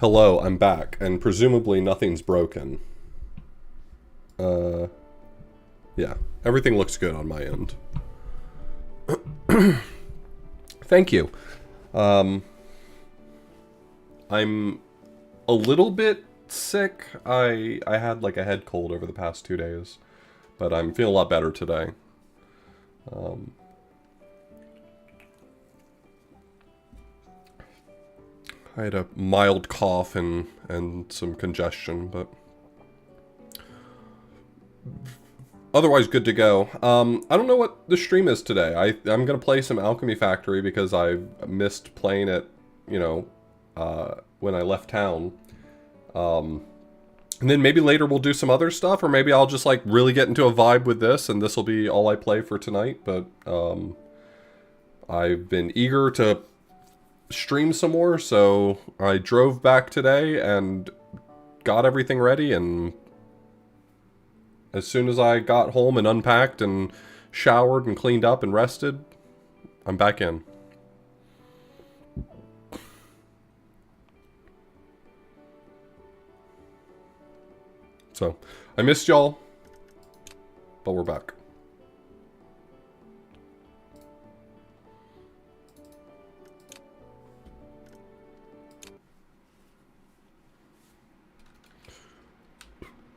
Hello, I'm back, and presumably nothing's broken. Yeah, everything looks good on my end. Thank you. I'm a little bit sick. I had like a head cold over the past 2 days, but I'm feeling a lot better today. I had a mild cough and some congestion, but otherwise good to go. I don't know what the stream is today. I'm gonna play some Alchemy Factory because I missed playing it, you know, when I left town. And then maybe later we'll do some other stuff, or maybe I'll just like really get into a vibe with this, and this will be all I play for tonight. But I've been eager to stream some more, so I drove back today and got everything ready, and as soon as I got home and unpacked and showered and cleaned up and rested, I'm back in. So, I missed y'all, but we're back.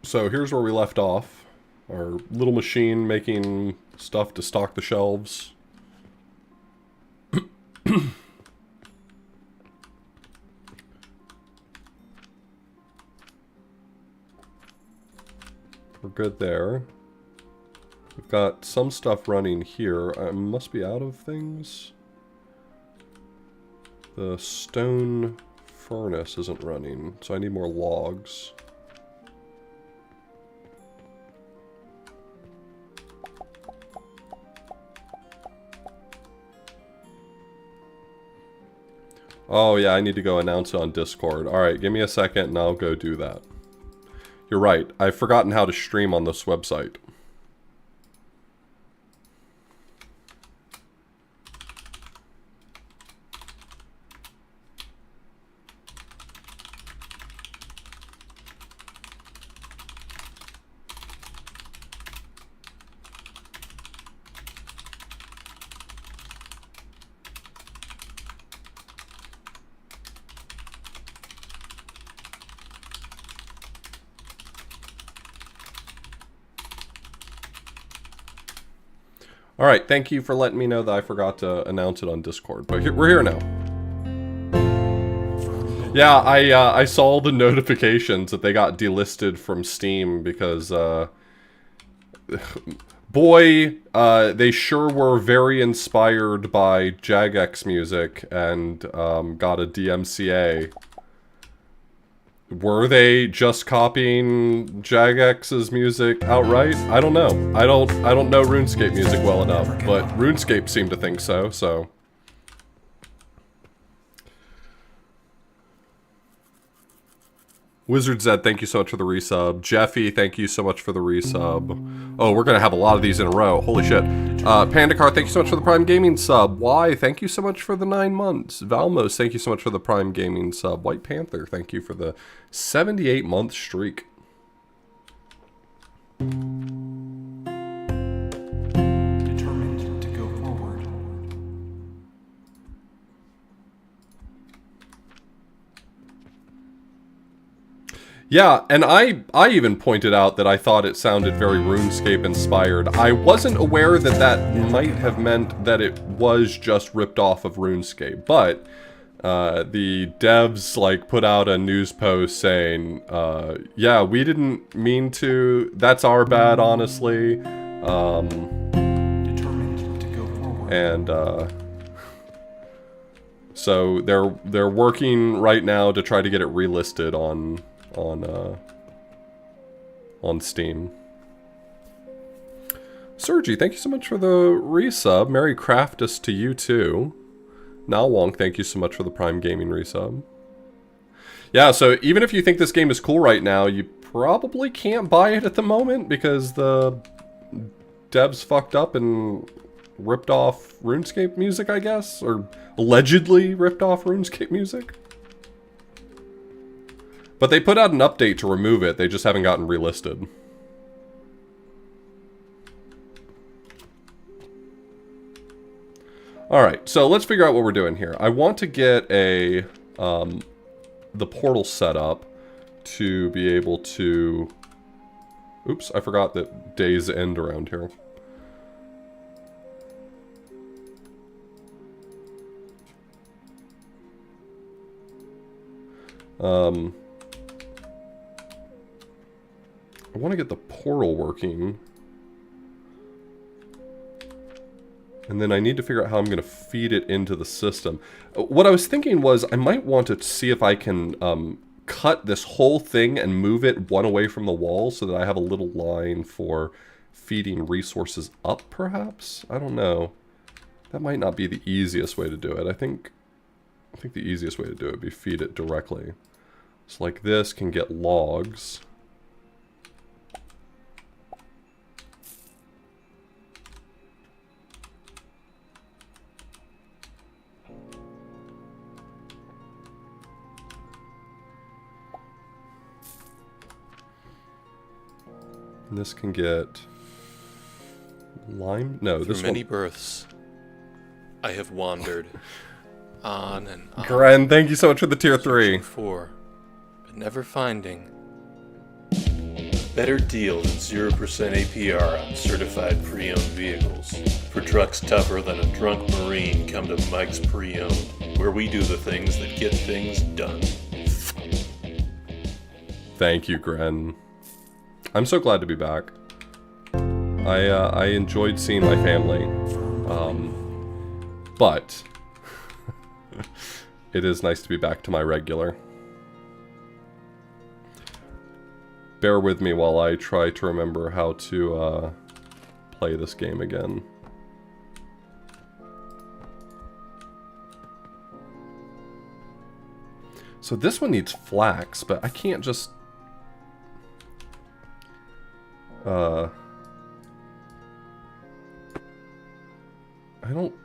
So here's where we left off. Our little machine making stuff to stock the shelves. We're good there. We've got some stuff running here. I must be out of things. The stone furnace isn't running, so I need more logs. Oh yeah, I need to go announce it on Discord. Alright, give me a second and I'll go do that. You're right, I've forgotten how to stream on this website. Alright, thank you for letting me know that I forgot to announce it on Discord, but we're here now. Yeah, I saw the notifications that they got delisted from Steam because, boy, they sure were very inspired by Jagex music and got a DMCA. Were they just copying Jagex's music outright? I don't know. I don't know RuneScape music well enough, but RuneScape seemed to think so. Wizard Zed, thank you so much for the resub. Jeffy, thank you so much for the resub. Oh, we're gonna have a lot of these in a row. Holy shit. Pandacar, thank you so much for the Prime Gaming sub. Why? Thank you so much for the 9 months. Valmos, thank you so much for the Prime Gaming sub. White Panther, thank you for the 78-month streak. Determined to go forward. Yeah, and I even pointed out that I thought it sounded very RuneScape inspired. I wasn't aware that that might have meant that it was just ripped off of RuneScape, but the devs like put out a news post saying, yeah, we didn't mean to, that's our bad, honestly. Determined to go forward. And so they're working right now to try to get it relisted on Steam. Sergi, thank you so much for the resub. Merry Craftus to you too. Nalwong, thank you so much for the Prime Gaming resub. Yeah, so even if you think this game is cool right now, you probably can't buy it at the moment because the devs fucked up and ripped off RuneScape music, I guess? Or allegedly ripped off RuneScape music? But they put out an update to remove it, they just haven't gotten relisted. Alright, so let's figure out what we're doing here. I want to get a, the portal set up to be able to... Oops, I forgot that days end around here. I want to get the portal working. And then I need to figure out how I'm going to feed it into the system. What I was thinking was I might want to see if I can cut this whole thing and move it one away from the wall so that I have a little line for feeding resources up, perhaps? I don't know. That might not be the easiest way to do it. I think the easiest way to do it would be feed it directly. So like this can get logs. And this can get lime? No, this Through many one. births, I have wandered on and on. Gren, thank you so much for the tier 3. For, but never finding a better deal than 0% APR on certified pre-owned vehicles. For trucks tougher than a drunk Marine, come to Mike's Pre-Owned, where we do the things that get things done. Thank you, Gren. I'm so glad to be back. I enjoyed seeing my family. But it is nice to be back to my regular. Bear with me while I try to remember how to play this game again. So this one needs flax, but I can't just... I don't...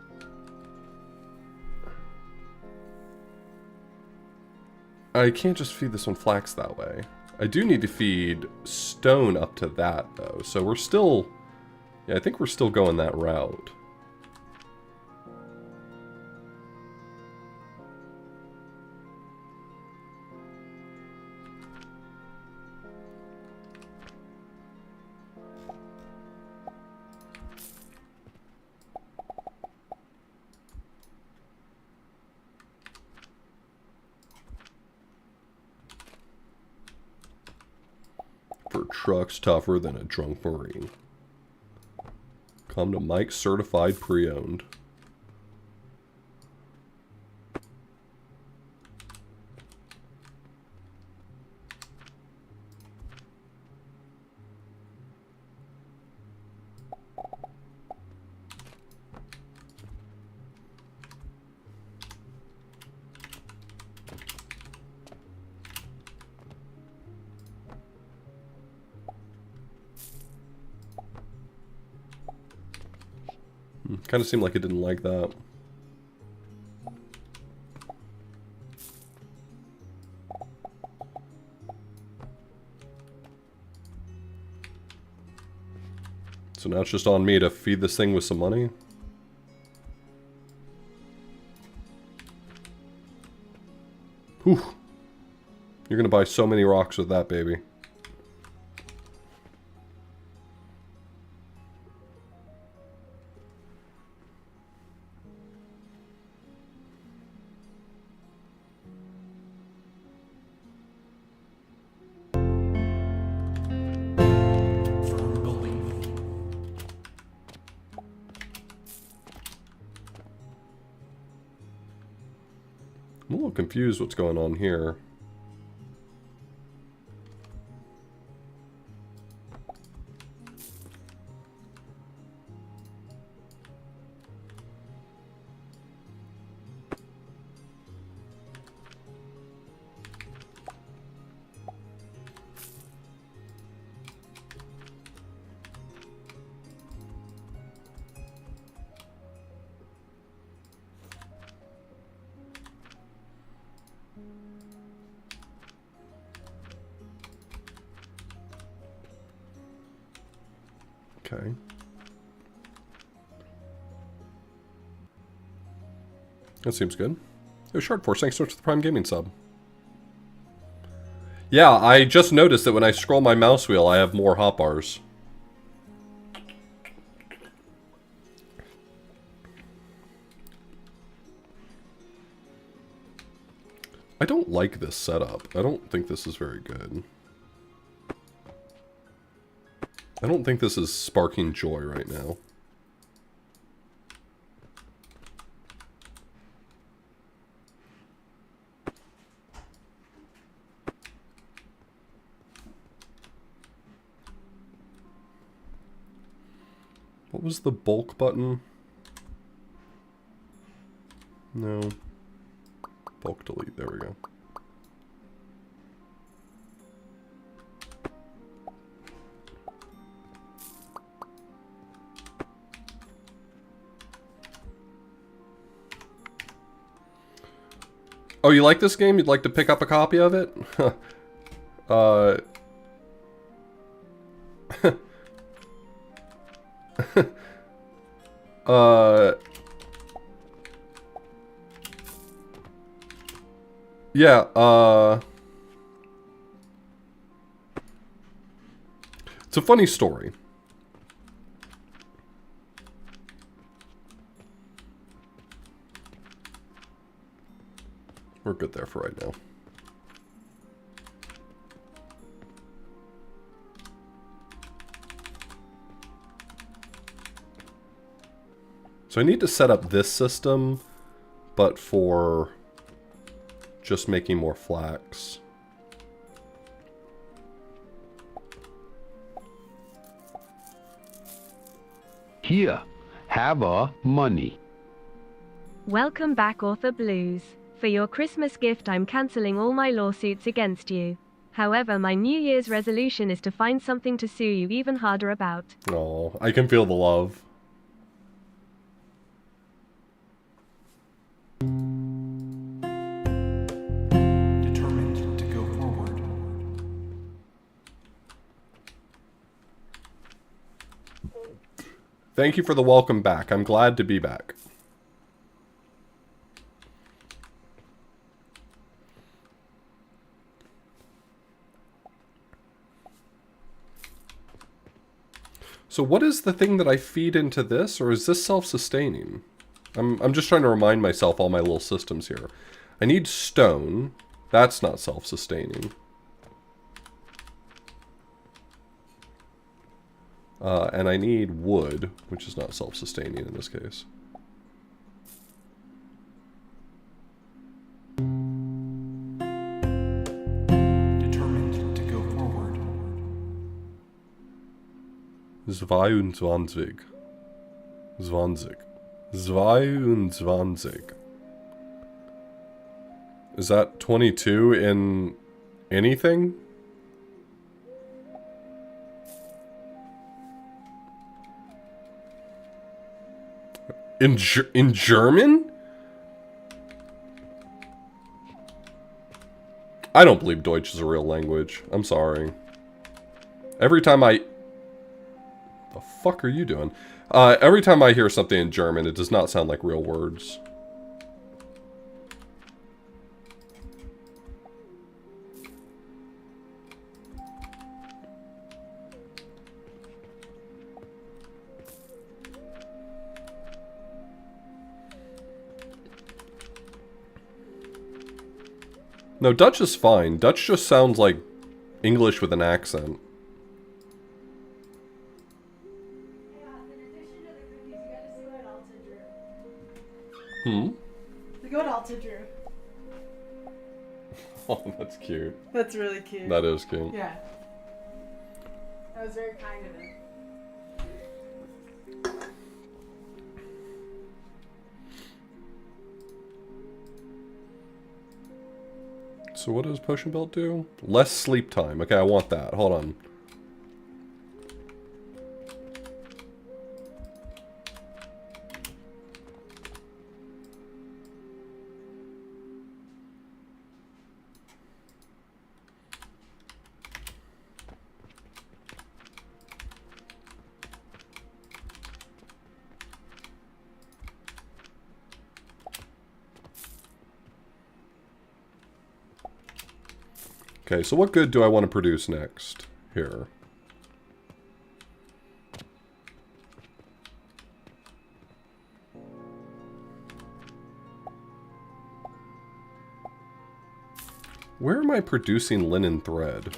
I can't just feed this one flax that way. I do need to feed stone up to that, though. So we're still... Yeah, I think we're still going that route. For trucks tougher than a drunk Marine. Come to Mike's Certified Pre-Owned. Kind of seemed like it didn't like that. So now it's just on me to feed this thing with some money. Whew. You're gonna buy so many rocks with that, baby. I'm a little confused what's going on here. Okay. That seems good. Oh, Shard Force, thanks so much for the Prime Gaming sub. Yeah, I just noticed that when I scroll my mouse wheel, I have more hotbars. I don't like this setup. I don't think this is very good. I don't think this is sparking joy right now. What was the bulk button? No. Bulk delete, there we go. Oh, you like this game? You'd like to pick up a copy of it? Yeah, it's a funny story. We're good there for right now. So I need to set up this system, but for just making more flax. Here, have a money. Welcome back, Author Blues. For your Christmas gift, I'm cancelling all my lawsuits against you. However, my New Year's resolution is to find something to sue you even harder about. Oh, I can feel the love. Determined to go forward. Thank you for the welcome back. I'm glad to be back. So what is the thing that I feed into this, or is this self-sustaining? I'm just trying to remind myself all my little systems here. I need stone. That's not self-sustaining. And I need wood, which is not self-sustaining in this case. Determined to go forward. 22. 20. 22. Is that 22 in anything? In German? I don't believe Deutsch is a real language. I'm sorry. Every time I... The fuck are you doing? Every time I hear something in German, it does not sound like real words. No, Dutch is fine. Dutch just sounds like English with an accent. Hmm? Look at what Alta drew. Oh, that's cute. That's really cute. That is cute. Yeah. That was very kind of him. So what does Potion Belt do? Less sleep time. Okay, I want that. Hold on. Okay, so what good do I want to produce next? Here. Where am I producing linen thread?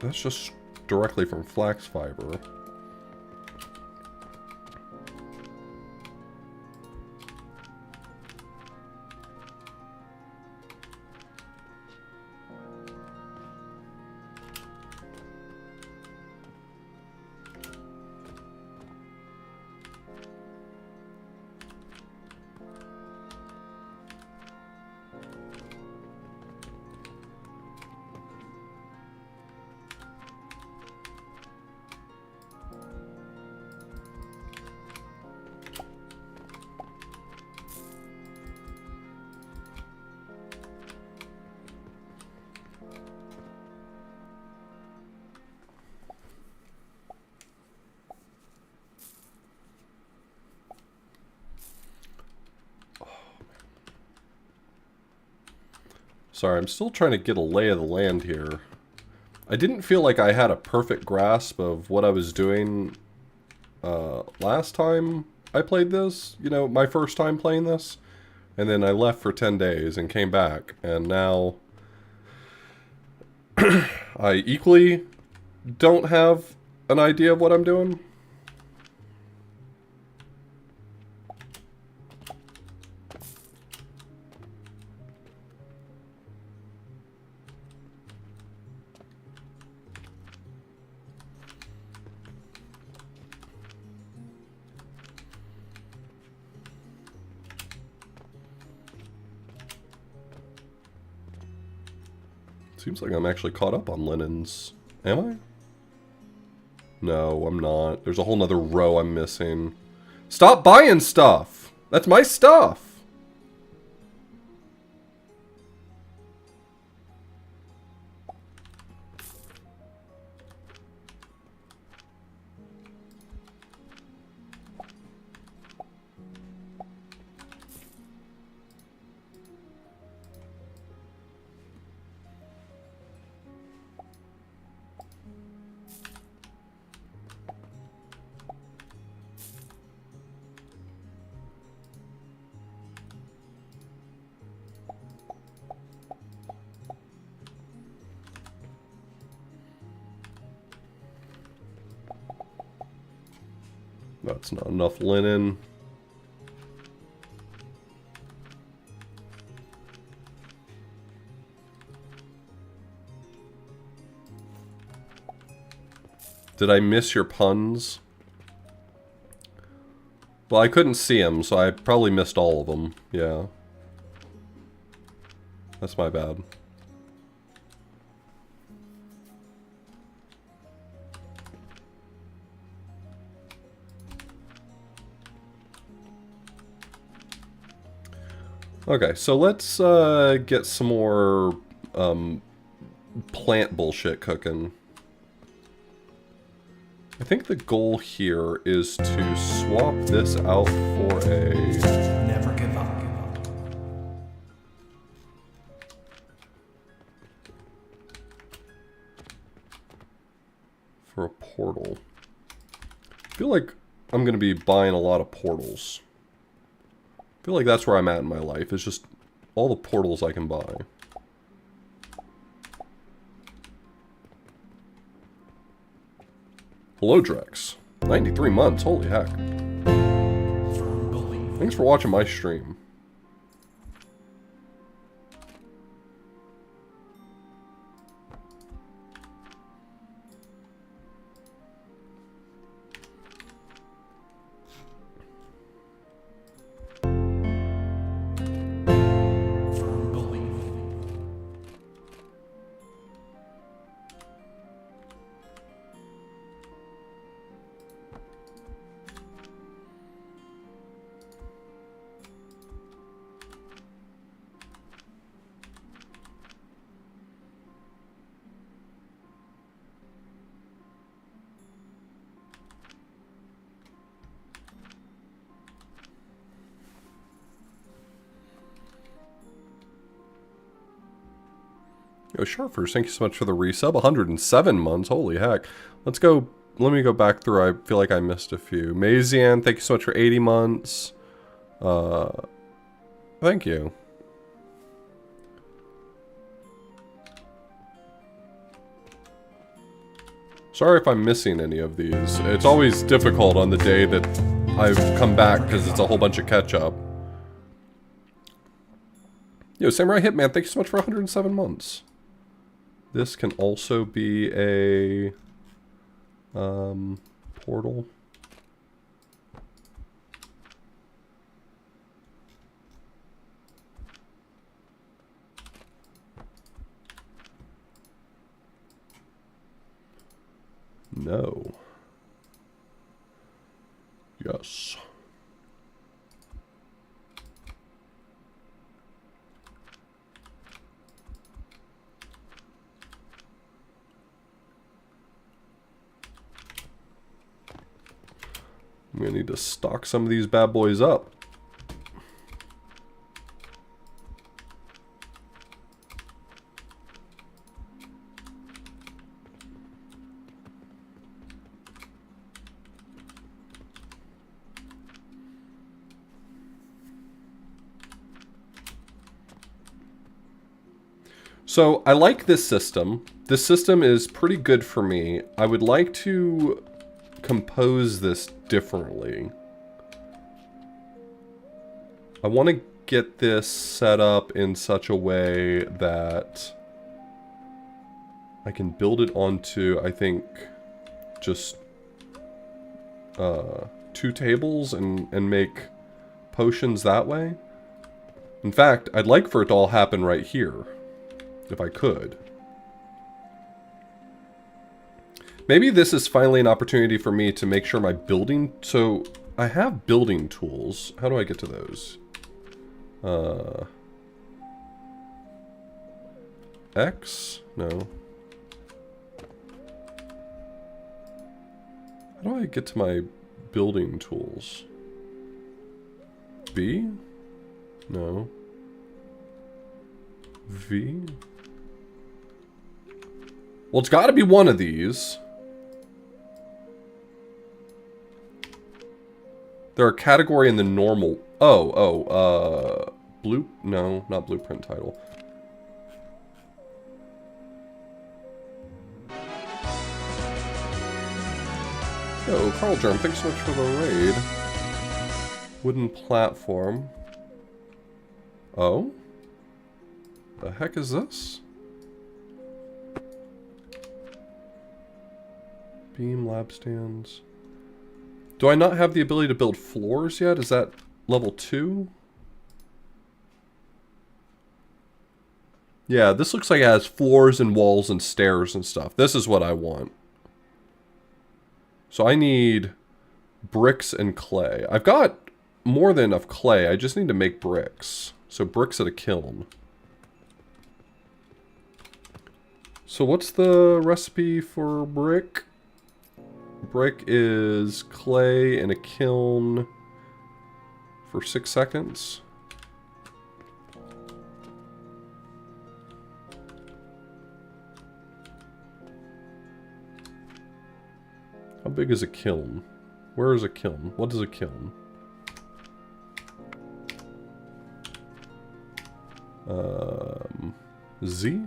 That's just directly from flax fiber. Sorry, I'm still trying to get a lay of the land here. I didn't feel like I had a perfect grasp of what I was doing last time I played this. You know, my first time playing this. And then I left for 10 days and came back. And now I equally don't have an idea of what I'm doing. Seems like I'm actually caught up on linens. Am I? No, I'm not. There's a whole nother row I'm missing. Stop buying stuff! That's my stuff! That's not enough linen. Did I miss your puns? Well, I couldn't see them, so I probably missed all of them. Yeah. That's my bad. Okay, so let's get some more plant bullshit cooking. I think the goal here is to swap this out for a... Never give up. For a portal. I feel like I'm going to be buying a lot of portals. I feel like that's where I'm at in my life. It's just all the portals I can buy. Hello, Drex. 93 months. Holy heck. Firm belief. Thanks for watching my stream. Yo, Sharfers, thank you so much for the resub. 107 months. Holy heck. Let's go. Let me go back through. I feel like I missed a few. Mazian, thank you so much for 80 months. Thank you. Sorry if I'm missing any of these. It's always difficult on the day that I've come back because it's a whole bunch of catch-up. Yo, Samurai Hitman, thank you so much for 107 months. This can also be a portal. No. Yes. I'm gonna need to stock some of these bad boys up. So I like this system. This system is pretty good for me. I would like to compose this differently. I want to get this set up in such a way that I can build it onto, I think, just 2 tables and make potions that way. In fact, I'd like for it to all happen right here, if I could. Maybe this is finally an opportunity for me to make sure my building... So, I have building tools. How do I get to those? X? No. How do I get to my building tools? B? No. V? Well, it's got to be one of these. There are a category in the normal... Blue... No, not blueprint title. Yo, Carl Germ, thanks so much for the raid. Wooden platform. Oh? The heck is this? Beam, lab stands. Do I not have the ability to build floors yet? Is that level 2? Yeah, this looks like it has floors and walls and stairs and stuff. This is what I want. So I need bricks and clay. I've got more than enough clay. I just need to make bricks. So bricks at a kiln. So what's the recipe for brick? Brick is clay in a kiln for 6 seconds. How big is a kiln? Where is a kiln? What is a kiln? Z?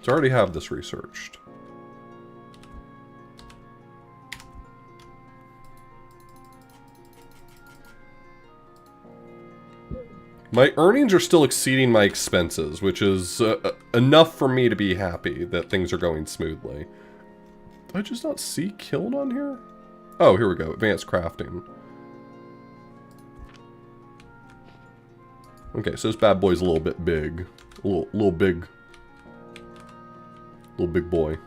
So I already have this researched. My earnings are still exceeding my expenses, which is enough for me to be happy that things are going smoothly. Did I just not see kiln on here? Oh, here we go. Advanced crafting. Okay, so this bad boy's a little bit big. A little big. Little big boy.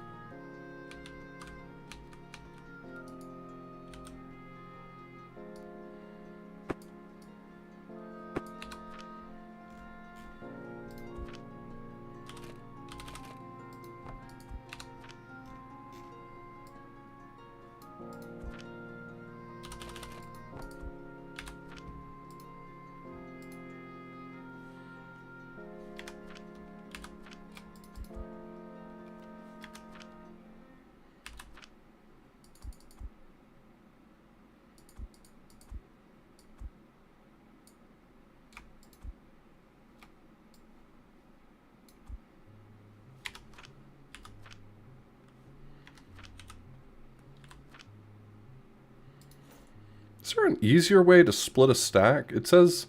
Is there an easier way to split a stack? It says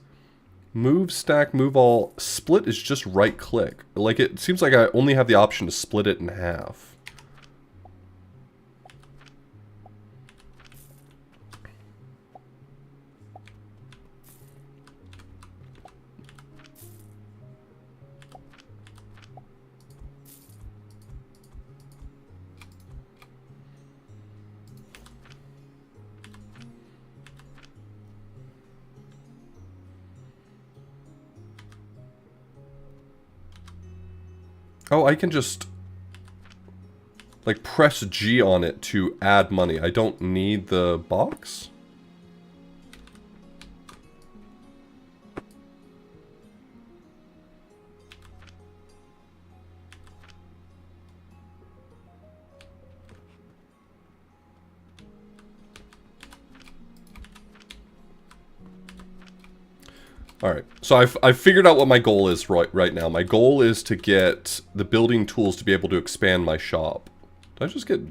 move stack, move all. Split is just right click. Like, it seems like I only have the option to split it in half. Oh, I can just, like, press G on it to add money. I don't need the box? Alright, so I've figured out what my goal is right now. My goal is to get the building tools to be able to expand my shop. Did I just get...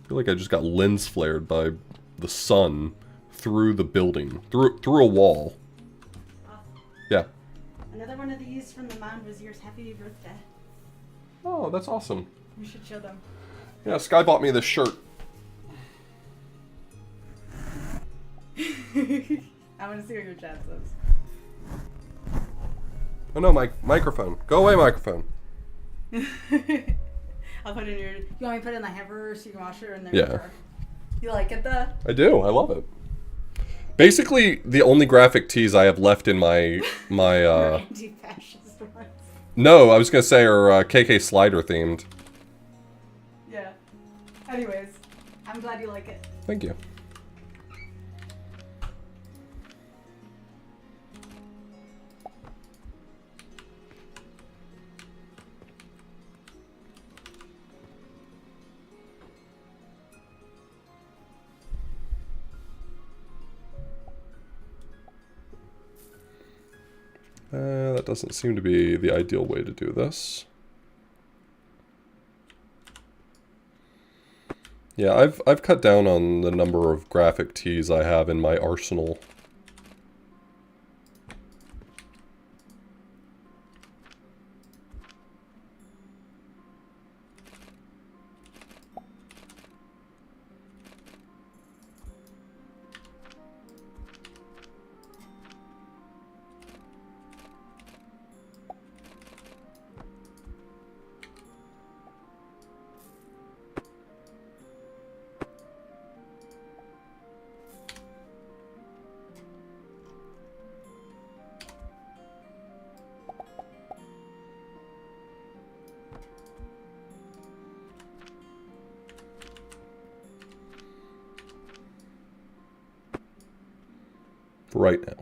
I feel like I just got lens flared by the sun through the building. Through a wall. Yeah. Another one of these from the mound was yours. Happy birthday. Oh, that's awesome. We should show them. Yeah, Sky bought me this shirt. I want to see what your chat says. Oh no, my microphone. Go away, microphone. I'll put it in your... You want me to put it in the hamper so you can wash it in there? Yeah. You like it though? I do. I love it. Basically, the only graphic tees I have left in my Your anti-fascist ones. No, I was gonna say are KK Slider themed. Yeah. Anyways, I'm glad you like it. Thank you. That doesn't seem to be the ideal way to do this. Yeah, I've cut down on the number of graphic tees I have in my arsenal. For right now.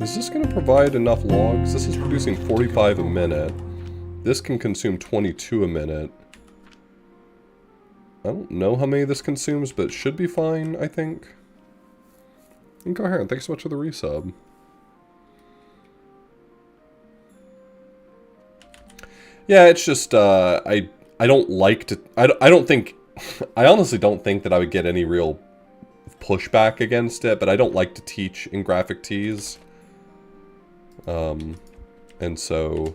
Is this going to provide enough logs? This is producing 45 a minute. This can consume 22 a minute. I don't know how many this consumes, but it should be fine, I think. Incoherent, thanks so much for the resub. Yeah, it's just, I don't like to... I don't think... I honestly don't think that I would get any real pushback against it, but I don't like to teach in graphic tees. And so...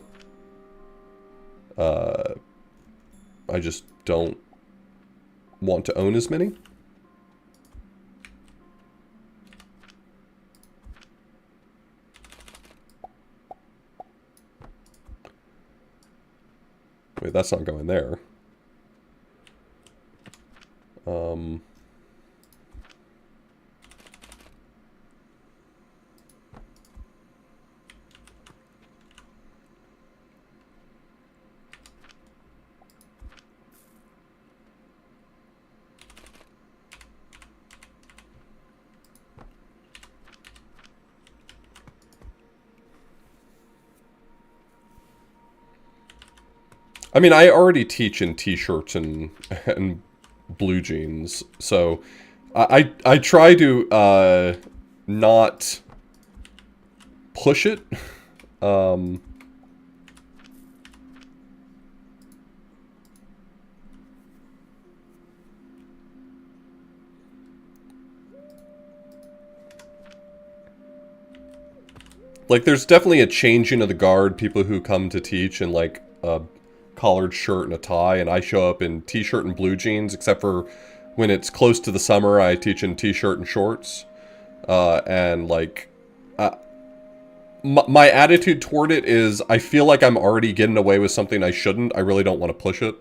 I just don't want to own as many. Wait, that's not going there. I mean, I already teach in t-shirts and blue jeans, so I try to not push it Like, there's definitely a changing of the guard. People who come to teach in, like, a collared shirt and a tie, and I show up in t-shirt and blue jeans, except for when it's close to the summer, I teach in t-shirt and shorts. And, like, my attitude toward it is, I feel like I'm already getting away with something I shouldn't. I really don't want to push it.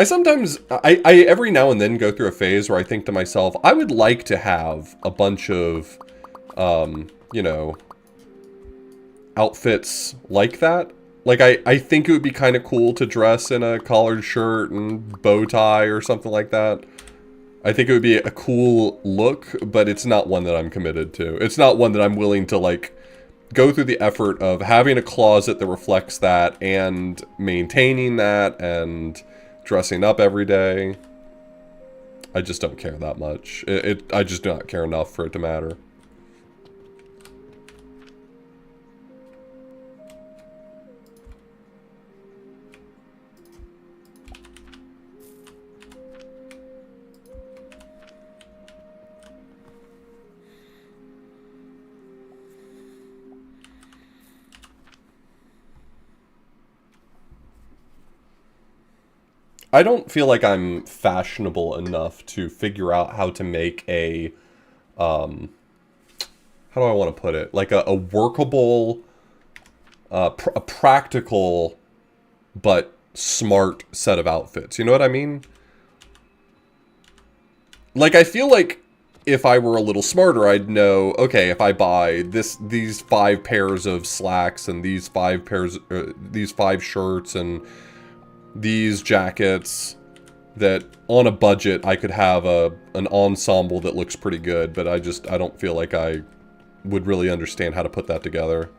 I every now and then go through a phase where I think to myself, I would like to have a bunch of, you know, outfits like that. Like, I think it would be kind of cool to dress in a collared shirt and bow tie or something like that. I think it would be a cool look, but it's not one that I'm committed to. It's not one that I'm willing to, like, go through the effort of having a closet that reflects that and maintaining that and dressing up every day. I just don't care that much. I just do not care enough for it to matter. I don't feel like I'm fashionable enough to figure out how to make a, how do I want to put it? Like a workable, a practical, but smart set of outfits. You know what I mean? Like, I feel like if I were a little smarter, I'd know, okay, if I buy these 5 pairs of slacks and these 5 shirts and these jackets, that on a budget I could have an ensemble that looks pretty good, but I don't feel like I would really understand how to put that together.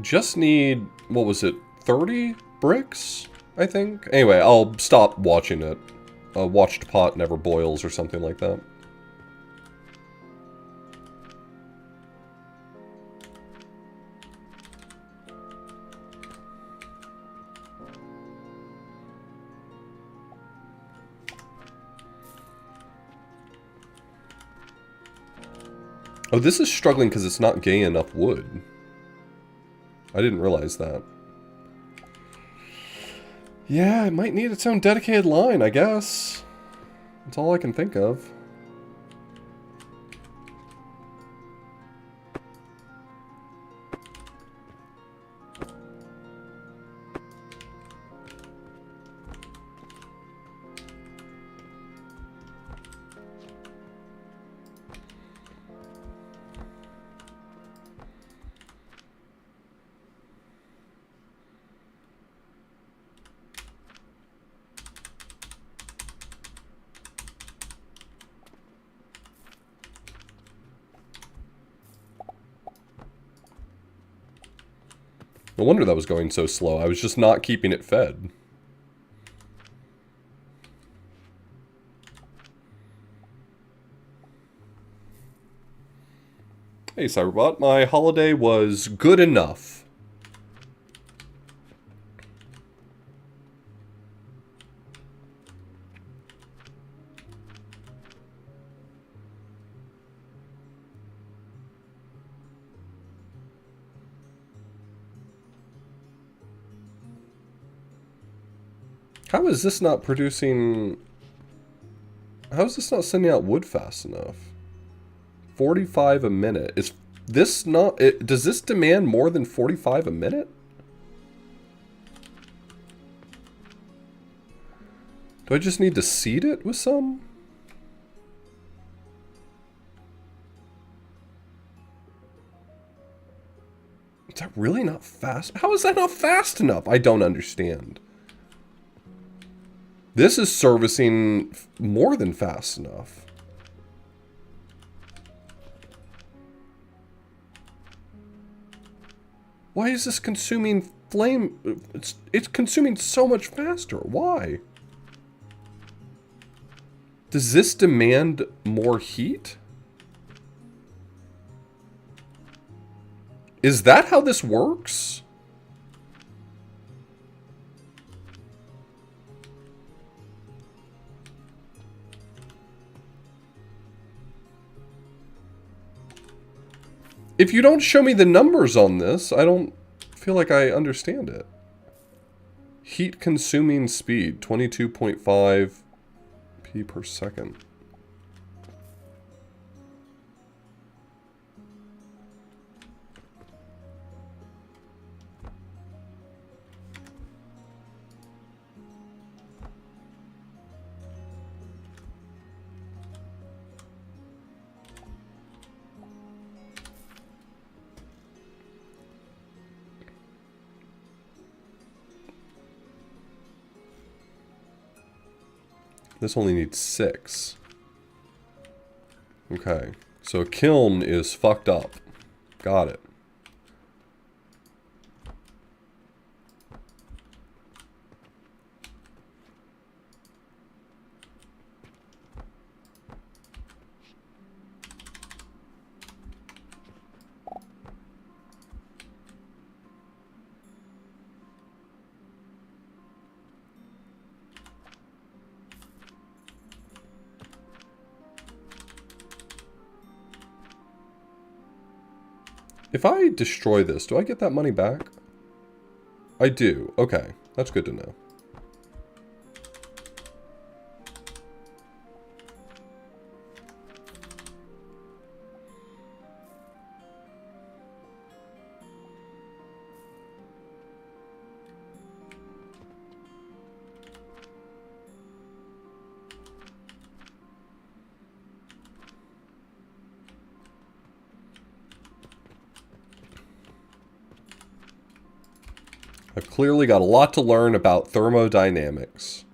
Just need, what was it, 30 bricks, I think? Anyway, I'll stop watching it. A watched pot never boils or something like that. Oh, this is struggling because it's not getting enough wood. I didn't realize that. Yeah, it might need its own dedicated line, I guess. That's all I can think of. No wonder that was going so slow. I was just not keeping it fed. Hey, Cyberbot. My holiday was good enough. How is this not producing... How is this not sending out wood fast enough? 45 a minute. Is this not... does this demand more than 45 a minute? Do I just need to seed it with some? Is that really not fast? How is that not fast enough? I don't understand. This is servicing more than fast enough. Why is this consuming flame? It's consuming so much faster. Why? Does this demand more heat? Is that how this works? If you don't show me the numbers on this, I don't feel like I understand it. Heat consuming speed, 22.5 p per second. This only needs 6. Okay, so kiln is fucked up. Got it. If I destroy this, do I get that money back? I do. Okay, that's good to know. I've clearly got a lot to learn about thermodynamics.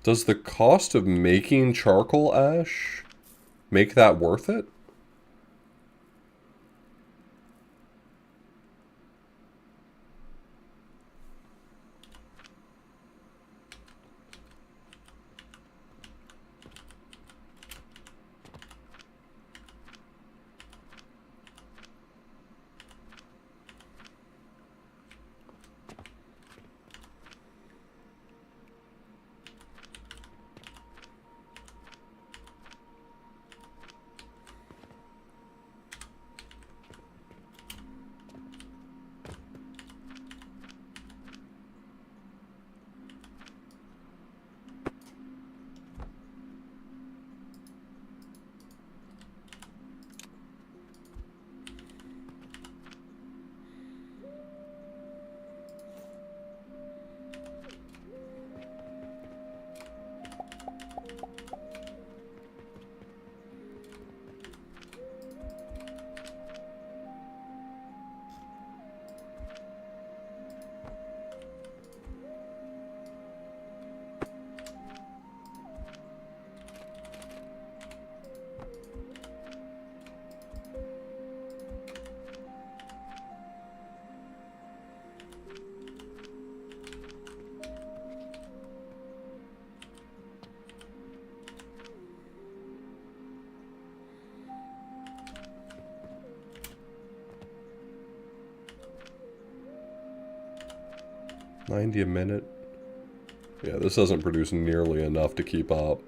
Does the cost of making charcoal ash make that worth it? 90 a minute. Yeah, this doesn't produce nearly enough to keep up.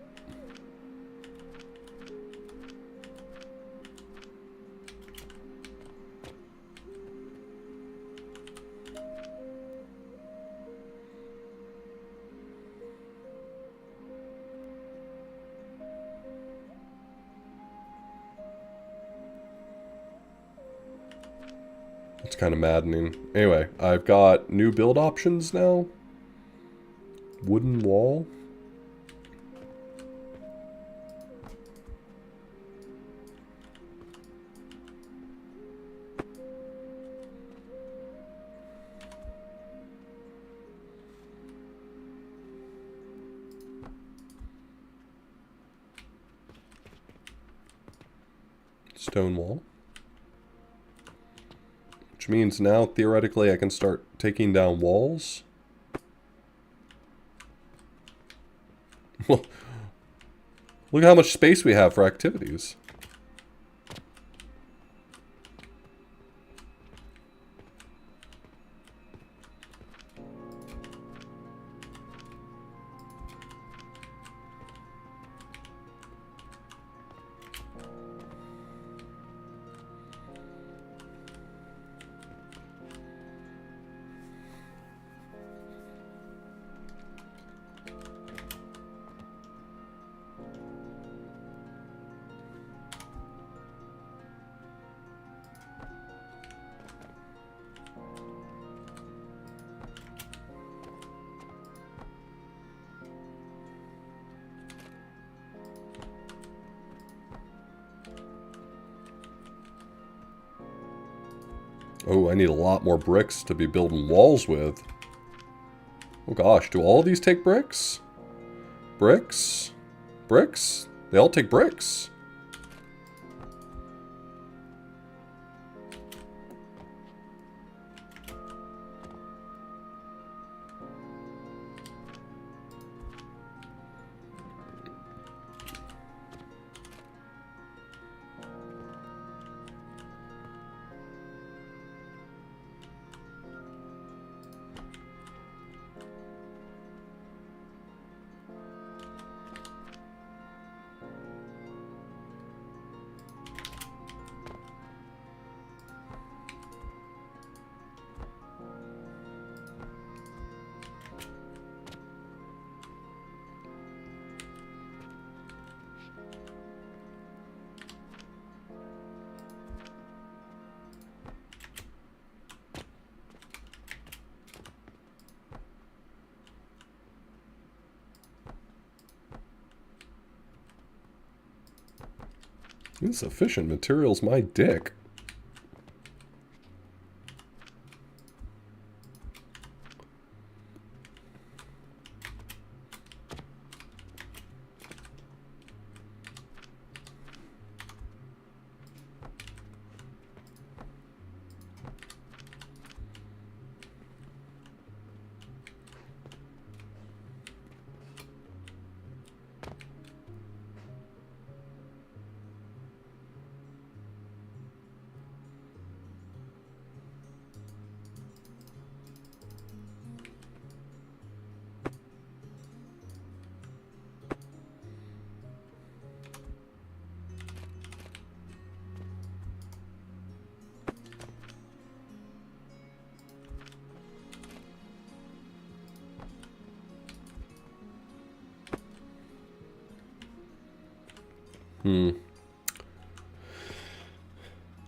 It's kind of maddening. Anyway, I've got new build options now. Wooden wall. Stone wall. Which means now, theoretically, I can start taking down walls. Well, look at how much space we have for activities. Oh, I need a lot more bricks to be building walls with. Oh gosh, do all of these take bricks? Bricks? Bricks? They all take bricks. Insufficient materials, my dick.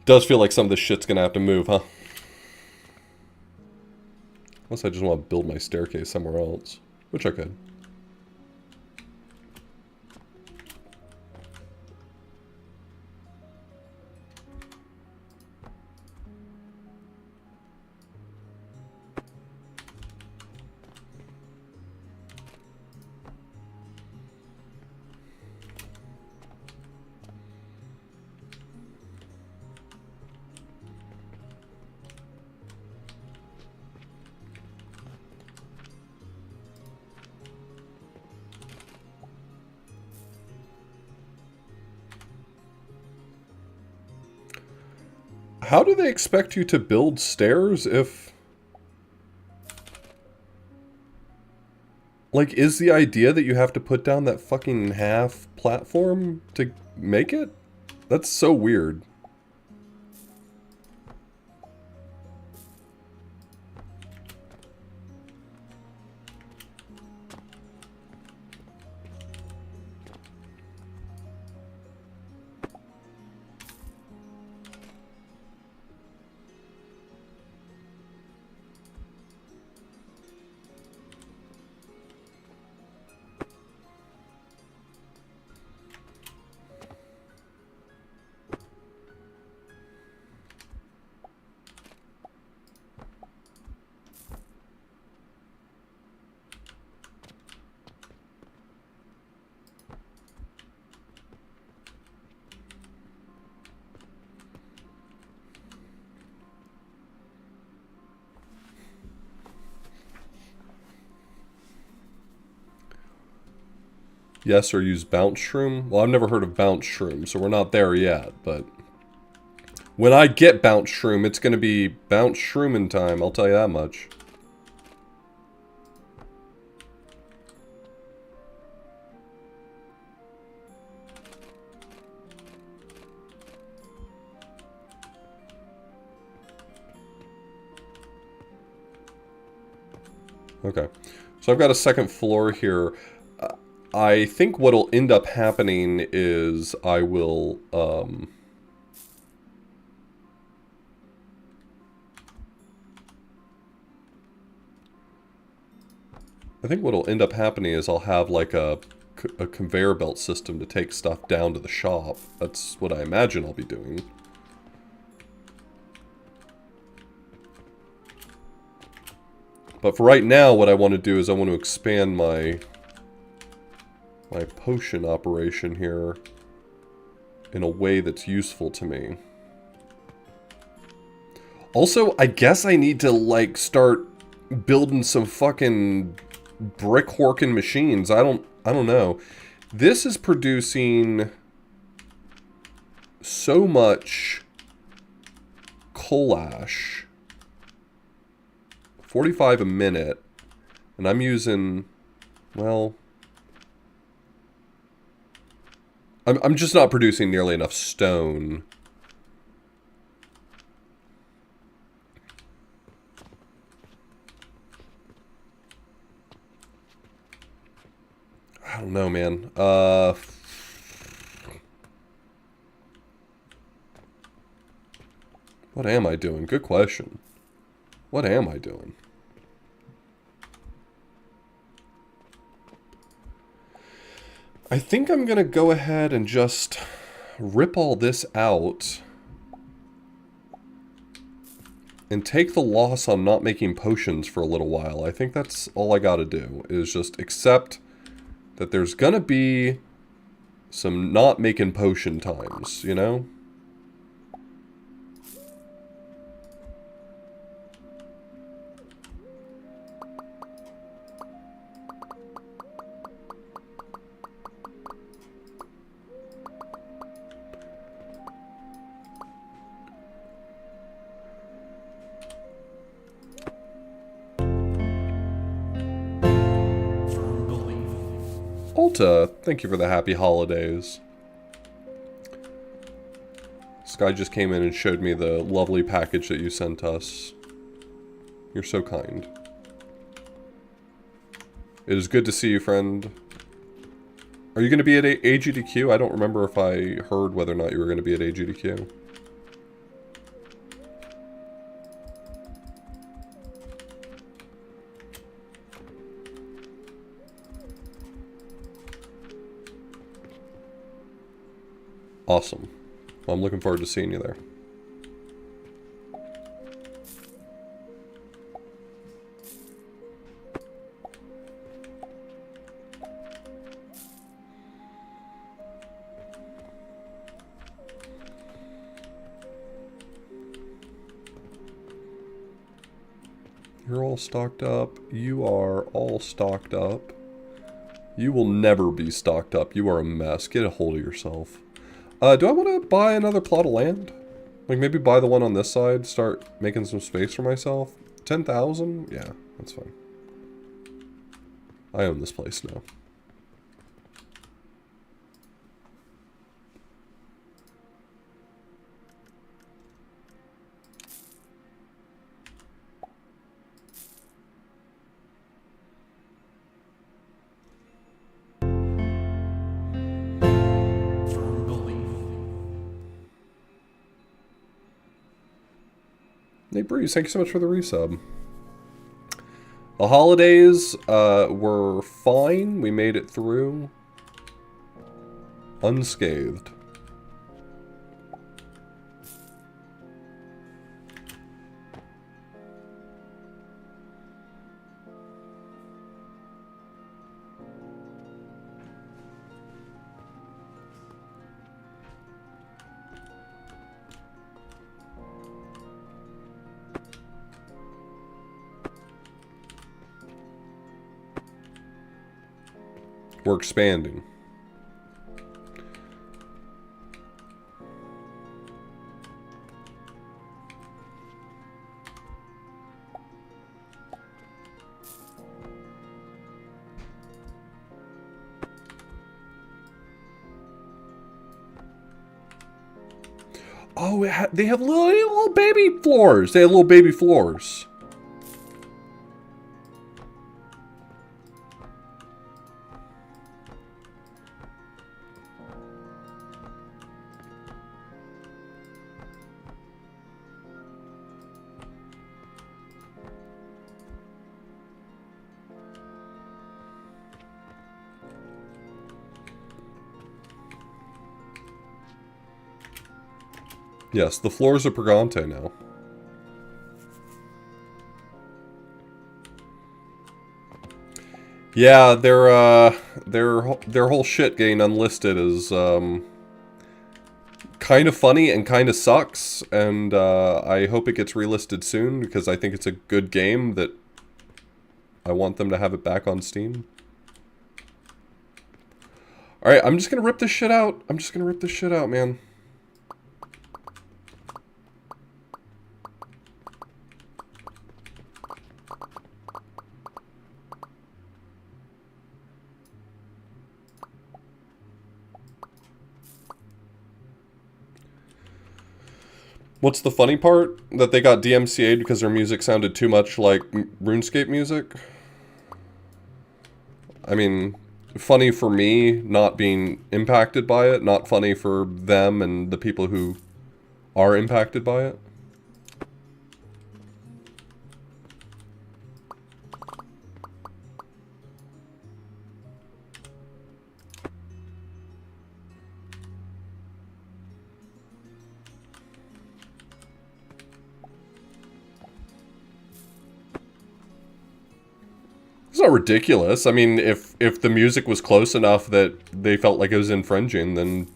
Does feel like some of this shit's gonna have to move, huh? Unless I just want to build my staircase somewhere else, which I could. How do they expect you to build stairs if... Like, is the idea that you have to put down that fucking half platform to make it? That's so weird. Yes, or use bounce shroom? Well, I've never heard of bounce shroom, so we're not there yet, but... when I get bounce shroom, it's gonna be bounce shroomin' time, I'll tell you that much. Okay, so I've got a second floor here. I think what'll end up happening is I will, I think what'll end up happening is I'll have like a conveyor belt system to take stuff down to the shop. That's what I imagine I'll be doing. But for right now, what I want to do is I want to expand my potion operation here in a way that's useful to me. Also, I guess I need to, like, start building some fucking brick horking machines. I don't know. This is producing so much coal ash. 45 a minute. And I'm using, well, I'm just not producing nearly enough stone. I don't know, man. What am I doing? Good question. What am I doing? I think I'm gonna go ahead and just rip all this out and take the loss on not making potions for a little while. I think that's all I gotta do, is just accept that there's gonna be some not making potion times, you know? Firm belief. Alta, thank you for the happy holidays. This guy just came in and showed me the lovely package that you sent us. You're so kind. It is good to see you, friend. Are you going to be at AGDQ? I don't remember if I heard whether or not you were going to be at AGDQ. Awesome. Well, I'm looking forward to seeing you there. You're all stocked up. You are all stocked up. You will never be stocked up. You are a mess. Get a hold of yourself. Do I want to buy another plot of land? Like, maybe buy the one on this side, start making some space for myself? 10,000? Yeah, that's fine. I own this place now. Firm belief. Nate Breeze, thank you so much for the resub. The holidays were fine. We made it through unscathed. We're expanding. Oh, they have little baby floors. They have little baby floors. Yes, the floors are Pregante now. Yeah, their whole shit getting unlisted is kind of funny and kind of sucks, and I hope it gets relisted soon because I think it's a good game that I want them to have it back on Steam. Alright, I'm just gonna rip this shit out. I'm just gonna rip this shit out, man. What's the funny part? That they got DMCA'd because their music sounded too much like RuneScape music? I mean, funny for me not being impacted by it, not funny for them and the people who are impacted by it. It's not ridiculous. I mean, if the music was close enough that they felt like it was infringing, then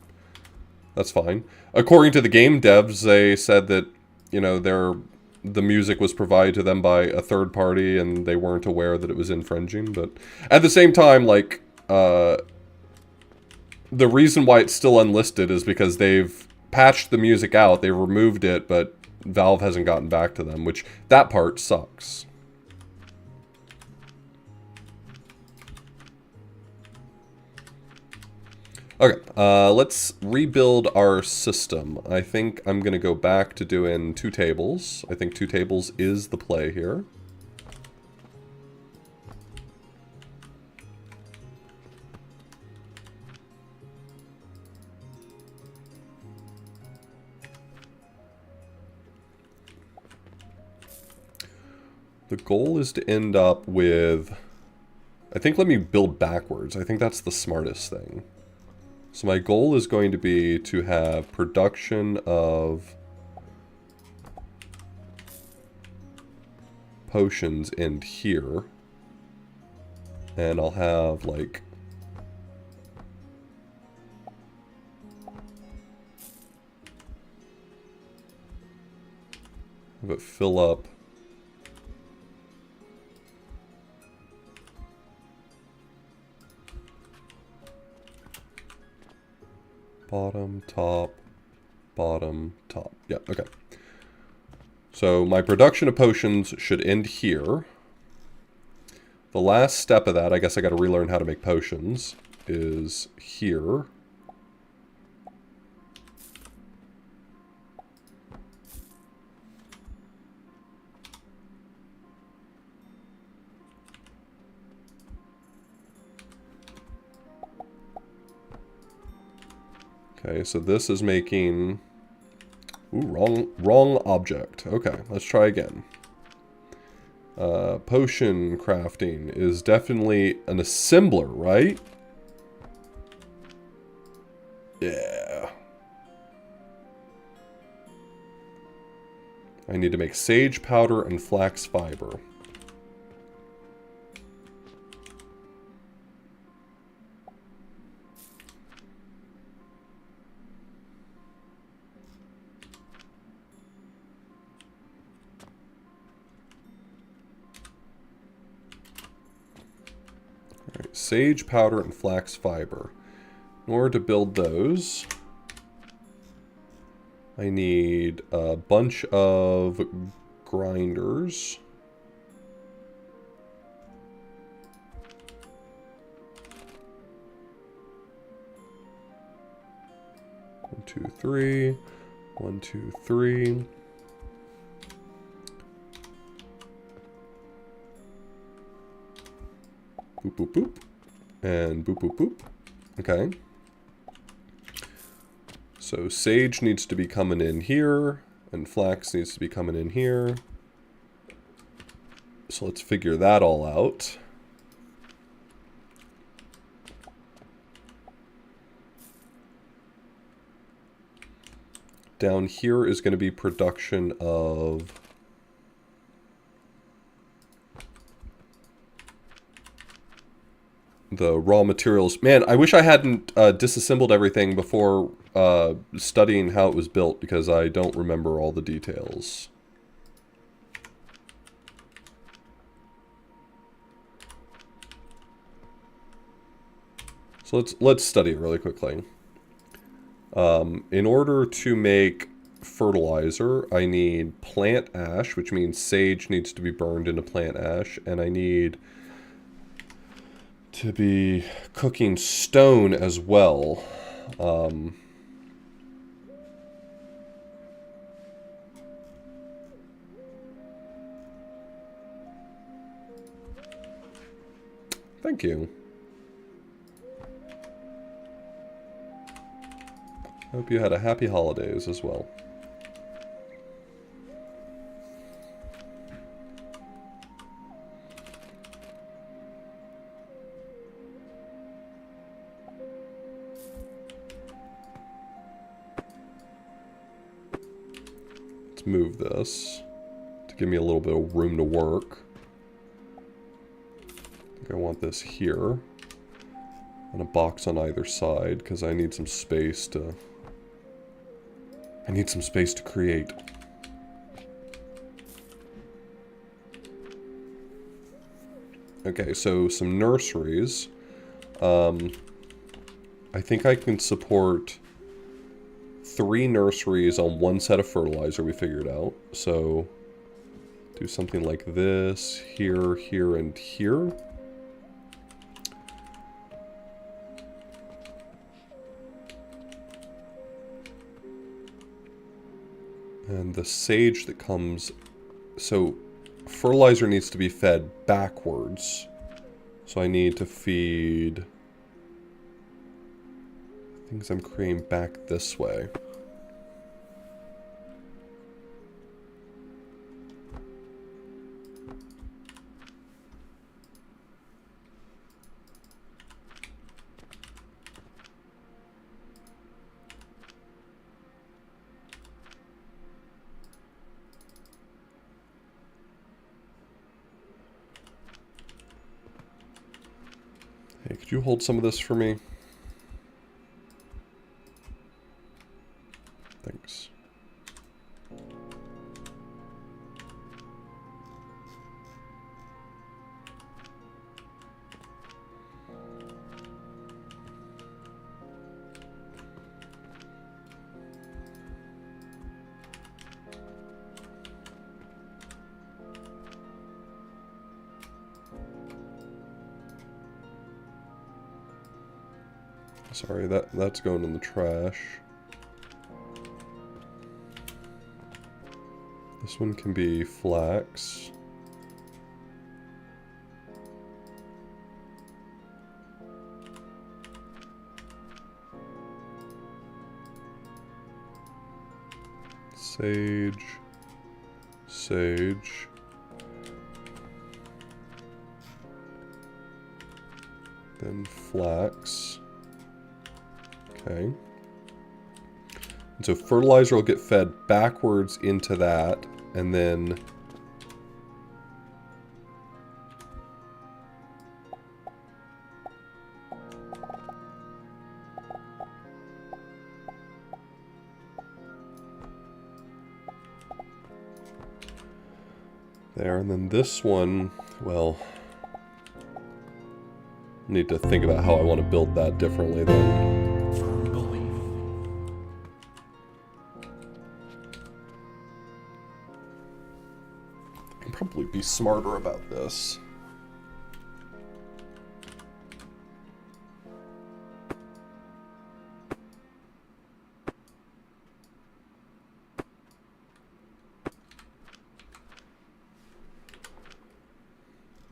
that's fine. According to the game devs, they said that, you know, the music was provided to them by a third party and they weren't aware that it was infringing. But at the same time, like, the reason why it's still unlisted is because they've patched the music out, they removed it, but Valve hasn't gotten back to them, which that part sucks. Okay, let's rebuild our system. I think I'm going to go back to doing 2 tables. I think 2 tables is the play here. The goal is to end up with... I think let me build backwards. I think that's the smartest thing. So my goal is going to be to have production of potions end here. And I'll have like have it fill up bottom, top, bottom, top. Yeah, okay. So my production of potions should end here. The last step of that, I guess I got to relearn how to make potions, is here. Okay, so this is making... Ooh, wrong object. Okay, let's try again. Potion crafting is definitely an assembler, right? Yeah. I need to make sage powder and flax fiber. Alright, sage powder and flax fiber. In order to build those, I need a bunch of grinders. One, two, three. 1, 2, 3. Boop, boop, boop. And boop, boop, boop. Okay. So sage needs to be coming in here, and flax needs to be coming in here. So let's figure that all out. Down here is going to be production of the raw materials. Man, I wish I hadn't disassembled everything before studying how it was built, because I don't remember all the details. So let's study it really quickly. In order to make fertilizer, I need plant ash, which means sage needs to be burned into plant ash, and I need to be cooking stone as well. Thank you. Hope you had a happy holidays as well. Let's move this to give me a little bit of room to work. I think I want this here. And a box on either side, because I need some space to... I need some space to create. Okay, so some nurseries. I think I can support 3 nurseries on 1 set of fertilizer we figured out. So do something like this, here, here, and here. And the sage that comes... So, fertilizer needs to be fed backwards. So I need to feed... things I'm creating back this way. Hey, could you hold some of this for me? Thanks. Sorry, that's going in the trash. This one can be flax. Sage. Sage. Then flax. Okay. And so fertilizer will get fed backwards into that, and then there, and then this one, well, need to think about how I want to build that differently then. Firm belief. I can probably be smarter about this.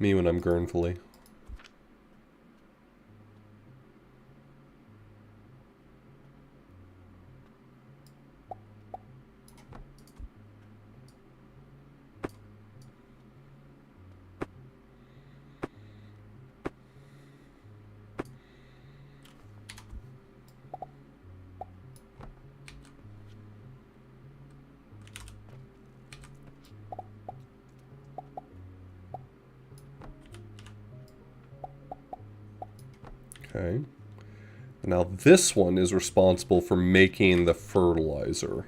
Me when I'm Gurnfully. Okay. Now this one is responsible for making the fertilizer.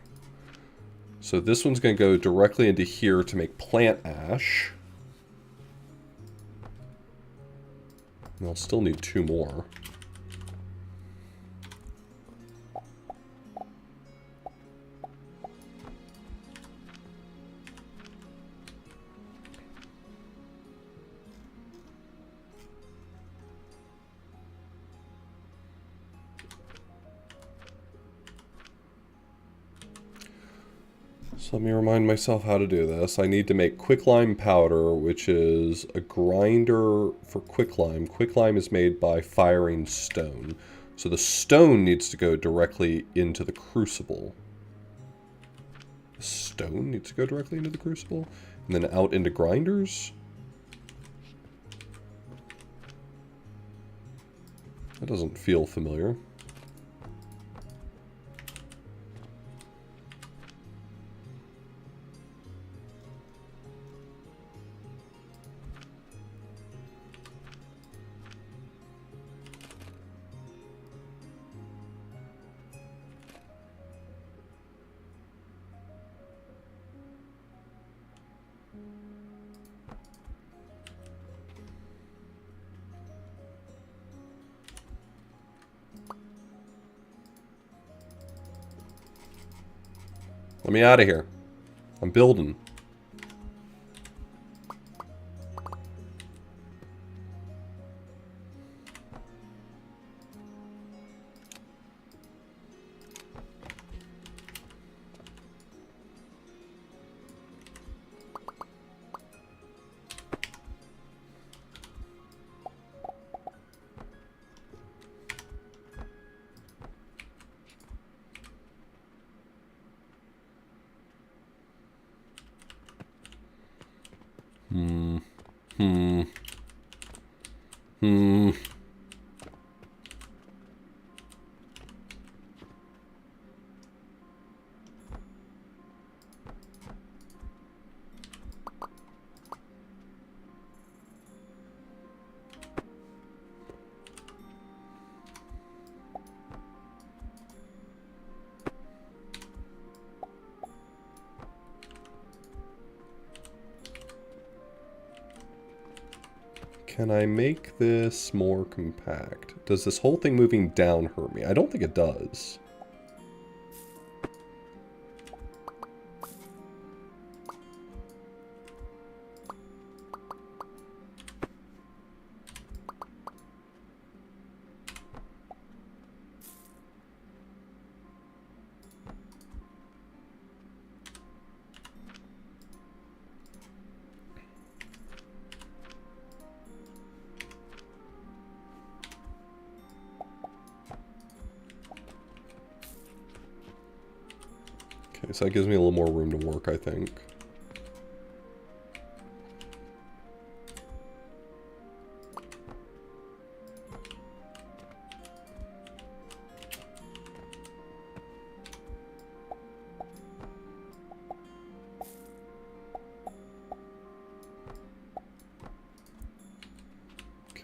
So this one's going to go directly into here to make plant ash. And I'll still need 2 more. So let me remind myself how to do this. I need to make quicklime powder, which is a grinder for quicklime. Quicklime is made by firing stone. So the stone needs to go directly into the crucible. The stone needs to go directly into the crucible? And then out into grinders? That doesn't feel familiar. Let me out of here. I'm building. Can I make this more compact? Does this whole thing moving down hurt me? I don't think it does. Okay, so that gives me a little more room to work, I think.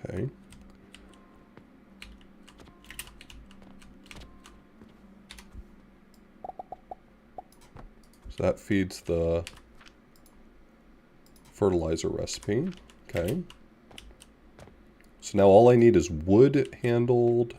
Okay. So that feeds the fertilizer recipe. Okay. So now all I need is wood handled.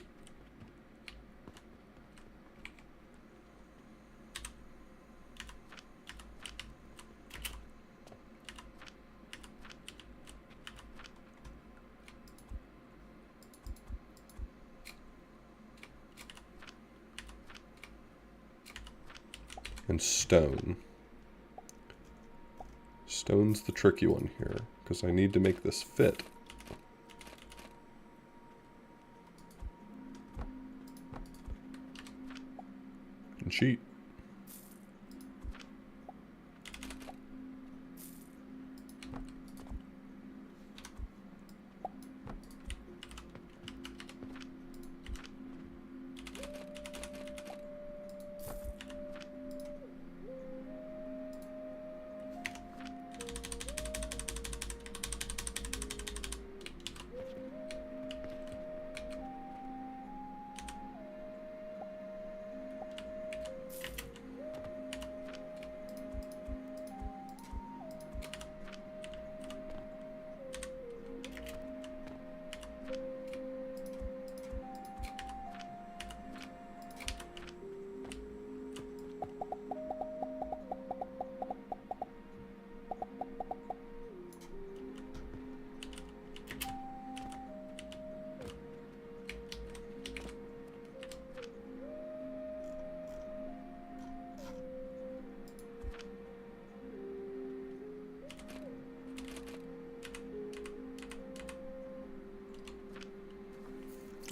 And stone. Stone's the tricky one here, because I need to make this fit. And cheat.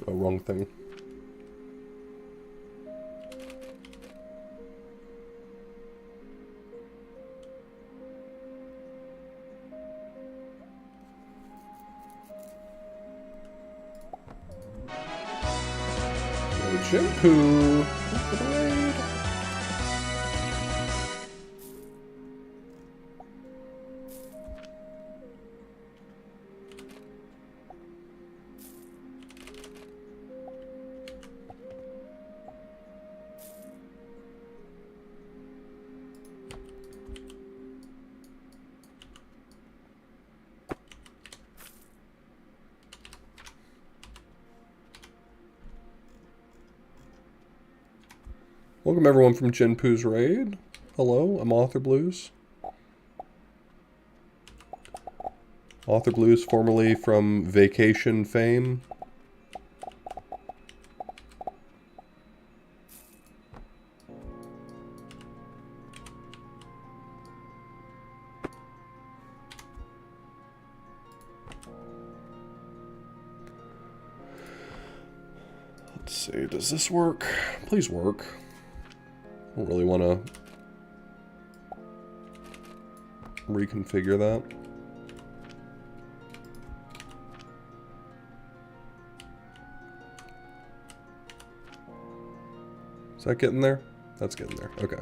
Oh, wrong thing. No shampoo. Welcome everyone from Jinpoo's Raid. Hello, I'm Author Blues. Author Blues, formerly from Vacation fame. Let's see, does this work? Please work. I don't really want to reconfigure that. Is that getting there? That's getting there. Okay.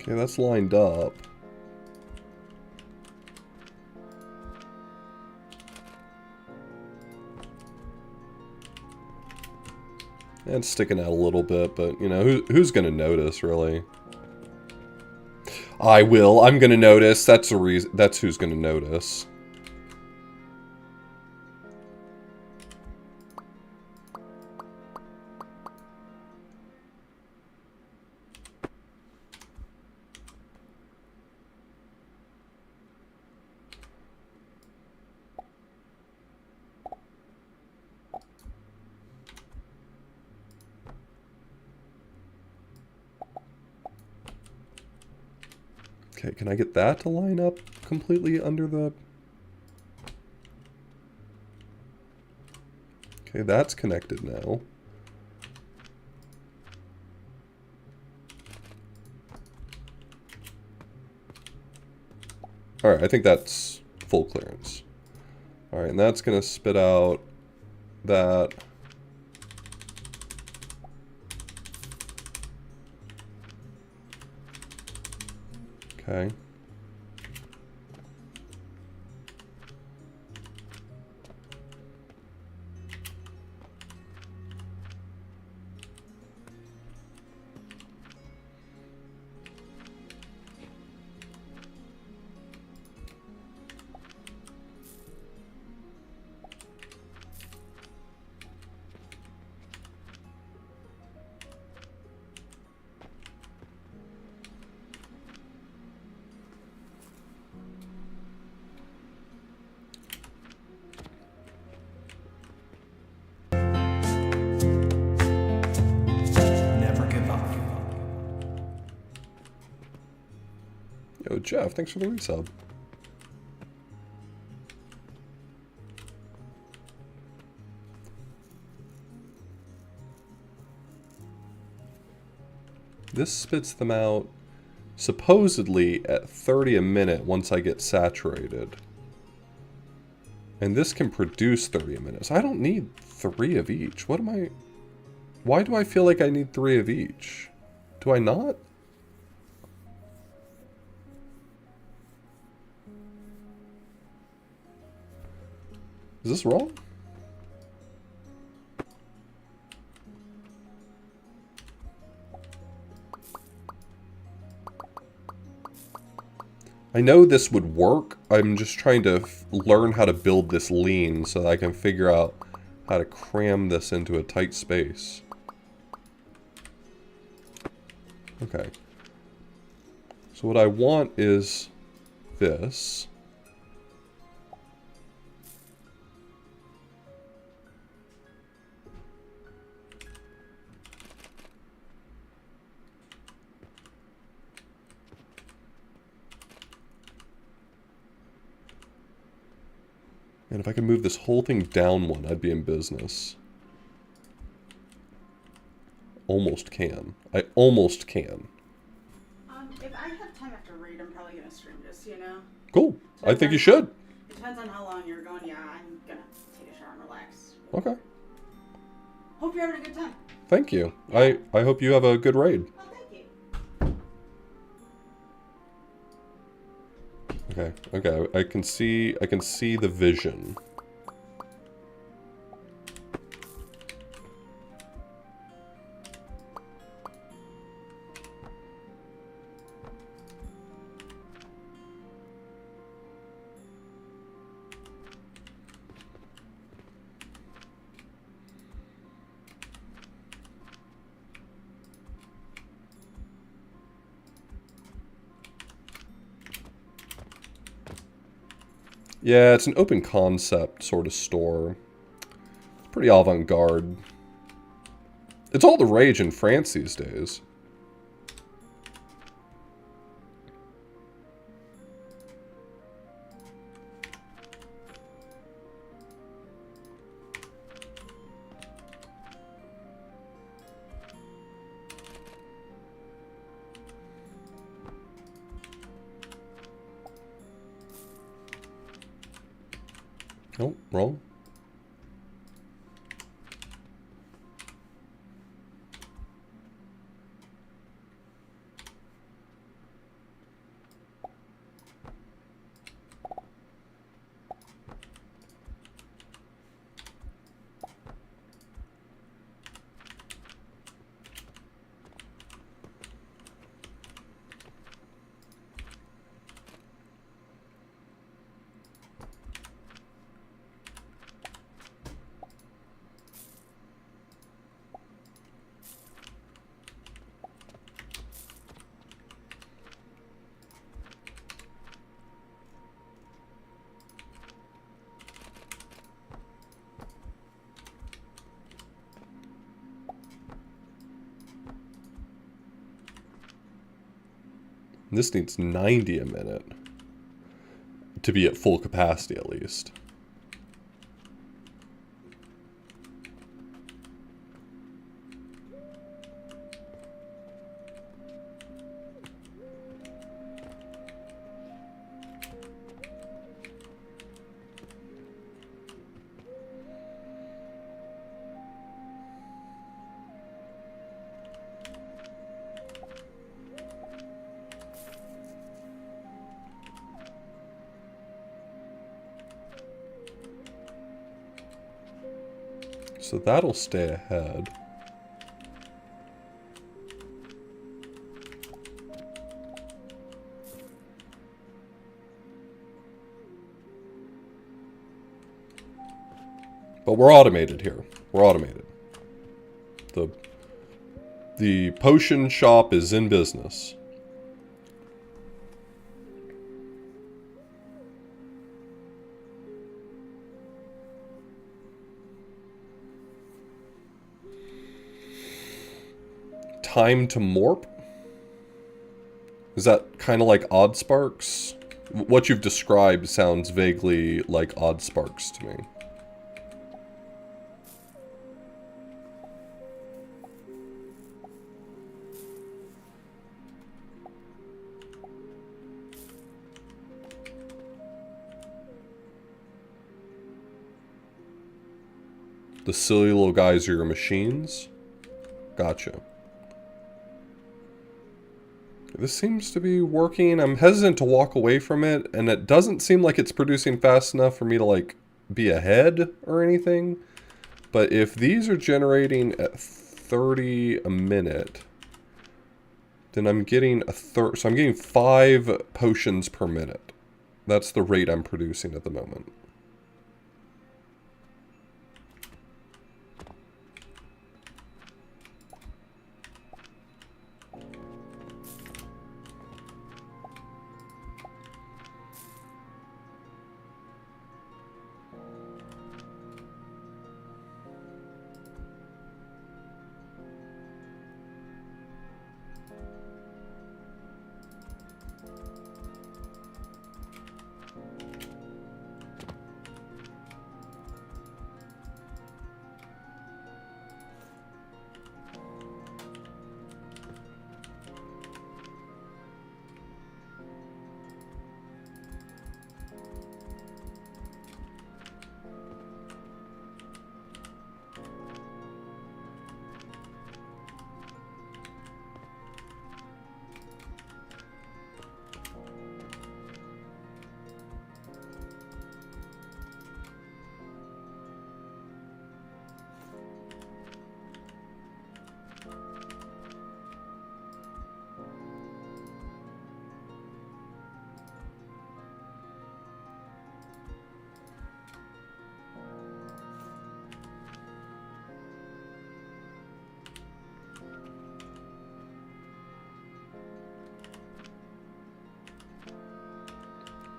Okay, that's lined up. And it's sticking out a little bit, but, you know, who's going to notice, really? I will. I'm gonna notice. That's the reason. That's who's gonna notice. Okay, can I get that to line up completely under the... Okay, that's connected now. Alright, I think that's full clearance. Alright, and that's gonna spit out that. Okay. Never give up. Yo, Jeff, thanks for the resub. This spits them out supposedly at 30 a minute once I get saturated. And this can produce 30 a minute. So I don't need 3 of each. What am I... Why do I feel like I need 3 of each? Do I not? Is this wrong? I know this would work. I'm just trying to learn how to build this lean so that I can figure out how to cram this into a tight space. Okay. So what I want is this. And if I could move this whole thing down one, I'd be in business. Almost can. I almost can. If I have time after raid, I'm probably gonna stream this, you know? Cool. I think you should. It depends on how long you're going. Yeah, I'm gonna take a shower and relax. Okay. Hope you're having a good time. Thank you. I hope you have a good raid. Oh, thank you. Okay. Okay. I can see the vision. Yeah, it's an open concept sort of store. It's pretty avant-garde. It's all the rage in France these days. Oh, wrong. This needs 90 a minute to be at full capacity at least. So that'll stay ahead. But we're automated here. We're automated. The potion shop is in business. Time to morp? Is that kind of like Odd Sparks? What you've described sounds vaguely like Odd Sparks to me. The silly little guys are your machines? Gotcha. This seems to be working. I'm hesitant to walk away from it, and it doesn't seem like it's producing fast enough for me to, like, be ahead or anything. But if these are generating at 30 a minute, then I'm getting so I'm getting 5 potions per minute. That's the rate I'm producing at the moment.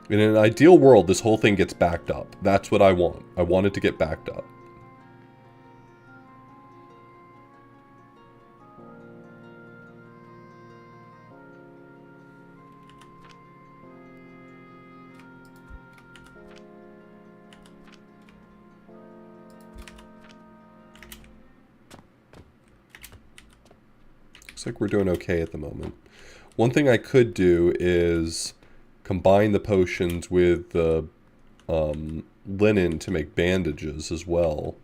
In an ideal world, this whole thing gets backed up. That's what I want. I want it to get backed up. Looks like we're doing okay at the moment. One thing I could do is combine the potions with the linen to make bandages as well.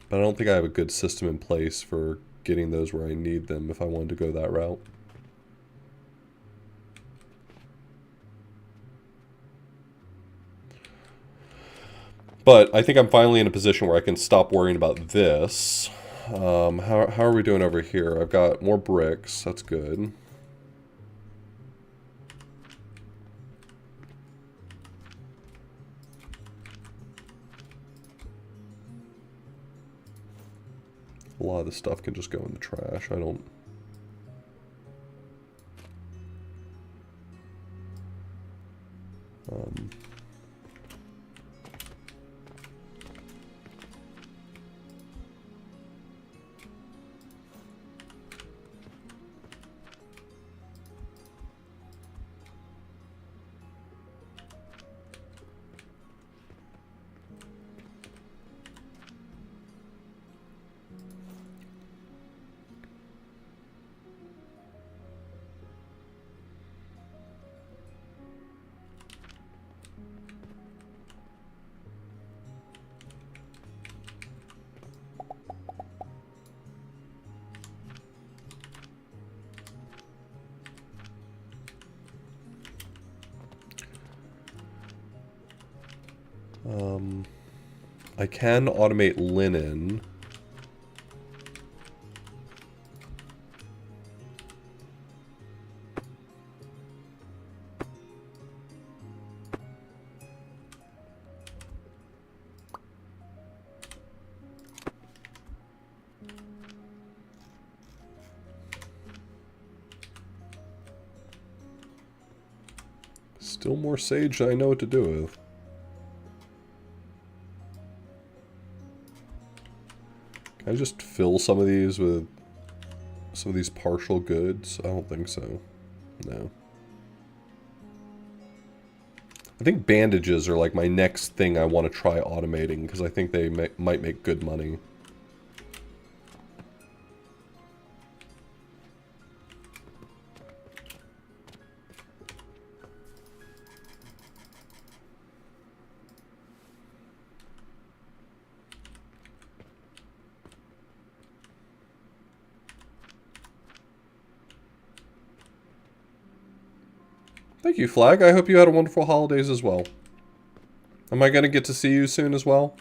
But I don't think I have a good system in place for getting those where I need them if I wanted to go that route. But I think I'm finally in a position where I can stop worrying about this. How are we doing over here? I've got more bricks. That's good. A lot of this stuff can just go in the trash. I don't... I can automate linen. Still more sage than I know what to do with. Can I just fill some of these with some of these partial goods? I don't think so. No. I think bandages are like my next thing I want to try automating because I think they might make good money. Thank you, Flag. I hope you had a wonderful holidays as well. Am I going to get to see you soon as well?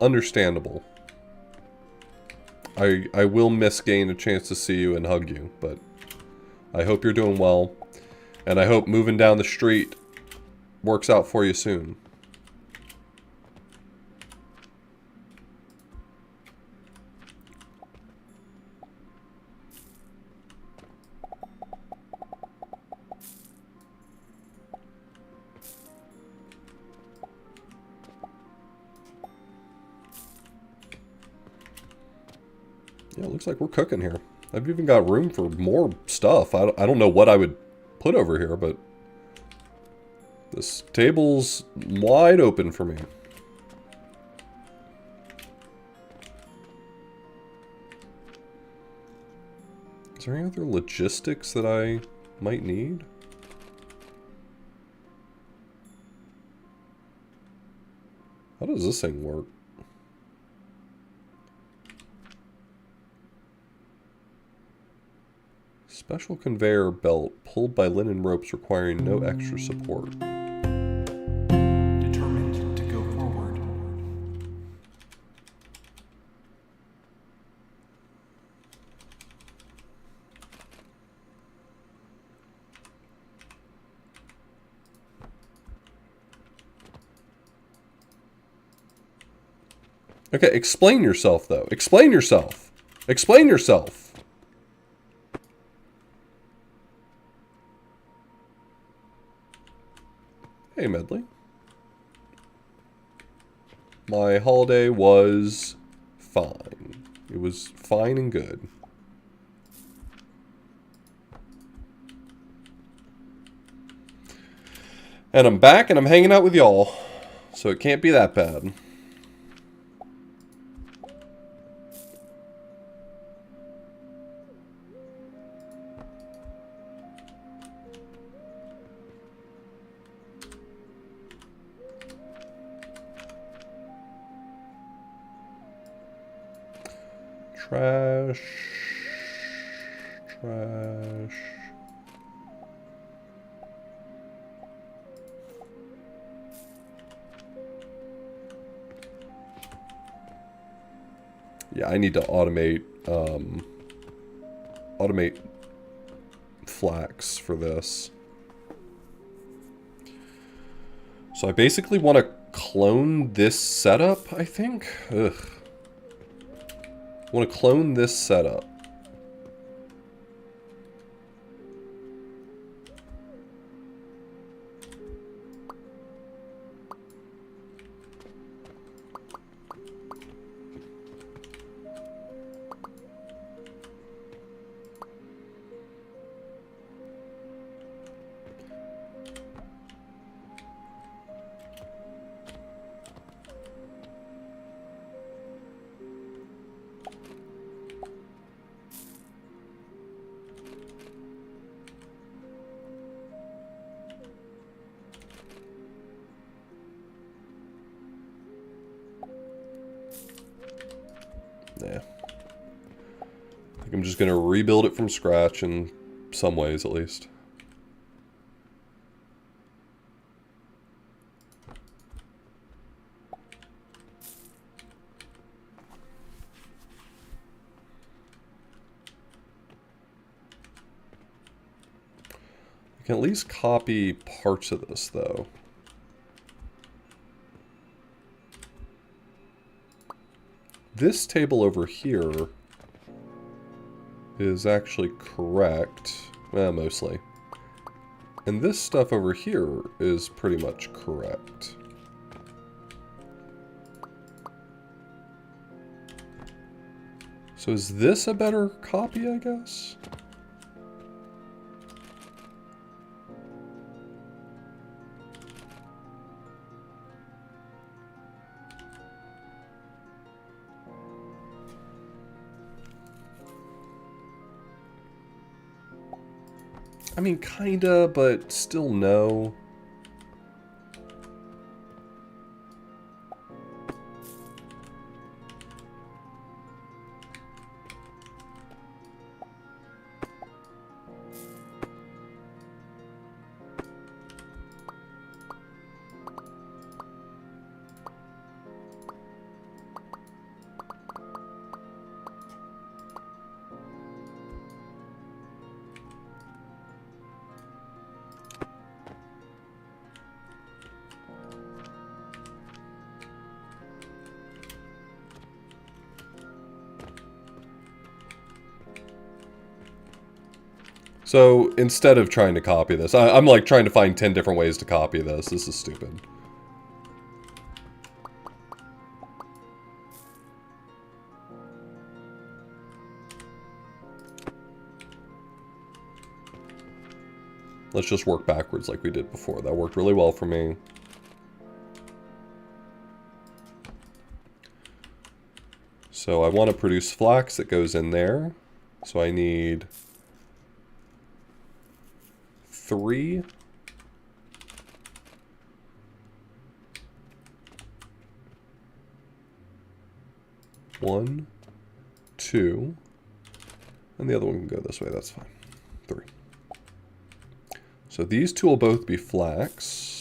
Understandable. I will miss getting a chance to see you and hug you, but I hope you're doing well, and I hope moving down the street works out for you soon. Yeah, it looks like we're cooking here. I've even got room for more stuff. I don't know what I would put over here, but this table's wide open for me. Is there any other logistics that I might need? How does this thing work? Special conveyor belt pulled by linen ropes requiring no extra support. Determined to go forward. Okay, explain yourself, though. Explain yourself. Explain yourself. Hey, Medley. My holiday was fine. It was fine and good. And I'm back and I'm hanging out with y'all. So it can't be that bad. Trash. Trash. Yeah, I need to automate flax for this. So I basically want to clone this setup, I think. Ugh. I want to clone this setup. Nah. I think I'm just going to rebuild it from scratch in some ways, at least. I can at least copy parts of this, though. This table over here is actually correct. Well, mostly. And this stuff over here is pretty much correct. So is this a better copy, I guess? I mean, kinda, but still no. So instead of trying to copy this, I'm like trying to find 10 different ways to copy this. This is stupid. Let's just work backwards like we did before. That worked really well for me. So I want to produce flax that goes in there. So I need 3. One, 2, and the other one can go this way, that's fine. 3. So these two will both be flax.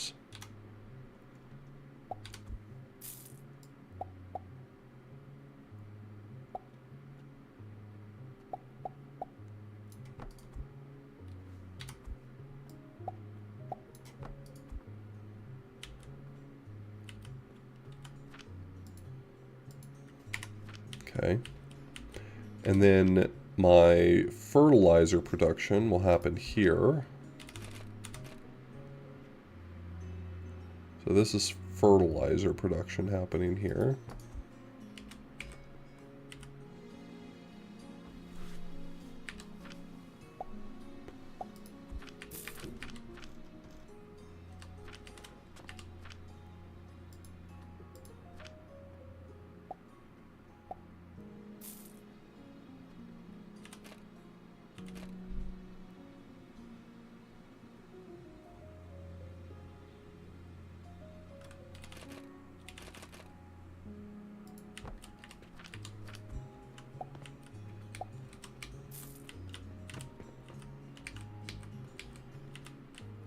Okay. And then my fertilizer production will happen here. So this is fertilizer production happening here.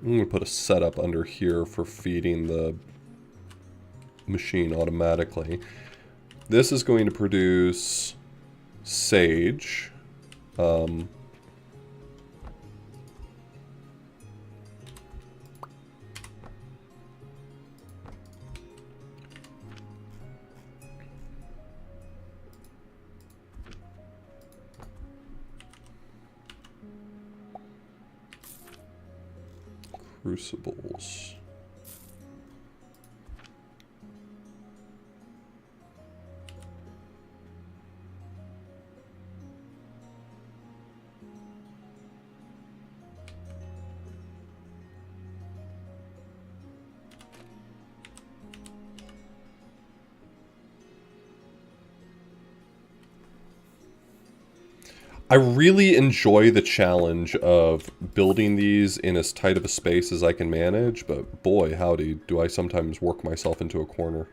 I'm going to put a setup under here for feeding the machine automatically. This is going to produce sage. Crucibles. I really enjoy the challenge of building these in as tight of a space as I can manage, but boy, howdy, do I sometimes work myself into a corner.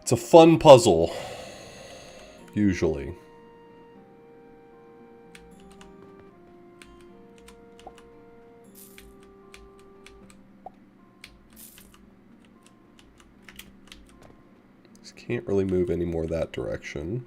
It's a fun puzzle, usually. Just can't really move any more that direction.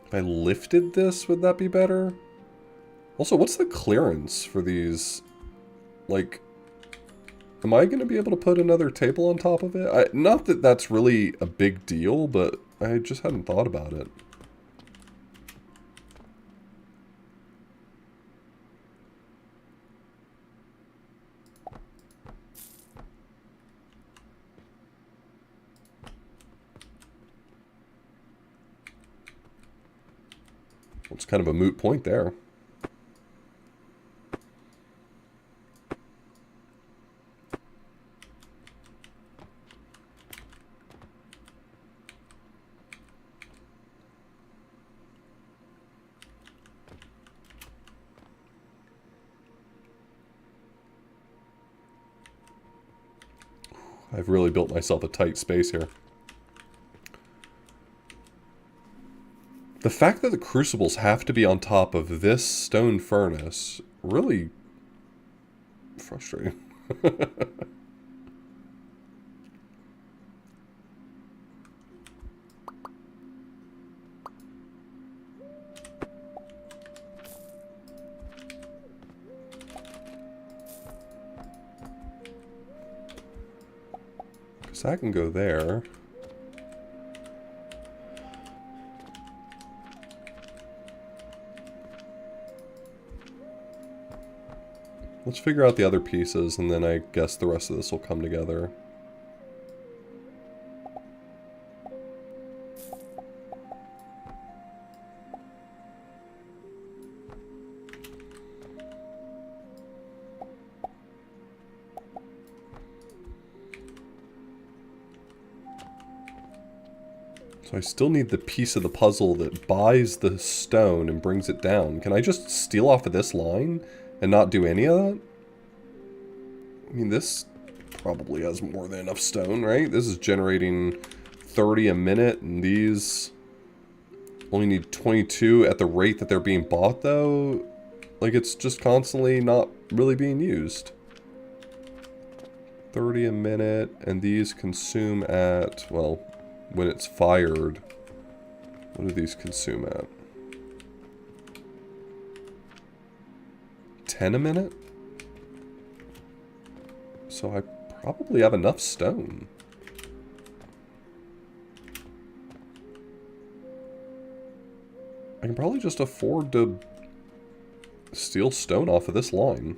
If I lifted this, would that be better? Also, what's the clearance for these? Like, am I going to be able to put another table on top of it? Not that that's really a big deal, but I just hadn't thought about it. It's kind of a moot point there. I've really built myself a tight space here. The fact that the crucibles have to be on top of this stone furnace, really frustrating. Because that can go there. Let's figure out the other pieces, and then I guess the rest of this will come together. So I still need the piece of the puzzle that buys the stone and brings it down. Can I just steal off of this line and not do any of that? I mean, this probably has more than enough stone, right? This is generating 30 a minute, and these only need 22 at the rate that they're being bought, though. Like, it's just constantly not really being used. 30 a minute, and these consume at, well, when it's fired, what do these consume at? 10 a minute? So I probably have enough stone. I can probably just afford to steal stone off of this line.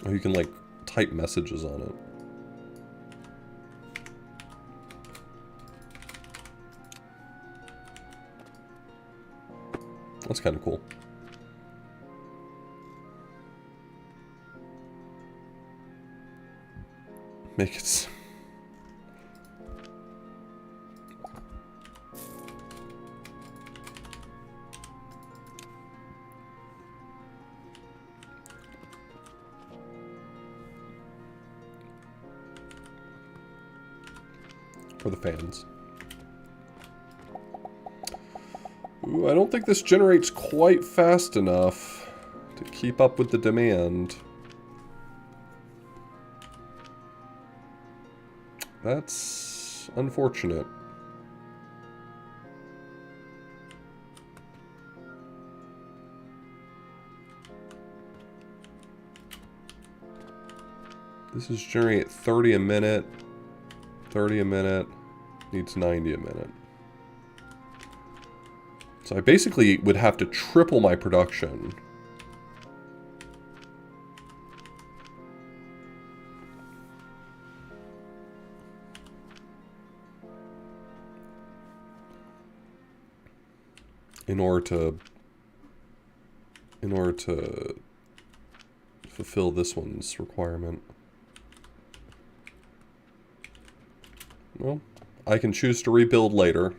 Oh, you can, like, type messages on it. That's kind of cool. Make it... For the fans. Ooh, I don't think this generates quite fast enough to keep up with the demand. That's unfortunate. This is generate 30 a minute. 30 a minute. Needs 90 a minute. So I basically would have to triple my production. In order to fulfill this one's requirement. Well, I can choose to rebuild later.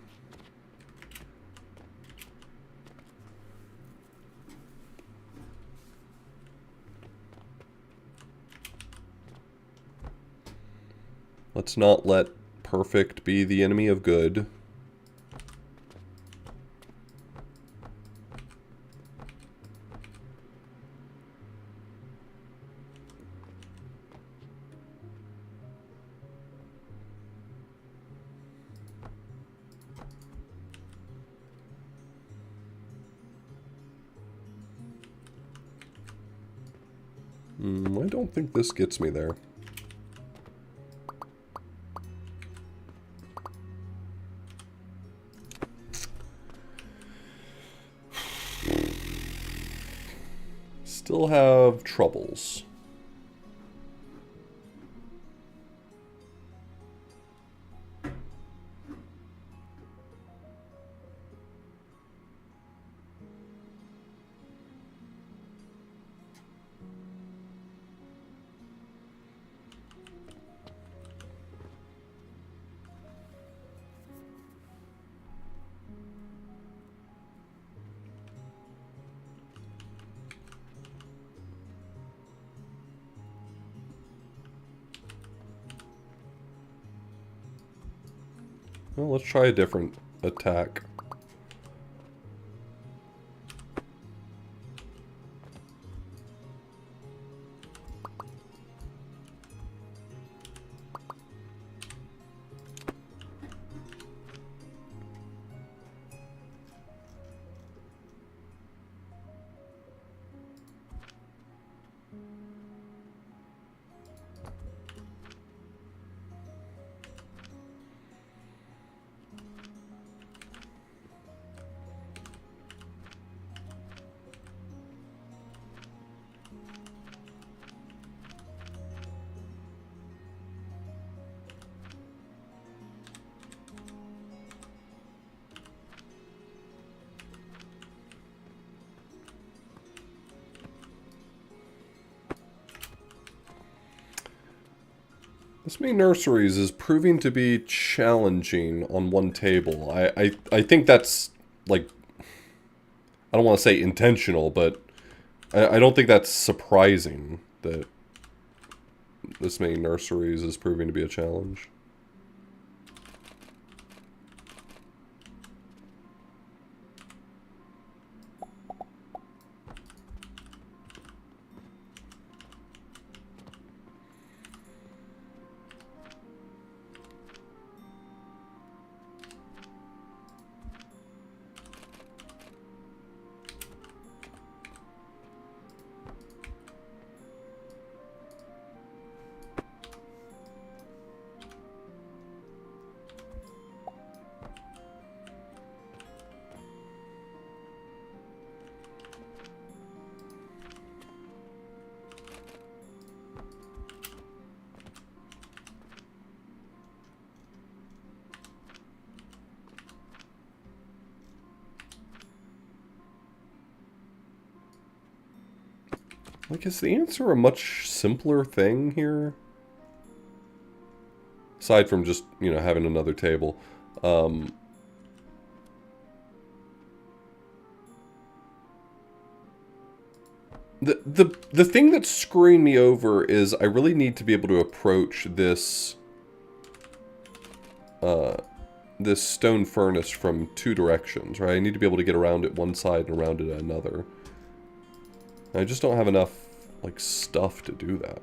Let's not let perfect be the enemy of good. I don't think this gets me there. Still have troubles. Well, let's try a different attack. This many nurseries is proving to be challenging on one table. I think that's, like, I don't want to say intentional, but I don't think that's surprising that this many nurseries is proving to be a challenge. Like, is the answer a much simpler thing here? Aside from just, you know, having another table. The thing that's screwing me over is I really need to be able to approach this this stone furnace from two directions, right? I need to be able to get around it one side and around it another. I just don't have enough, like, stuff to do that.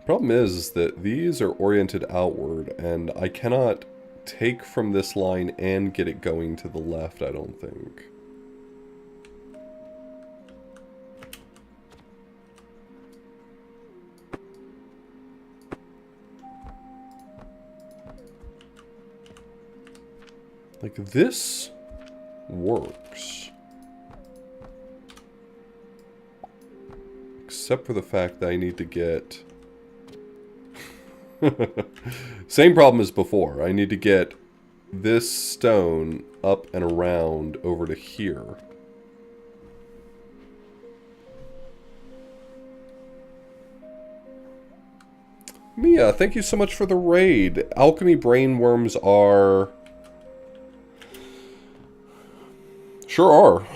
Problem is that these are oriented outward, and I cannot take from this line and get it going to the left, I don't think. Like, this works. Except for the fact that I need to get... Same problem as before. I need to get this stone up and around over to here. Mia, thank you so much for the raid. Alchemy brainworms are... Sure are.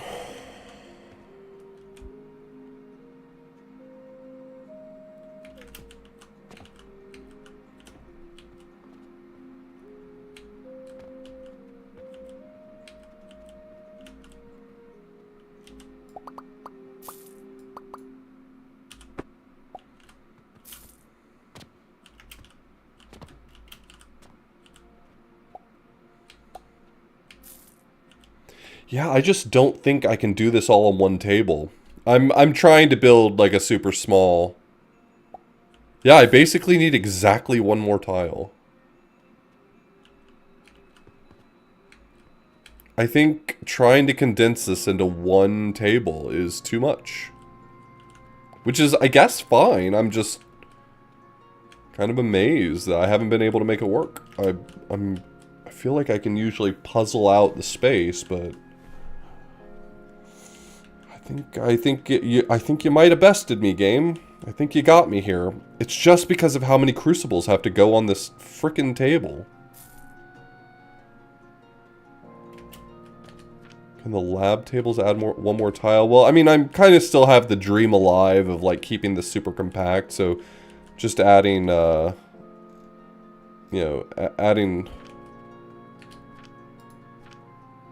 Yeah, I just don't think I can do this all on one table. I'm trying to build like a super small... Yeah, I basically need exactly one more tile. I think trying to condense this into one table is too much. Which is, I guess, fine. I'm just kind of amazed that I haven't been able to make it work. I feel like I can usually puzzle out the space, but... I think you might have bested me, game. I think you got me here. It's just because of how many crucibles have to go on this frickin' table. Can the lab tables add one more tile? Well, I mean, I'm kind of still have the dream alive of like keeping this super compact, so just adding, you know, adding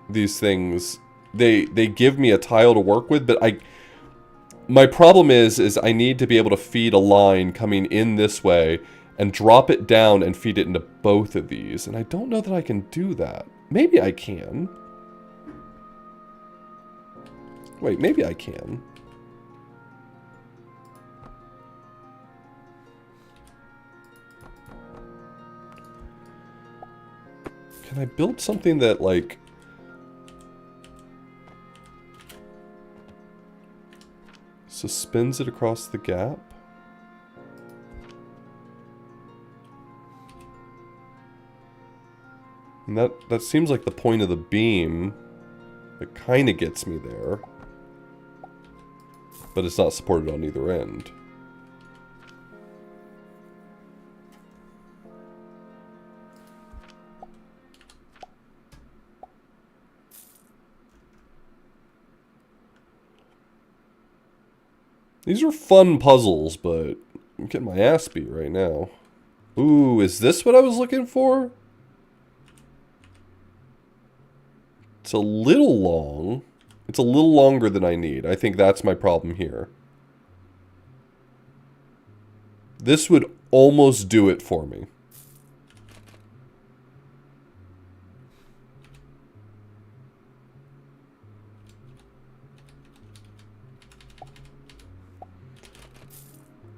these things. They give me a tile to work with, but my problem is I need to be able to feed a line coming in this way and drop it down and feed it into both of these. And I don't know that I can do that. Maybe I can. Wait, maybe I can. Can I build something that, like... suspends it across the gap? And that seems like the point of the beam. It kind of gets me there. But it's not supported on either end. These are fun puzzles, but I'm getting my ass beat right now. Ooh, is this what I was looking for? It's a little long. It's a little longer than I need. I think that's my problem here. This would almost do it for me.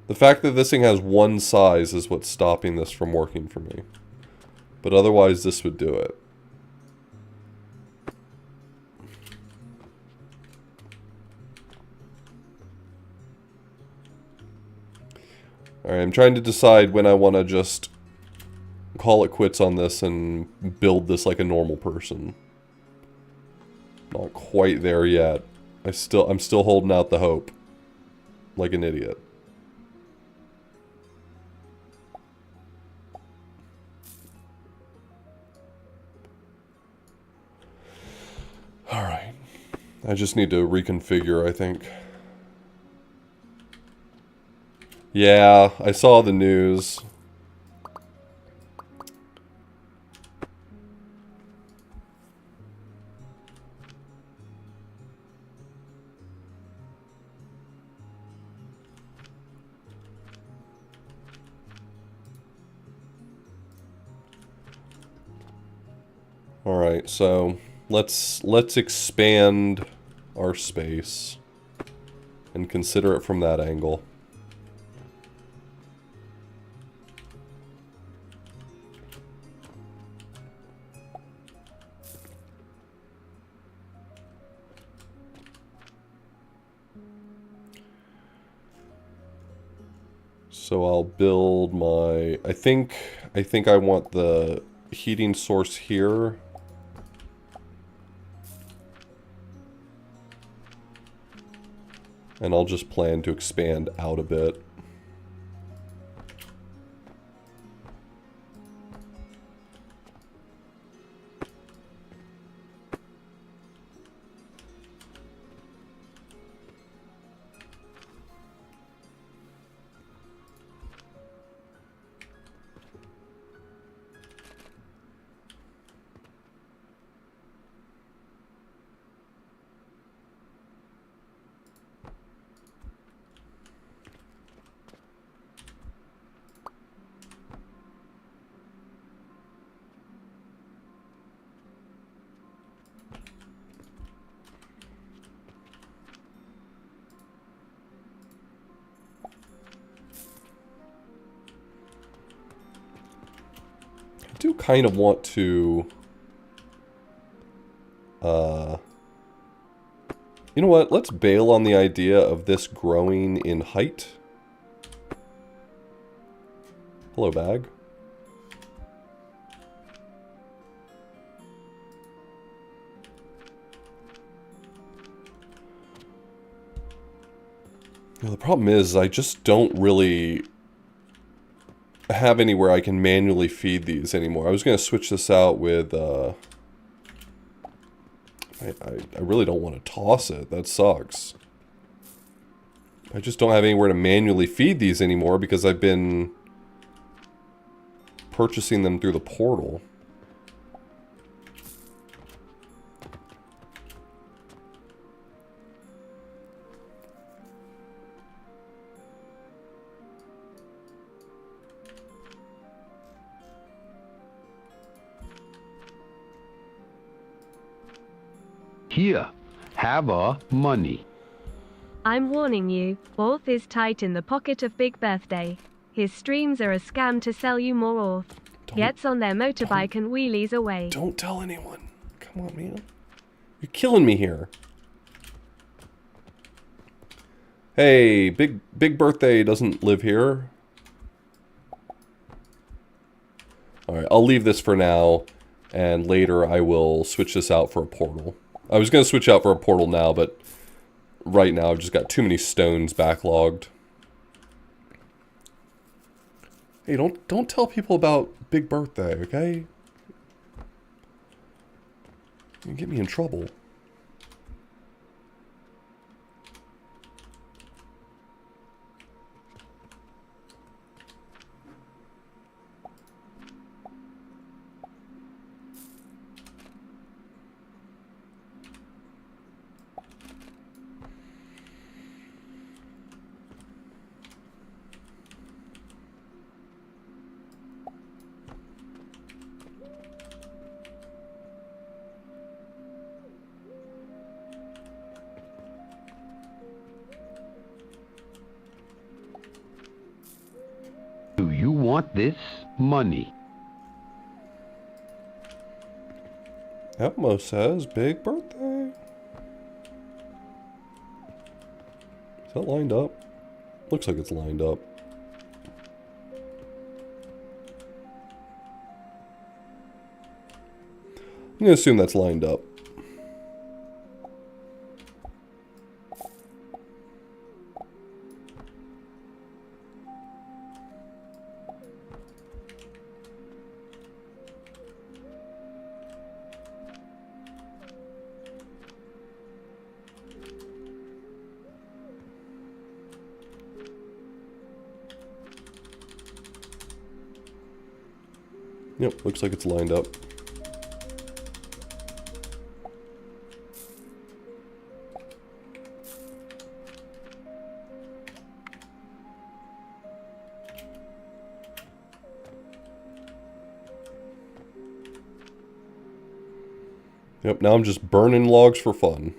The fact that this thing has one size is what's stopping this from working for me. But otherwise, this would do it. Alright, I'm trying to decide when I want to just call it quits on this and build this like a normal person. Not quite there yet. I'm still holding out the hope. Like an idiot. Alright. I just need to reconfigure, I think. Yeah, I saw the news. Alright, so let's expand our space and consider it from that angle. So I'll build my, I think I want the heating source here. And I'll just plan to expand out a bit. I do kind of want to, you know what, let's bail on the idea of this growing in height. Hello, bag. You know, the problem is I just don't really have anywhere I can manually feed these anymore. I was going to switch this out with, I really don't want to toss it. That sucks. I just don't have anywhere to manually feed these anymore because I've been purchasing them through the portal. Here, have money. I'm warning you, Orth is tight in the pocket of Big Birthday. His streams are a scam to sell you more Orth. Gets on their motorbike and wheelies away. Don't tell anyone. Come on, man. You're killing me here. Hey, Big Birthday doesn't live here. Alright, I'll leave this for now, and later I will switch this out for a portal. I was going to switch out for a portal now, but right now I've just got too many stones backlogged. Hey, don't tell people about Big Birthday, okay? You get me in trouble. want this money. Elmo says big birthday. Is that lined up? Looks like it's lined up. I'm gonna assume that's lined up. Yep, looks like it's lined up. Yep, now I'm just burning logs for fun.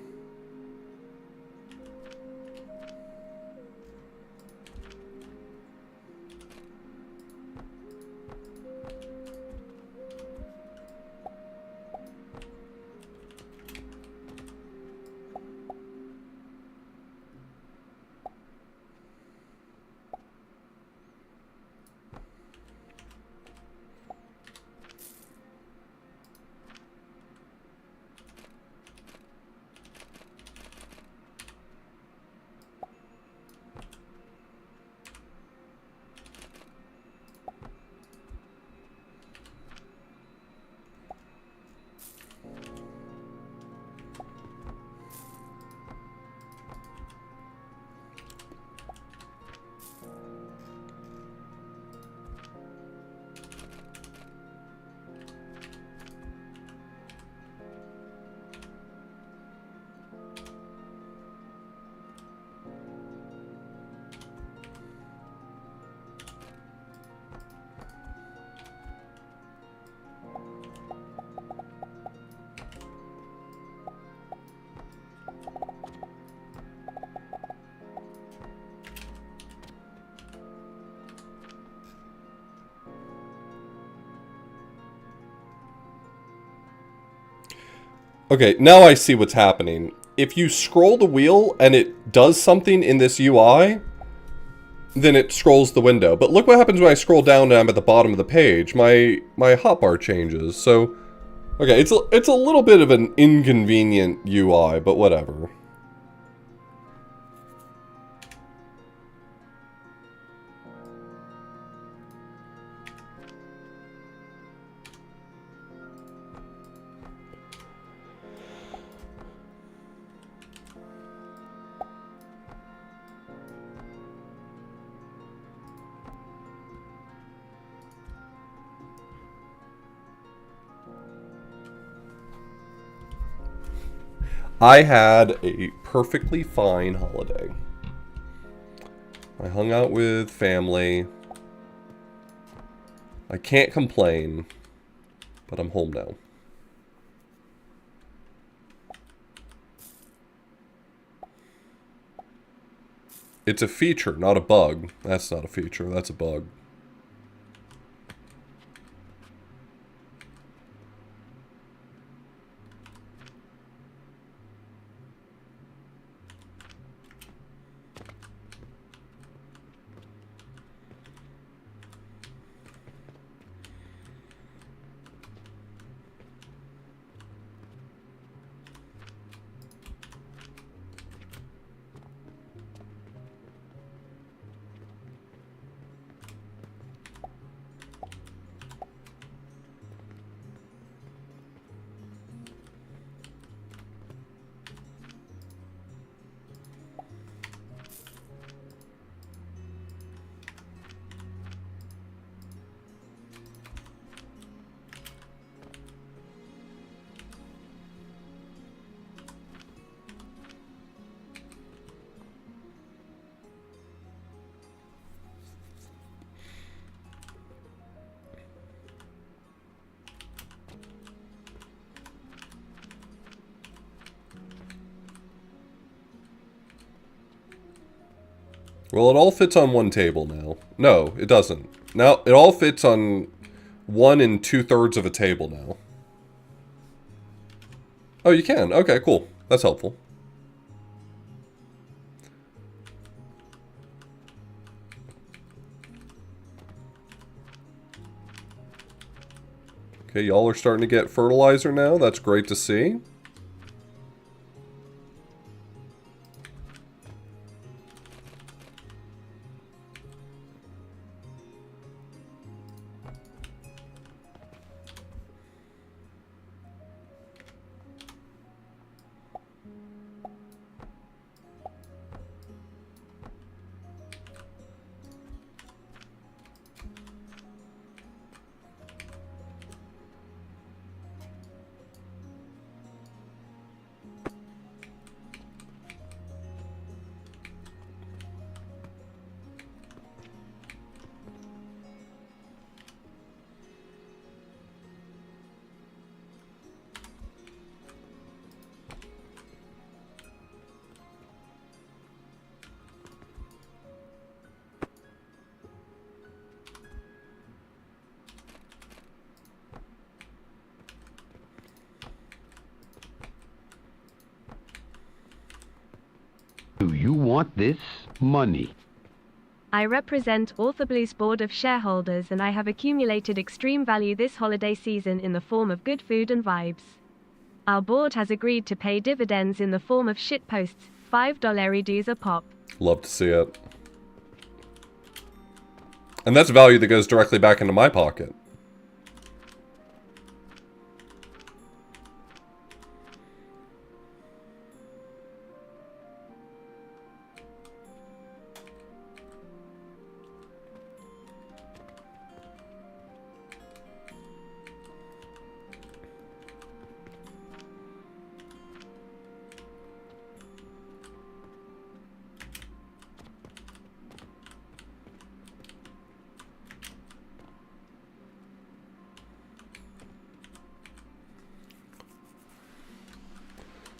Okay, now I see what's happening. If you scroll the wheel and it does something in this UI, then it scrolls the window. But look what happens when I scroll down and I'm at the bottom of the page. My hotbar changes. So, okay, it's a little bit of an inconvenient UI, but whatever. I had a perfectly fine holiday. I hung out with family. I can't complain, but I'm home now. It's a feature, not a bug. That's not a feature, that's a bug. Well, it all fits on one table now. No, it doesn't. Now, it all fits on 1 2/3 of a table now. Oh, you can. Okay, cool. That's helpful. Okay, y'all are starting to get fertilizer now. That's great to see. Do you want this money? I represent AuthorBlue's board of shareholders and I have accumulated extreme value this holiday season in the form of good food and vibes. Our board has agreed to pay dividends in the form of shitposts, $5 dues a pop. Love to see it. And that's value that goes directly back into my pocket.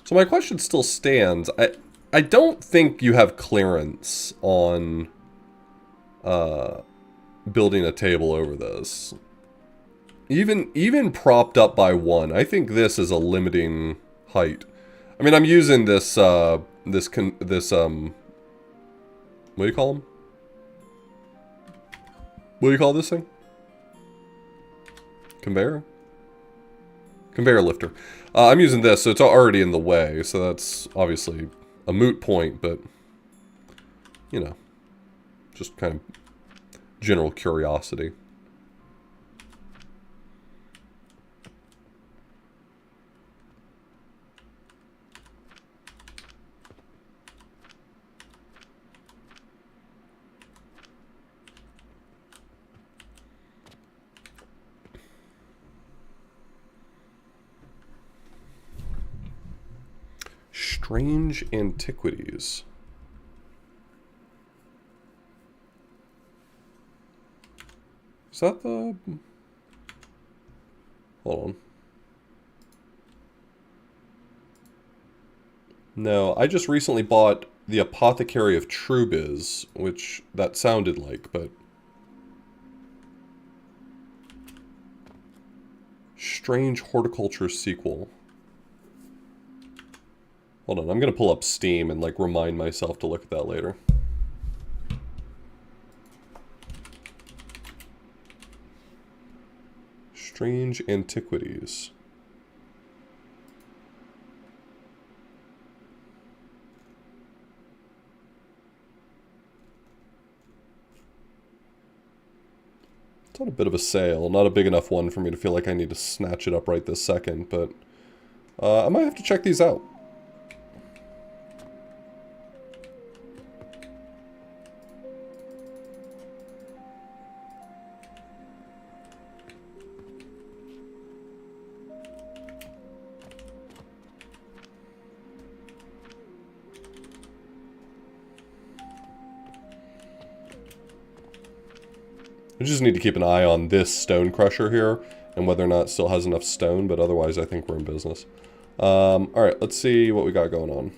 So my question still stands. I don't think you have clearance on building a table over this. Even propped up by 1, I think this is a limiting height. I mean, I'm using this what do you call them? What do you call this thing? Conveyor? Conveyor lifter. I'm using this, so it's already in the way, so that's obviously a moot point, but, you know, just kind of general curiosity. Strange antiquities. Is that the... Hold on. No, I just recently bought the Apothecary of Trubiz, which that sounded like, but... Strange Horticulture sequel. Hold on, I'm gonna pull up Steam and, like, remind myself to look at that later. Strange antiquities. It's on a bit of a sale, not a big enough one for me to feel like I need to snatch it up right this second, but I might have to check these out. I just need to keep an eye on this stone crusher here, and whether or not it still has enough stone, but otherwise I think we're in business. Alright, let's see what we got going on.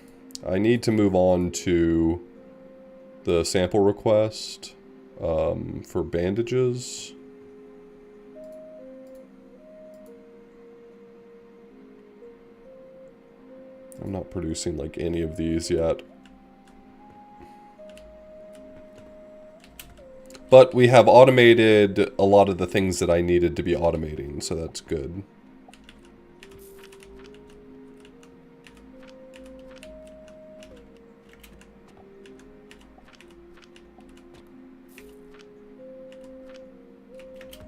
I need to move on to the sample request. For bandages. I'm not producing like any of these yet. But we have automated a lot of the things that I needed to be automating, so that's good.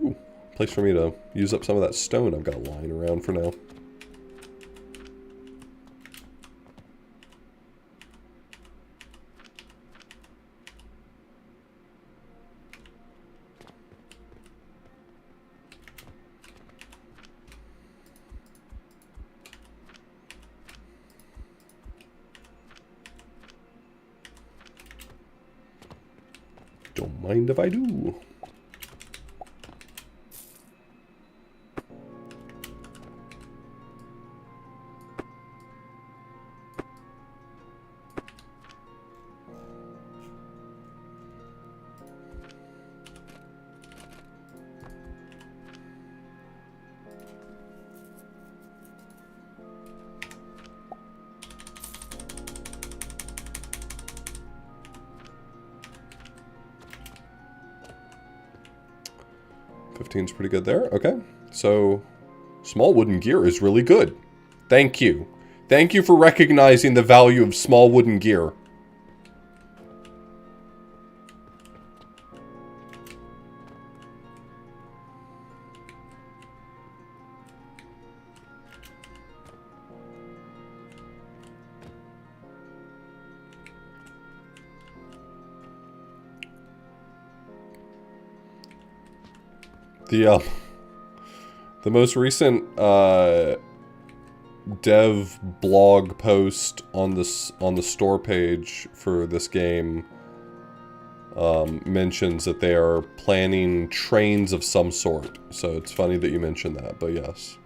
Ooh, place for me to use up some of that stone I've got lying around for now. Don't mind if I do. Is pretty good there. Okay. So, small wooden gear is really good. Thank you. Thank you for recognizing the value of small wooden gear. The most recent dev blog post on the store page for this game mentions that they are planning trains of some sort. So it's funny that you mentioned that, but yes.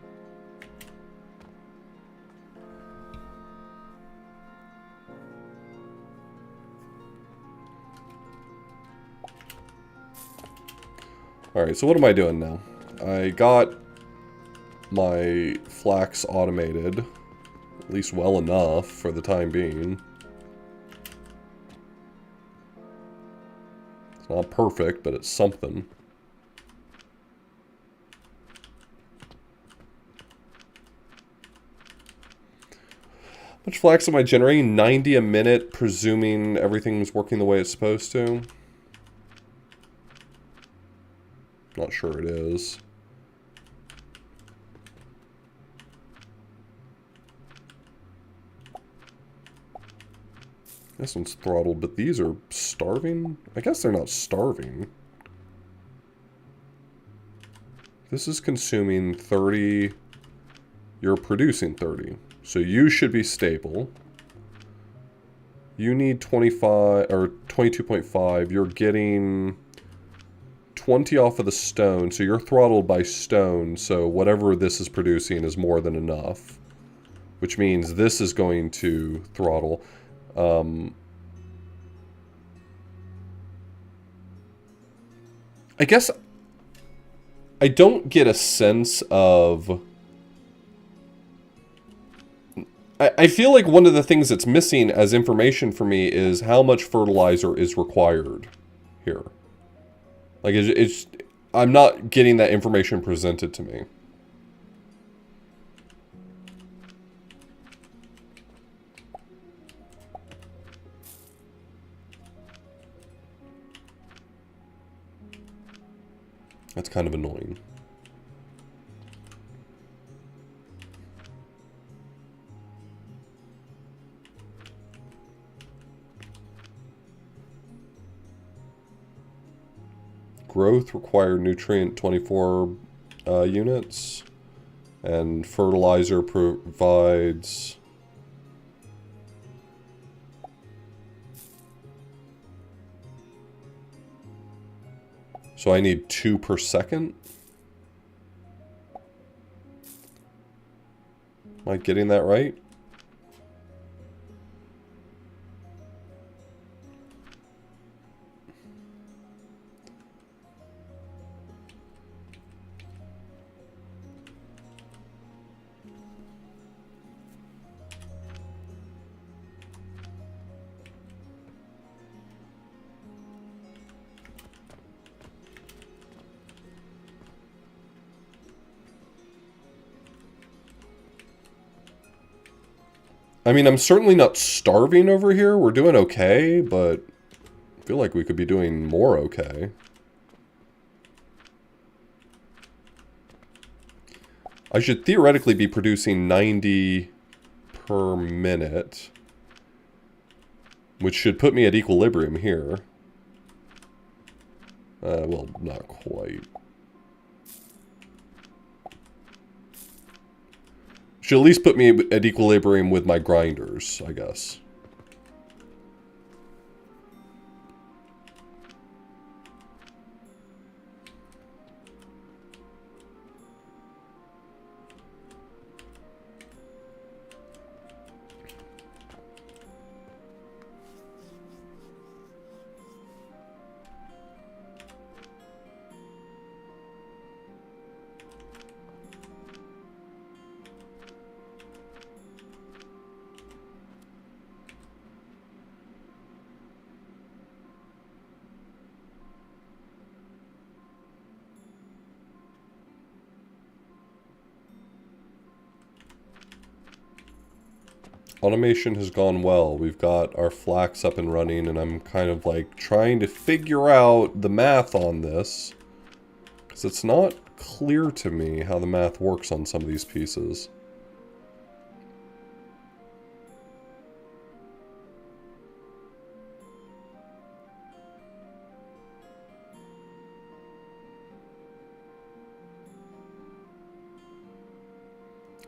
Alright, so what am I doing now? I got my flax automated, at least well enough for the time being. It's not perfect, but it's something. How much flax am I generating? 90 a minute, presuming everything's working the way it's supposed to. Not sure it is. This one's throttled, but these are starving? I guess they're not starving. This is consuming 30. You're producing 30. So you should be stable. You need 25 or 22.5. You're getting 20 off of the stone, so you're throttled by stone, so whatever this is producing is more than enough. Which means this is going to throttle. I guess I don't get a sense of... I feel like one of the things that's missing as information for me is how much fertilizer is required here. Like, I'm not getting that information presented to me. That's kind of annoying. Growth required nutrient 24 units, and fertilizer provides... So I need 2 per second? Am I getting that right? I mean, I'm certainly not starving over here. We're doing okay, but I feel like we could be doing more okay. I should theoretically be producing 90 per minute, which should put me at equilibrium here. Well, not quite. Should at least put me at equilibrium with my grinders, I guess. Automation has gone well. We've got our flax up and running, and I'm kind of like trying to figure out the math on this, because it's not clear to me how the math works on some of these pieces.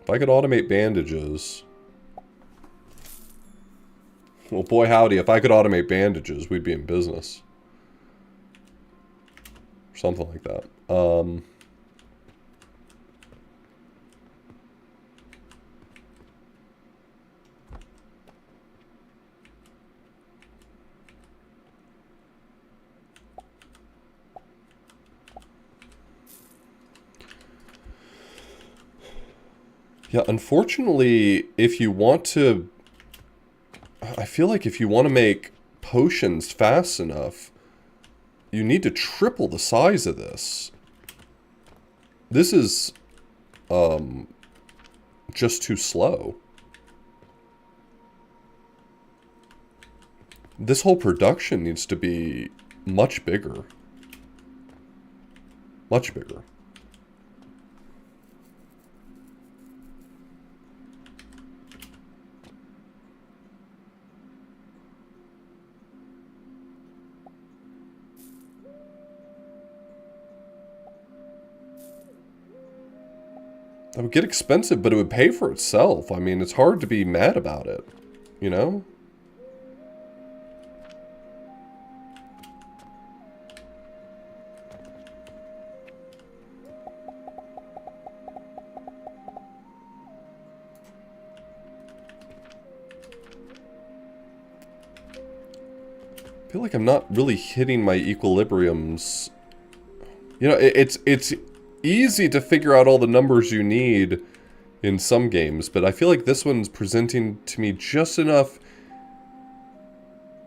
If I could automate bandages... Well, boy howdy, if I could automate bandages, we'd be in business. Something like that. Yeah, unfortunately, if you want to... I feel like if you want to make potions fast enough, you need to triple the size of this. This is, just too slow. This whole production needs to be much bigger. Much bigger. That would get expensive, but it would pay for itself. I mean, it's hard to be mad about it, you know? I feel like I'm not really hitting my equilibriums. You know, it's easy to figure out all the numbers you need in some games, but I feel like this one's presenting to me just enough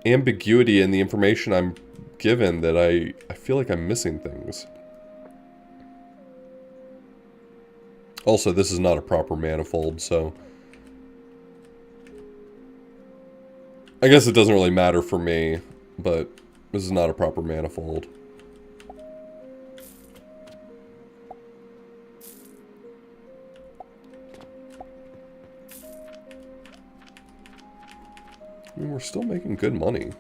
ambiguity in the information I'm given that I feel like I'm missing things. Also, this is not a proper manifold, so... I guess it doesn't really matter for me, but this is not a proper manifold. I mean, we're still making good money.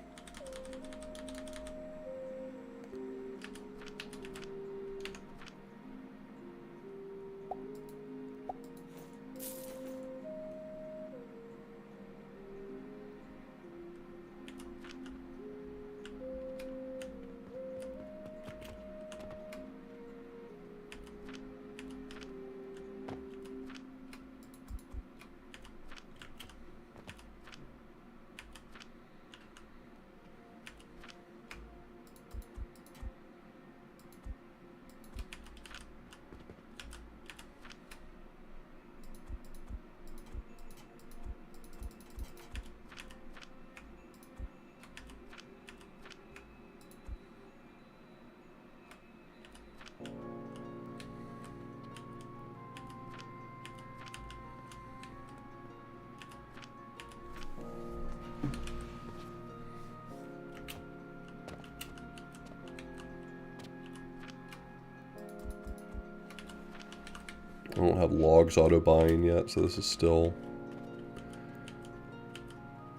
don't have logs auto-buying yet, so this is still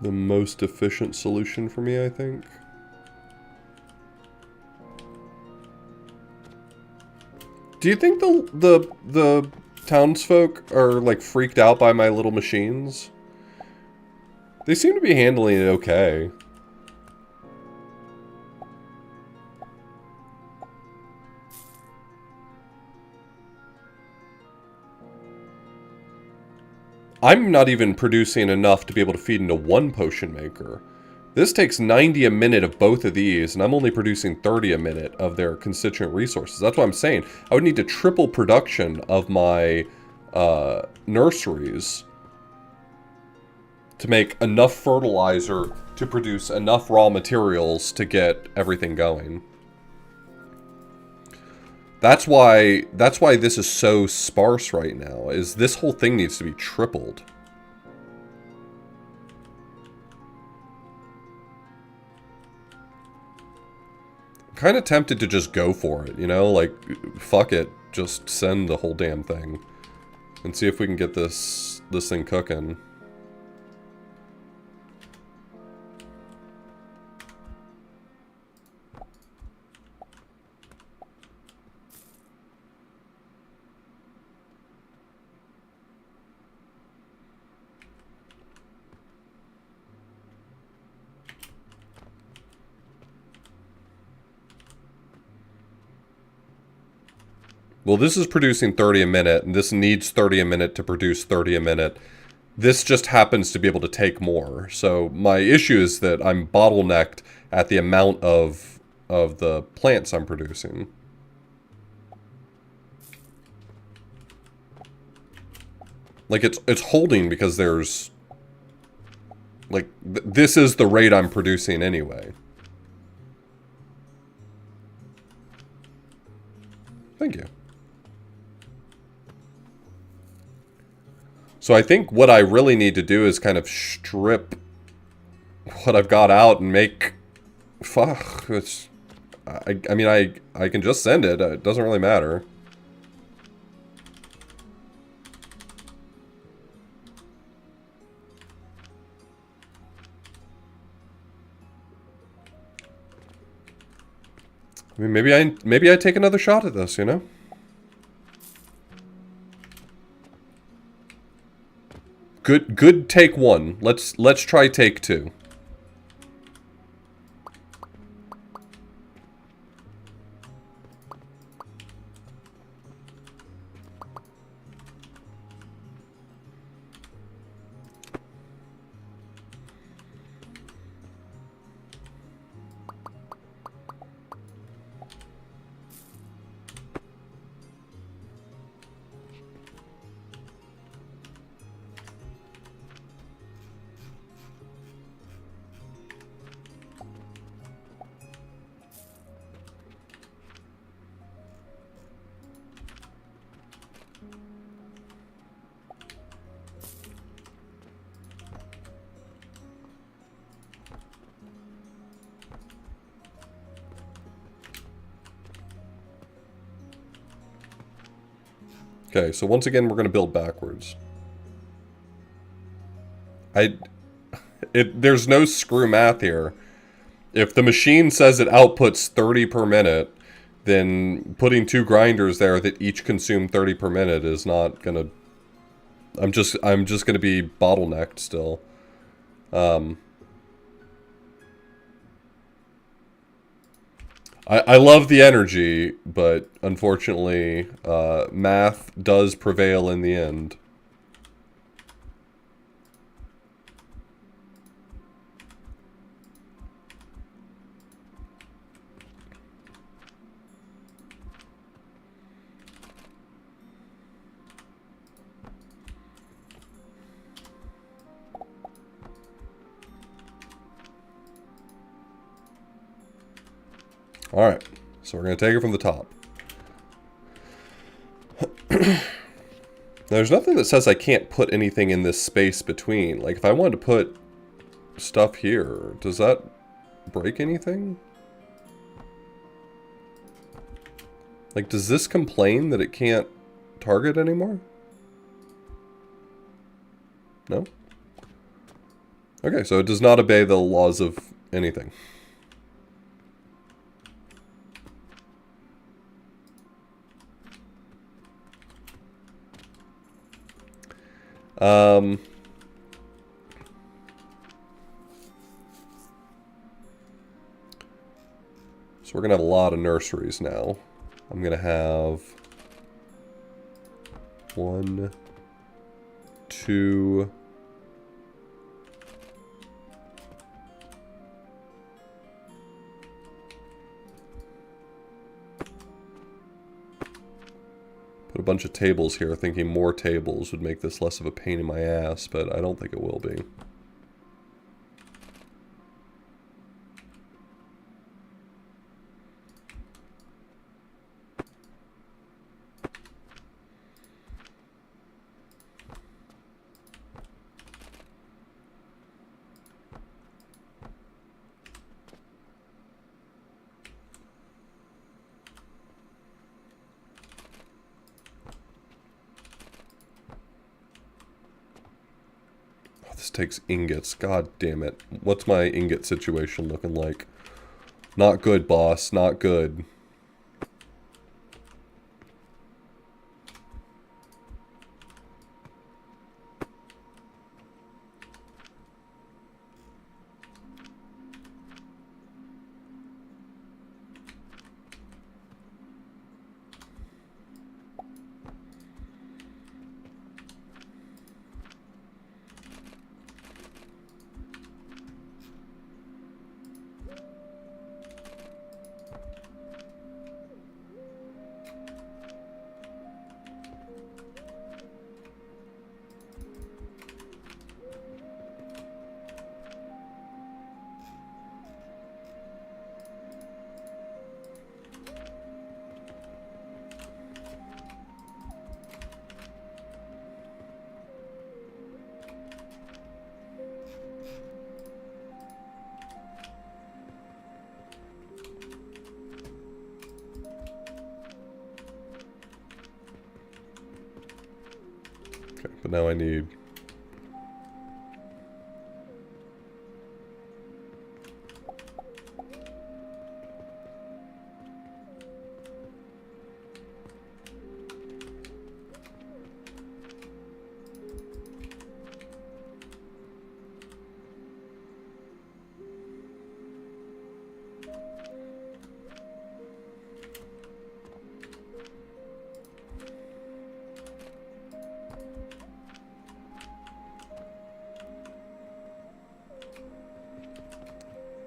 the most efficient solution for me, I think. Do you think the townsfolk are, like, freaked out by my little machines? They seem to be handling it okay. I'm not even producing enough to be able to feed into one potion maker. This takes 90 a minute of both of these, and I'm only producing 30 a minute of their constituent resources. That's what I'm saying. I would need to triple production of my nurseries to make enough fertilizer to produce enough raw materials to get everything going. That's why this is so sparse right now, is this whole thing needs to be tripled. I'm kind of tempted to just go for it, you know? Like, fuck it. Just send the whole damn thing. And see if we can get this thing cooking. Well, this is producing 30 a minute, and this needs 30 a minute to produce 30 a minute. This just happens to be able to take more. So my issue is that I'm bottlenecked at the amount of the plants I'm producing. Like, it's holding because there's... Like, this is the rate I'm producing anyway. Thank you. So I think what I really need to do is kind of strip what I've got out and make... Fuck, it's... I mean, I can just send it. It doesn't really matter. I mean, maybe I take another shot at this, you know? Good take one. Let's try take two. Okay, so once again, we're going to build backwards. There's no screw math here. If the machine says it outputs 30 per minute, then putting two grinders there that each consume 30 per minute is not going to... I'm just going to be bottlenecked still. I love the energy, but unfortunately, math does prevail in the end. Alright, so we're going to take it from the top. There's nothing that says I can't put anything in this space between. Like, if I wanted to put stuff here, does that break anything? Like, does this complain that it can't target anymore? No? Okay, so it does not obey the laws of anything. So we're going to have a lot of nurseries now. I'm going to have 1, 2... Put a bunch of tables here, thinking more tables would make this less of a pain in my ass, but I don't think it will be. This takes ingots. God damn it. What's my ingot situation looking like? Not good, boss. Not good. Okay, but now I need...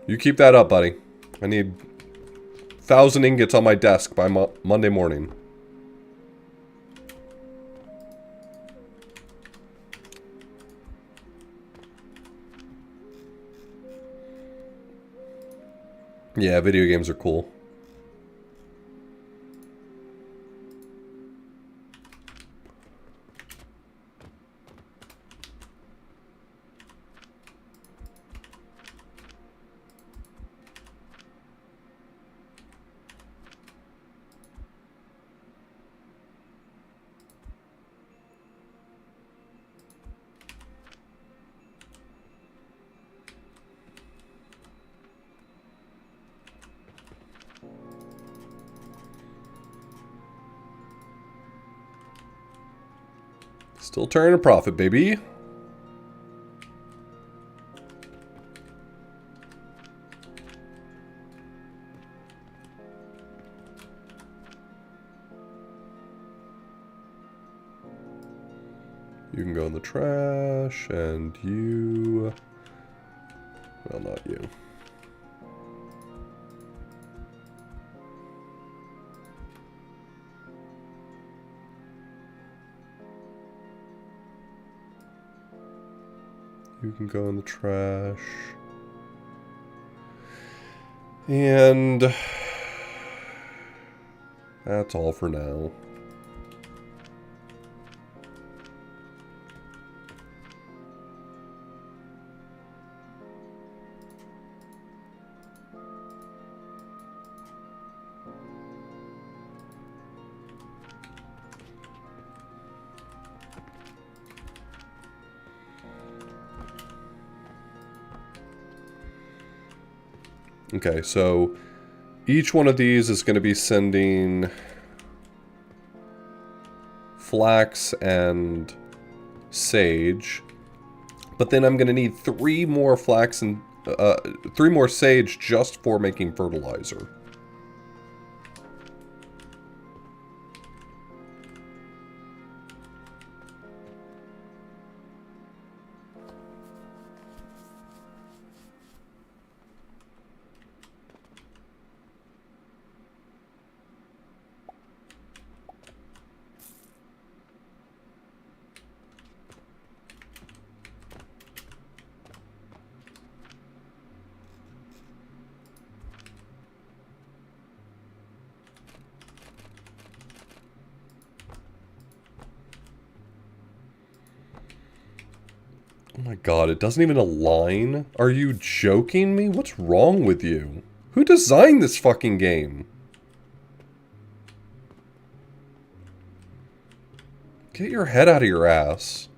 You keep that up, buddy. I need 1,000 ingots on my desk by Monday morning. Yeah, video games are cool. Still turning a profit, baby. You can go in the trash, and you... Well, not you. You can go in the trash. And... that's all for now. Okay, so each one of these is going to be sending flax and sage. But then I'm going to need 3 more flax and 3 more sage just for making fertilizer. Oh my god, it doesn't even align? Are you joking me? What's wrong with you? Who designed this fucking game? Get your head out of your ass.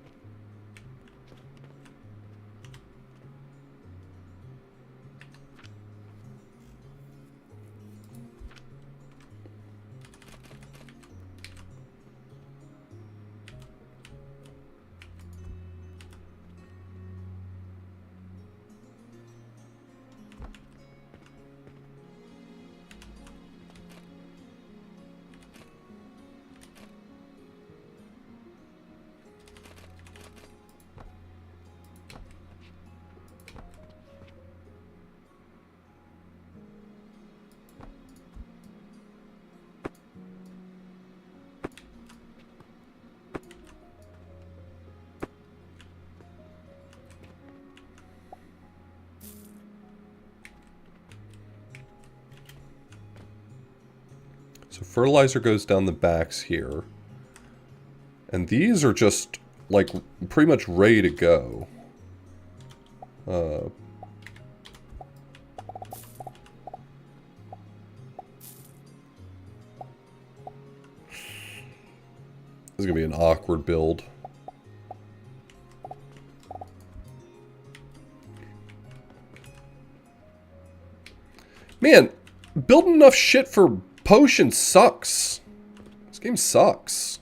So fertilizer goes down the backs here. And these are just, like, pretty much ready to go. This is gonna be an awkward build. Man, building enough shit for potions sucks. This game sucks.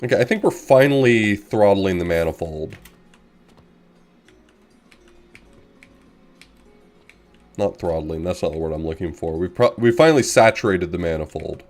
Okay, I think we're finally throttling the manifold. Not throttling, that's not the word I'm looking for. We finally saturated the manifold.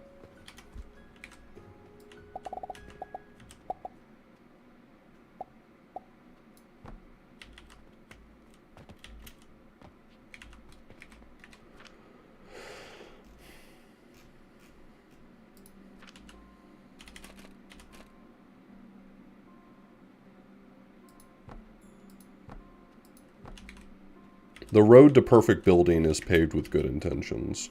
The road to perfect building is paved with good intentions.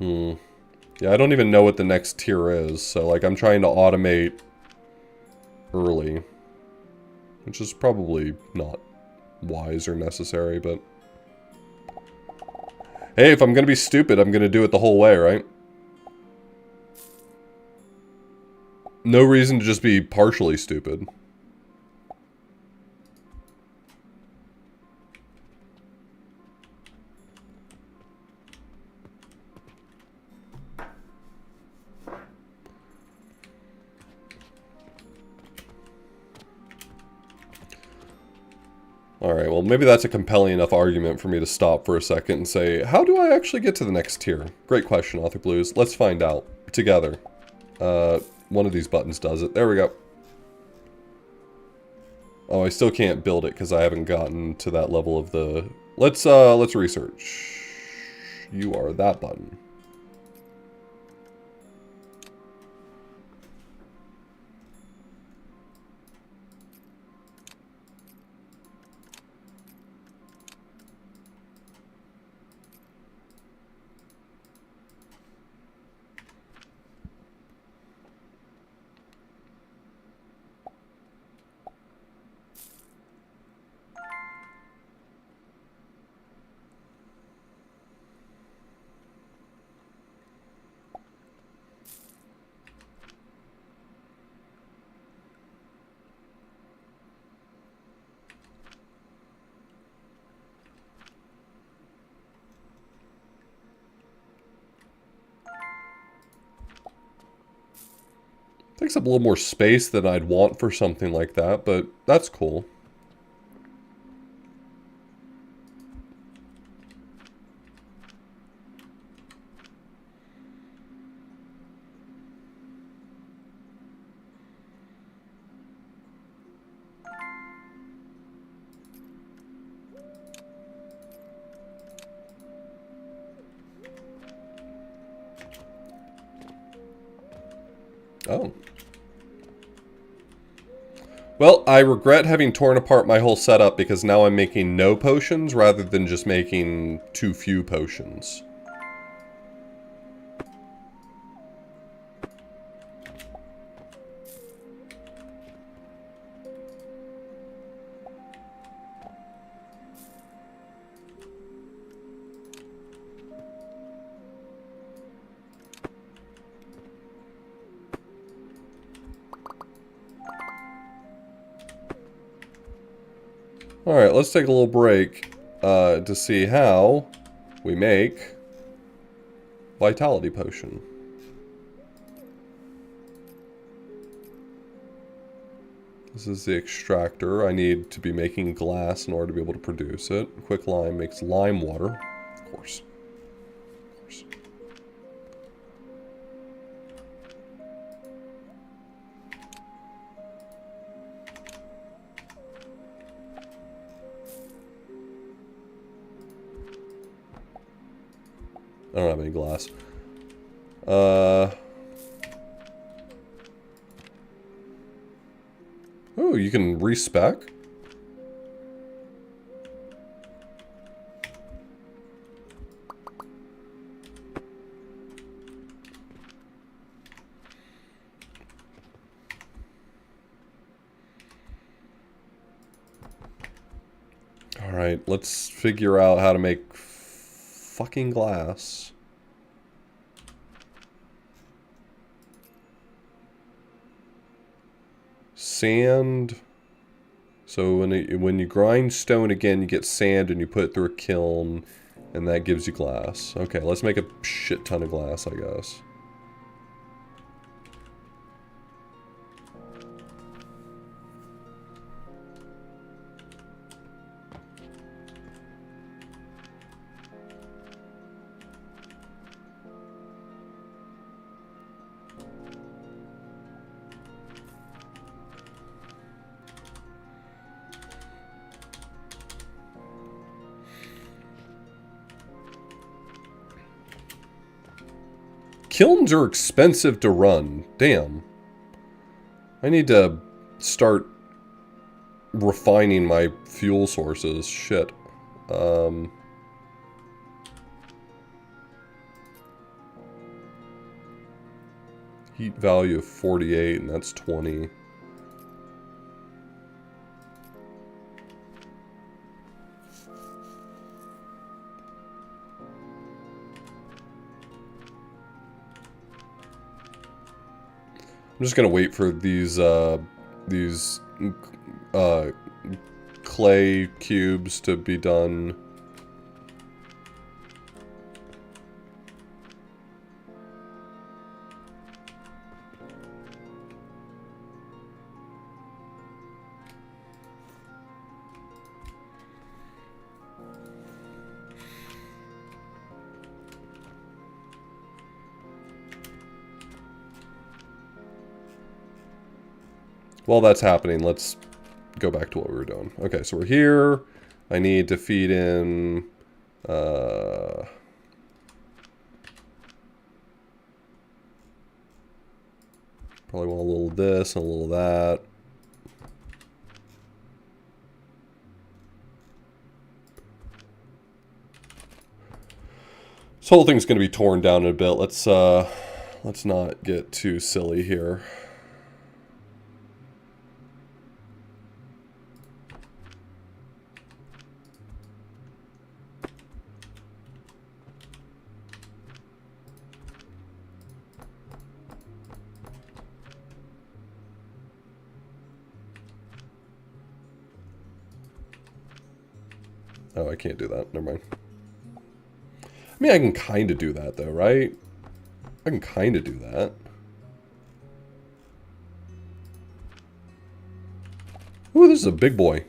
Yeah, I don't even know what the next tier is, so like I'm trying to automate early. Which is probably not wise or necessary, but... Hey, if I'm gonna be stupid, I'm gonna do it the whole way, right? No reason to just be partially stupid. Alright, well maybe that's a compelling enough argument for me to stop for a second and say, how do I actually get to the next tier? Great question, Author Blues. Let's find out. Together. One of these buttons does it. There we go. Oh, I still can't build it because I haven't gotten to that level of the... Let's research. You are that button. Takes up a little more space than I'd want for something like that, but that's cool. Oh. Well, I regret having torn apart my whole setup because now I'm making no potions rather than just making too few potions. Alright, let's take a little break to see how we make Vitality Potion. This is the extractor. I need to be making glass in order to be able to produce it. Quick Lime makes lime water. Of course. Of course. I don't have any glass. Oh, you can respec? Alright, let's figure out how to make fucking glass. Sand. So when you grind stone again, you get sand and you put it through a kiln, and that gives you glass. Okay, let's make a shit ton of glass, I guess. Kilns are expensive to run. Damn. I need to start refining my fuel sources. Shit. Heat value of 48, and that's 20. I'm just gonna wait for these clay cubes to be done. While that's happening, let's go back to what we were doing. Okay, so we're here. I need to feed in... probably want a little of this and a little of that. This whole thing's going to be torn down in a bit. Let's not get too silly here. Oh, I can't do that. Never mind. I mean, I can kind of do that, though, right? I can kind of do that. Ooh, this is a big boy.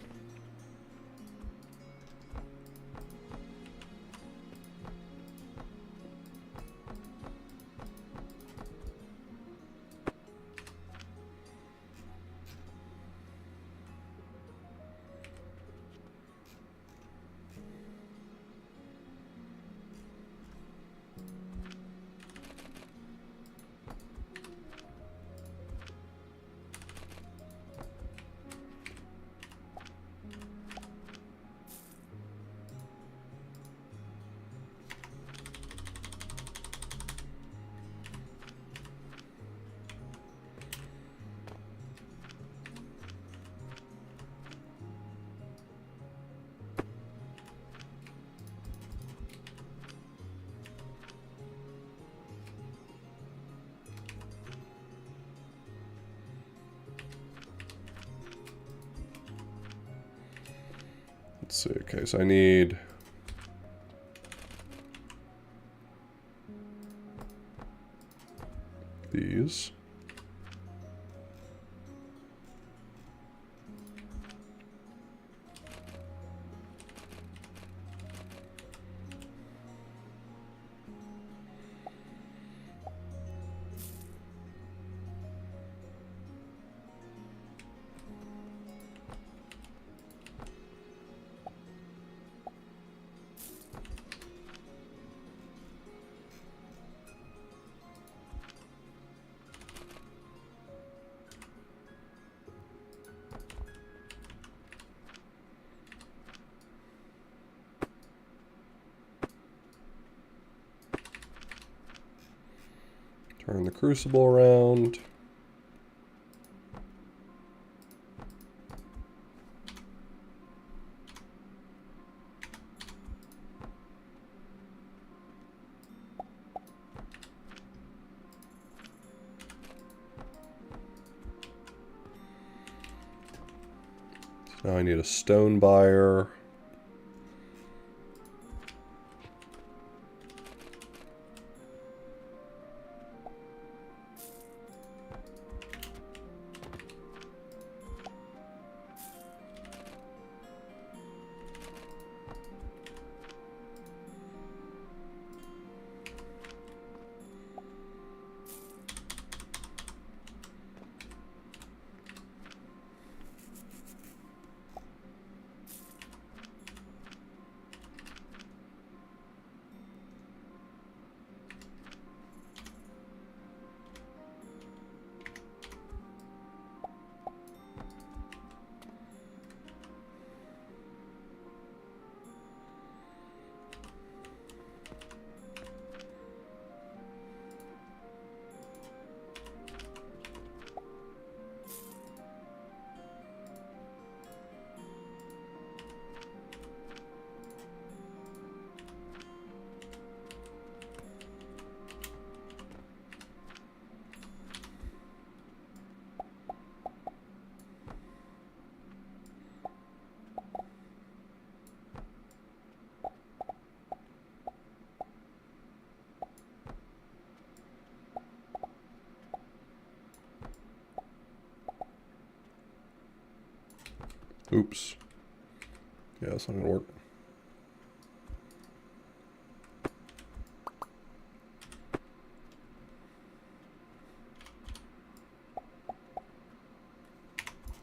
Let's see, okay, so I need... these. Turn the crucible around. Now I need a stone buyer. Oops. Yeah, that's not gonna work.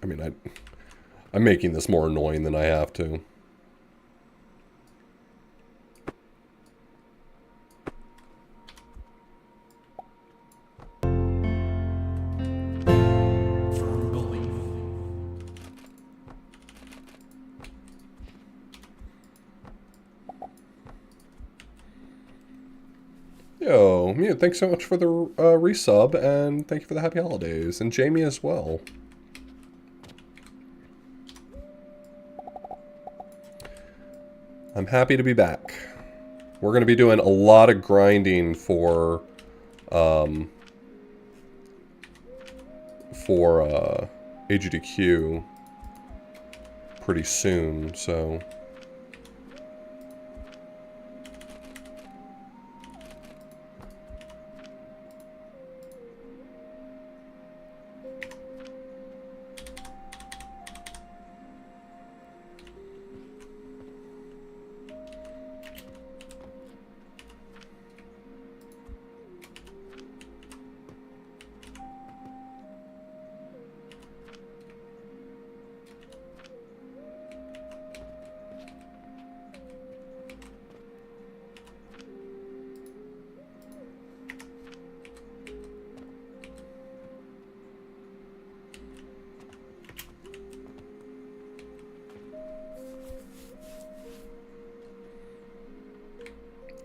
I mean, I'm making this more annoying than I have to. Firm belief. Yo, Mute, thanks so much for the resub, and thank you for the happy holidays. And Jamie as well. I'm happy to be back. We're going to be doing a lot of grinding for AGDQ pretty soon, so...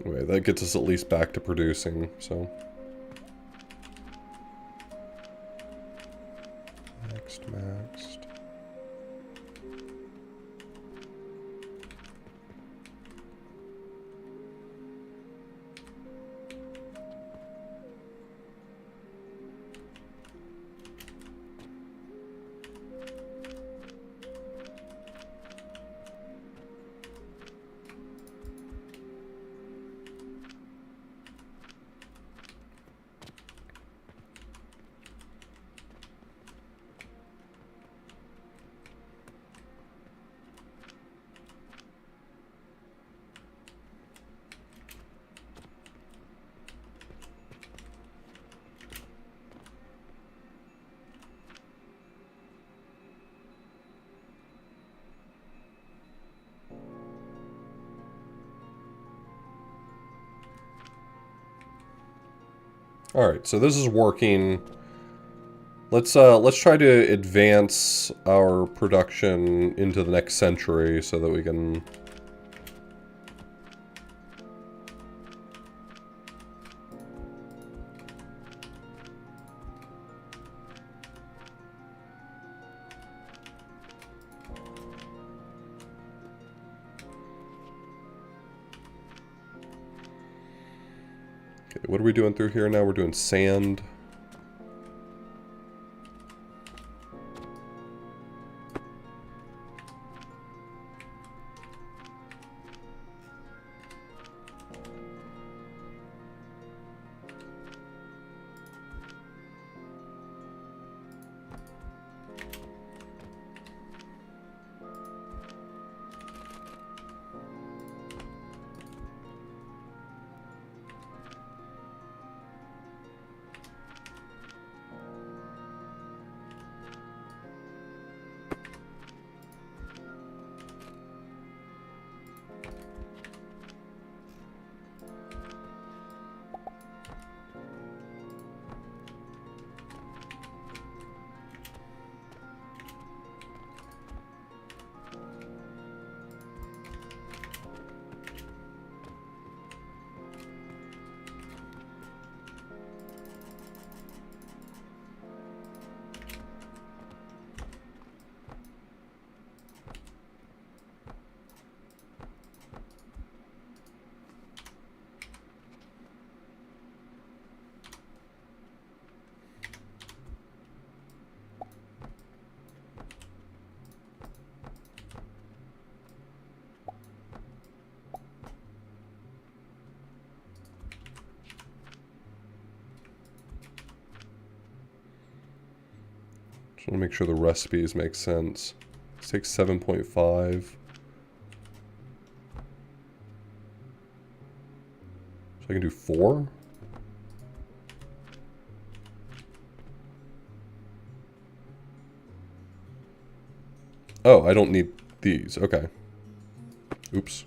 Anyway, that gets us at least back to producing, so. Maxed. Alright, so this is working. Let's try to advance our production into the next century so that we can... Okay, what are we doing through here now? We're doing sand. Just want to make sure the recipes make sense. Let's take 7.5. So I can do 4? Oh, I don't need these. Okay. Oops.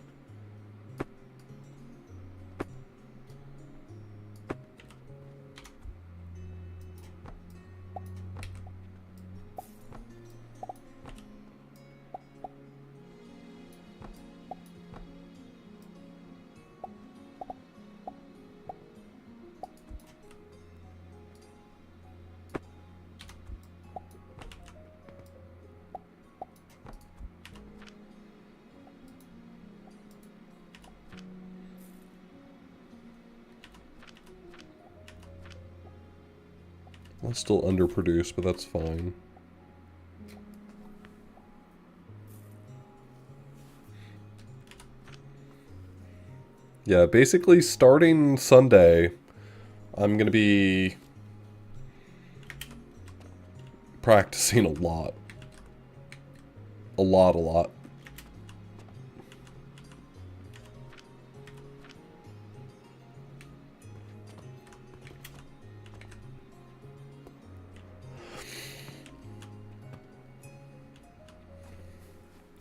I'll still underproduce, but that's fine. Yeah, basically starting Sunday, I'm going to be practicing a lot. A lot.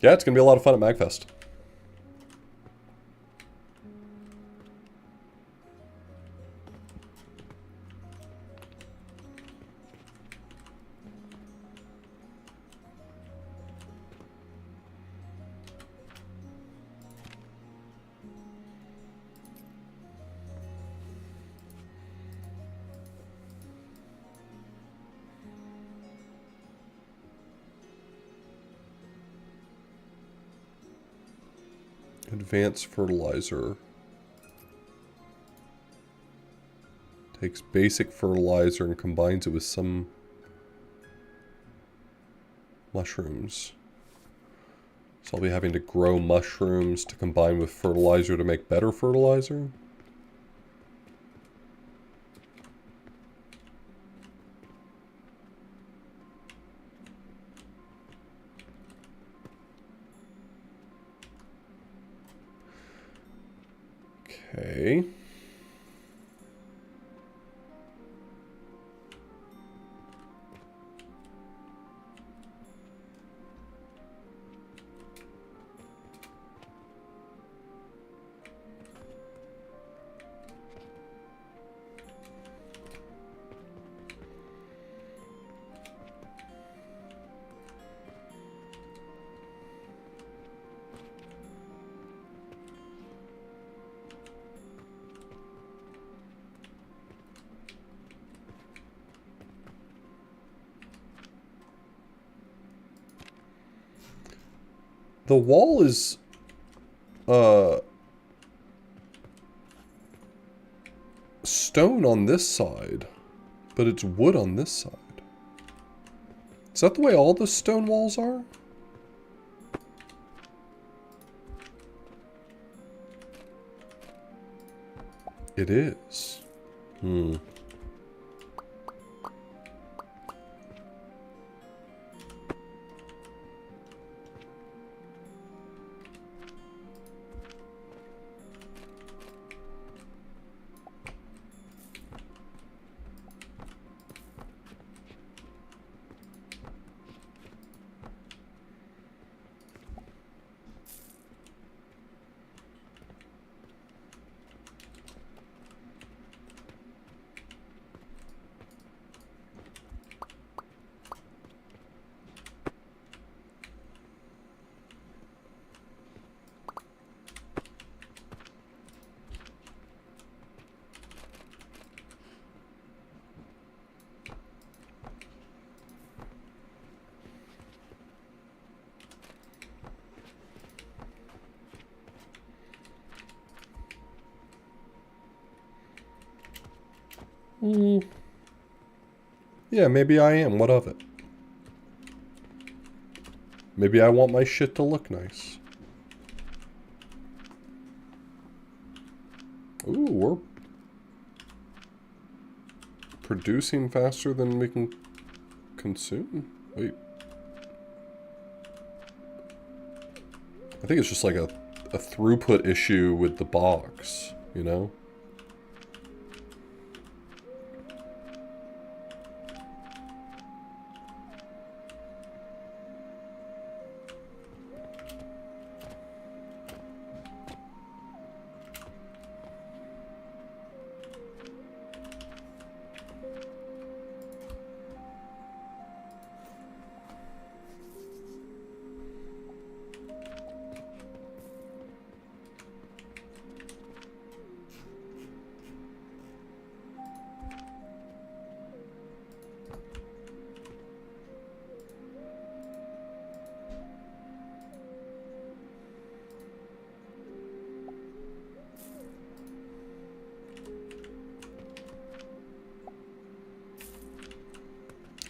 Yeah, it's going to be a lot of fun at MagFest. Advanced fertilizer. Takes basic fertilizer and combines it with some mushrooms. So I'll be having to grow mushrooms to combine with fertilizer to make better fertilizer. Okay. The wall is, stone on this side, but it's wood on this side. Is that the way all the stone walls are? It is. Hmm. Yeah, maybe I am. What of it? Maybe I want my shit to look nice. Ooh, we're producing faster than we can consume? Wait. I think it's just like a throughput issue with the box, you know?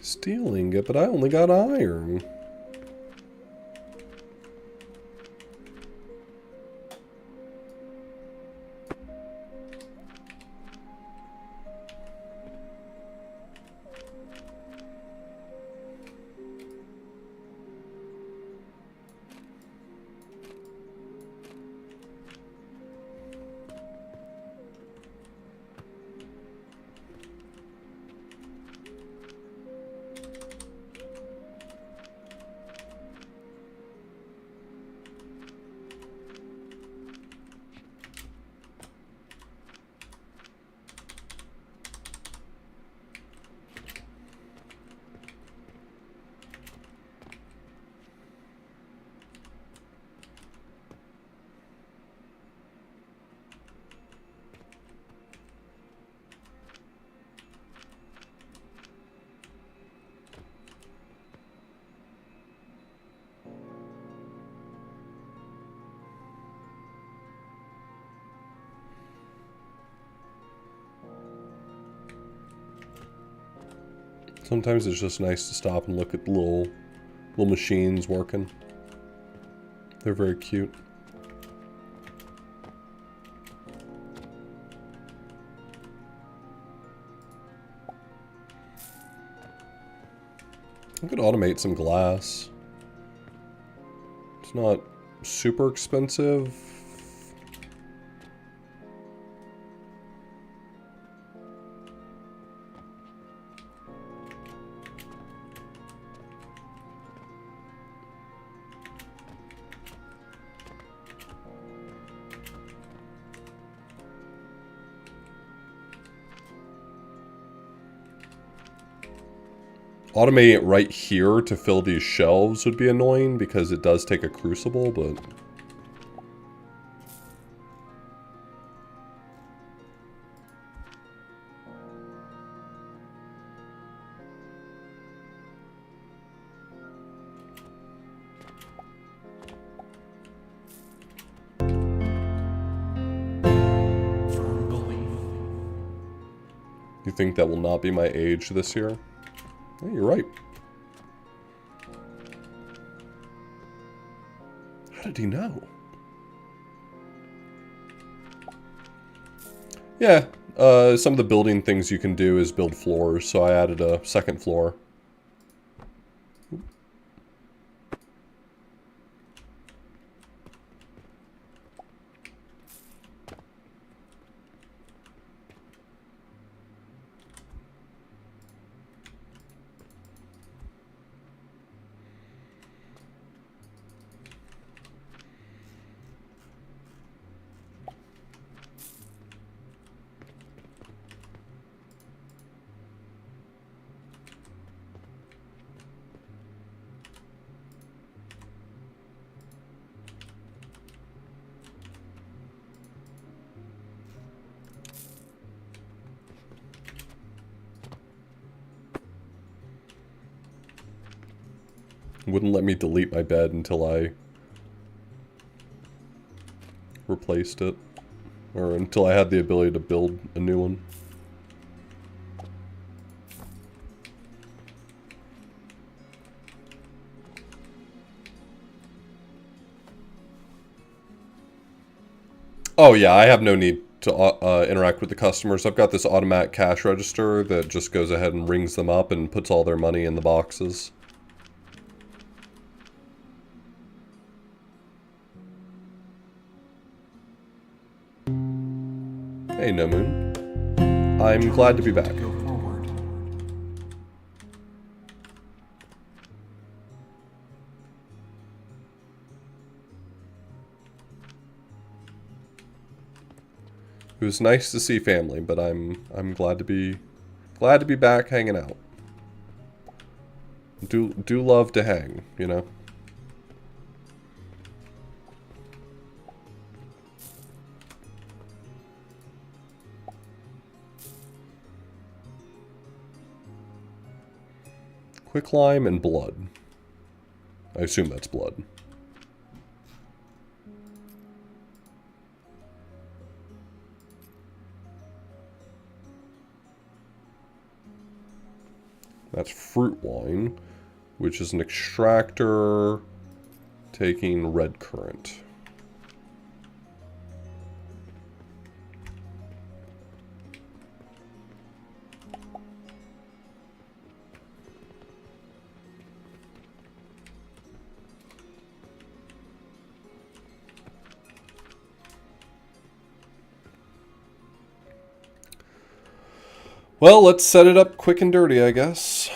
Stealing it, but I only got iron. Sometimes it's just nice to stop and look at the little machines working. They're very cute. I could automate some glass. It's not super expensive. Automating it right here to fill these shelves would be annoying because it does take a crucible, but... Firm belief. You think that will not be my age this year? Yeah, you're right. How did he know? Yeah, some of the building things you can do is build floors, so I added a second floor. Wouldn't let me delete my bed until I replaced it. Or until I had the ability to build a new one. Oh yeah, I have no need to interact with the customers. I've got this automatic cash register that just goes ahead and rings them up and puts all their money in the boxes. Hey, No Moon. I'm glad to be back. Go forward. It was nice to see family, but I'm glad to be back hanging out. Do love to hang, you know. Quicklime and blood. I assume that's blood. That's fruit wine, which is an extractor taking red currant. Well, let's set it up quick and dirty, I guess.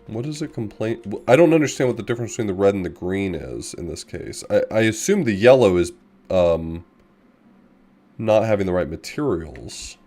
What is it complain? I don't understand what the difference between the red and the green is in this case. I assume the yellow is not having the right materials.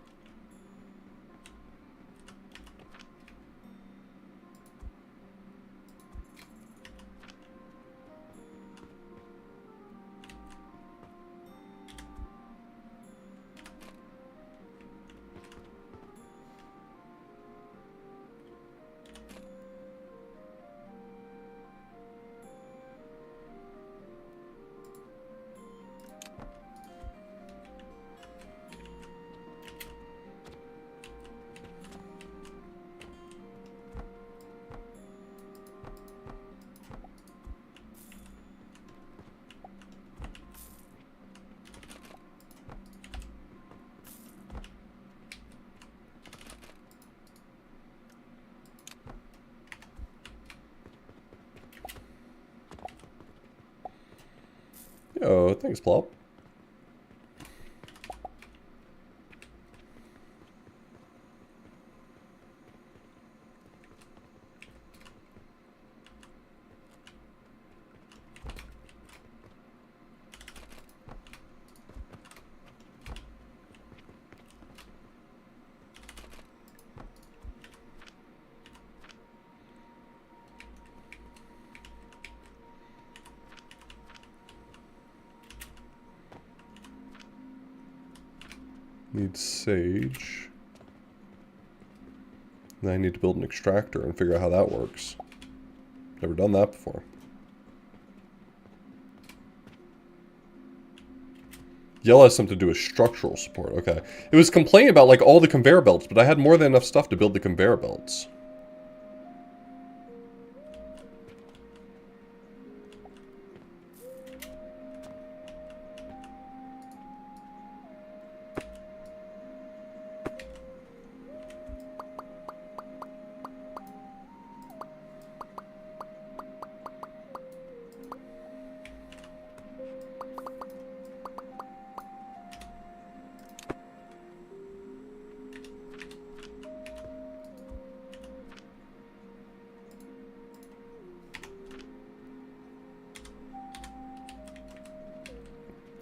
Oh, thanks, Plop. Need sage. Now I need to build an extractor and figure out how that works. Never done that before. Yellow has something to do with structural support. Okay. It was complaining about like all the conveyor belts, but I had more than enough stuff to build the conveyor belts.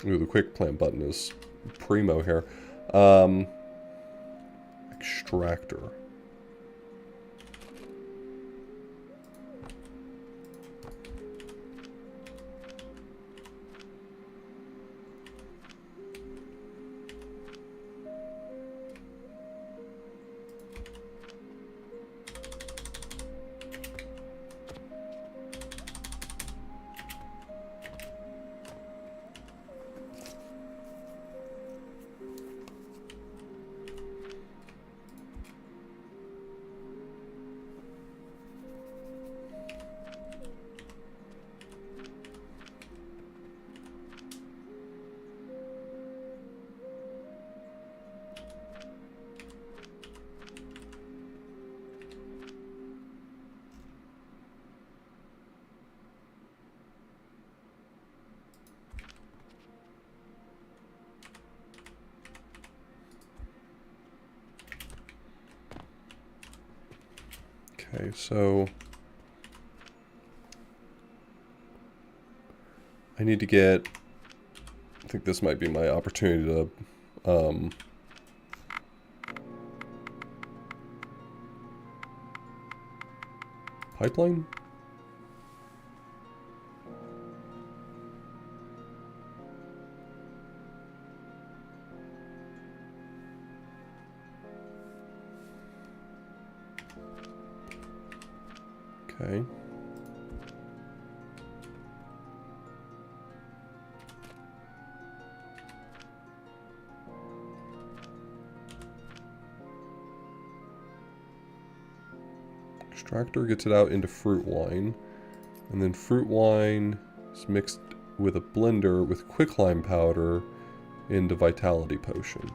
Ooh, the quick plant button is primo here. Extractor. Okay, so I need to get, I think this might be my opportunity to pipeline? Okay. Extractor gets it out into fruit wine, and then fruit wine is mixed with a blender with quicklime powder into vitality potion.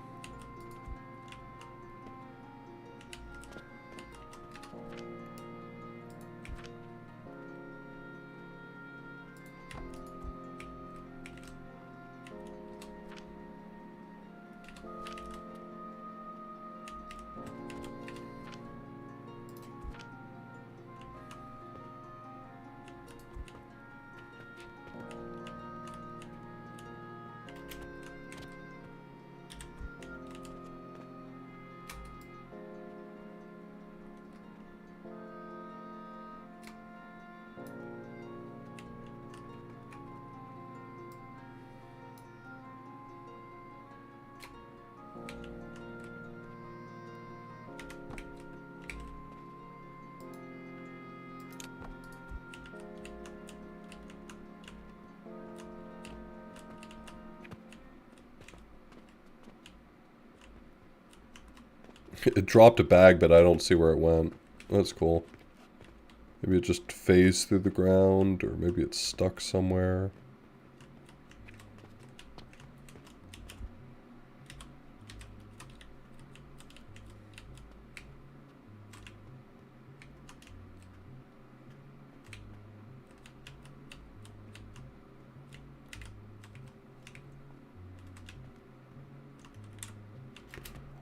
It dropped a bag, but I don't see where it went. That's cool. Maybe it just phased through the ground, or maybe it's stuck somewhere.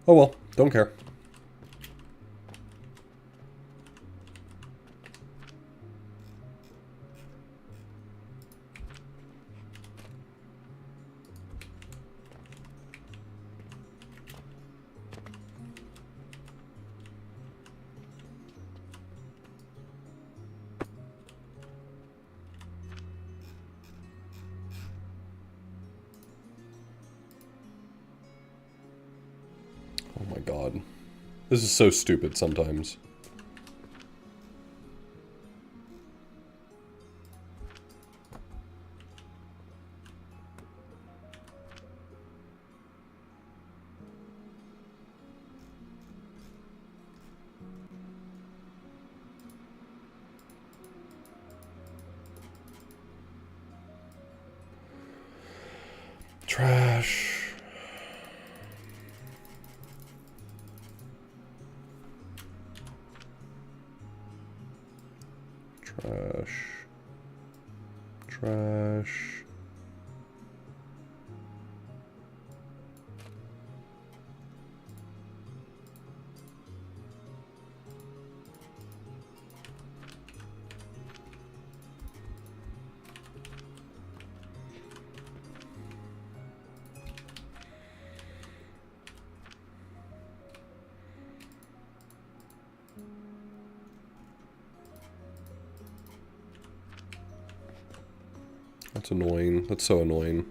Oh well, don't care. Oh my god. This is so stupid sometimes. Trash. Trash. Trash. That's annoying. That's so annoying.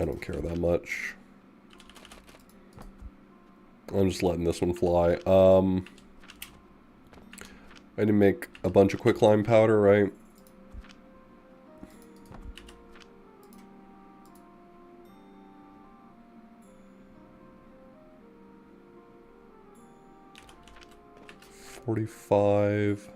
I don't care that much. I'm just letting this one fly. I need to make a bunch of quicklime powder, right? $45.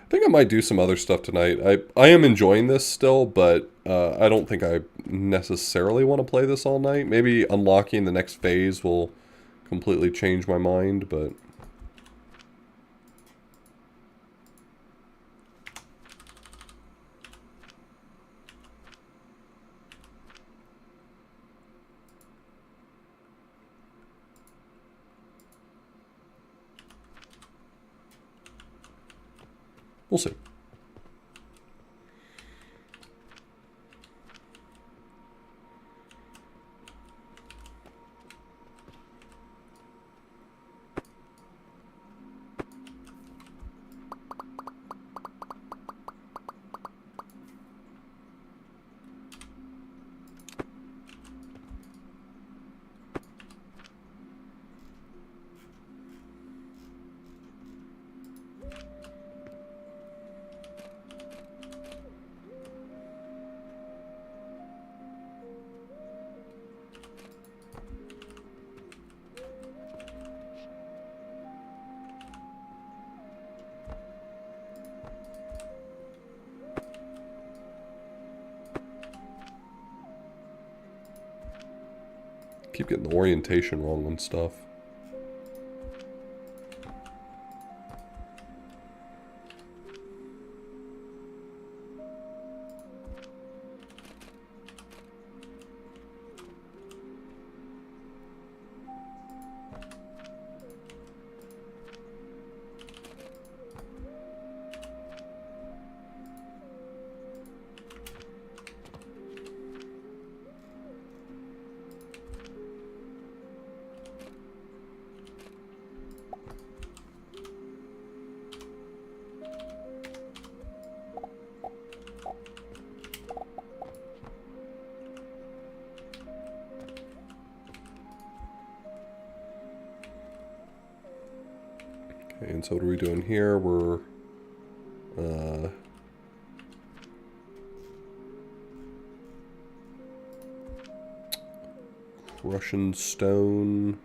I think I might do some other stuff tonight. I am enjoying this still, but I don't think I necessarily want to play this all night. Maybe unlocking the next phase will completely change my mind, but... we'll see. Keep getting the orientation wrong on stuff. Okay, and so what are we doing here? We're Russian stone.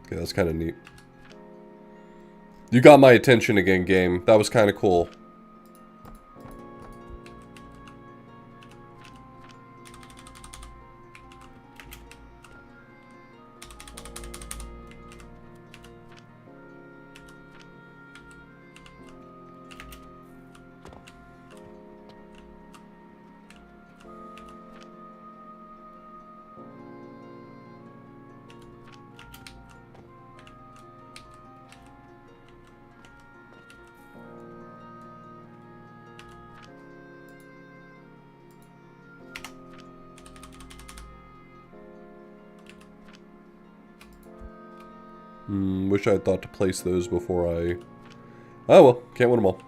Okay, that's kind of neat. You got my attention again, game. That was kind of cool. Wish I had thought to place those before I... Oh well, can't win them all.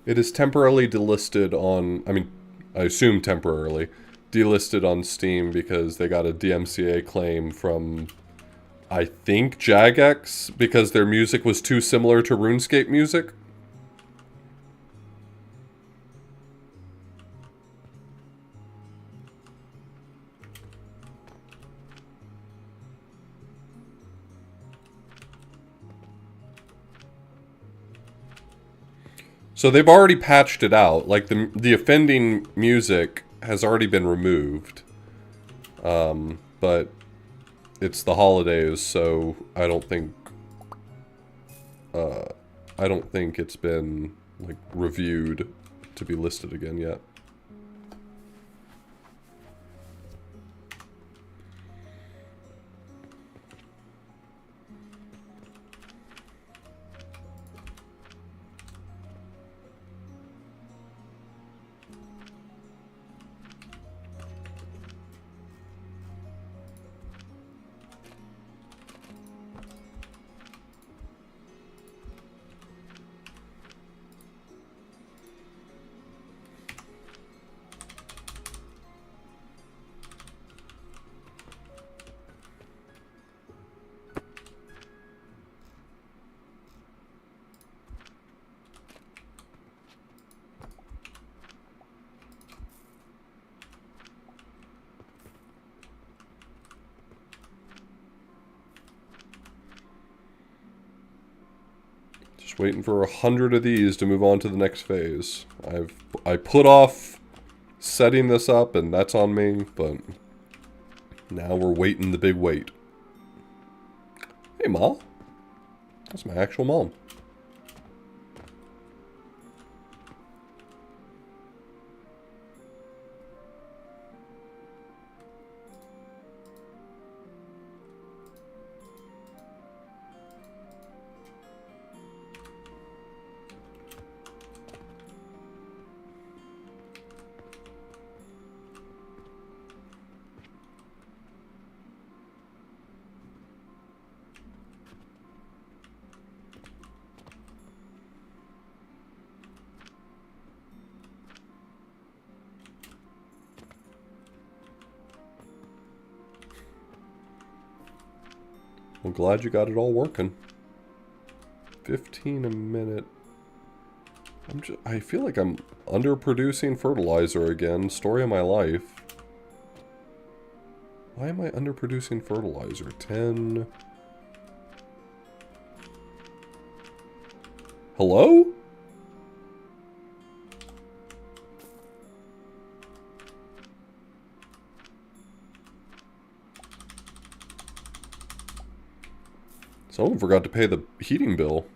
It is temporarily delisted on, I mean, I assume temporarily, delisted on Steam because they got a DMCA claim from, I think, Jagex, because their music was too similar to RuneScape music. So they've already patched it out. Like, the offending music has already been removed. But it's the holidays, so I don't think it's been, like, reviewed to be listed again yet. Just waiting for 100 of these to move on to the next phase. I put off setting this up, and that's on me, but now we're waiting the big wait. Hey, Mom. That's my actual mom. I'm glad you got it all working. 15 a minute. I feel like I'm underproducing fertilizer again. Story of my life. Why am I underproducing fertilizer? 10. Hello? Someone forgot to pay the heating bill.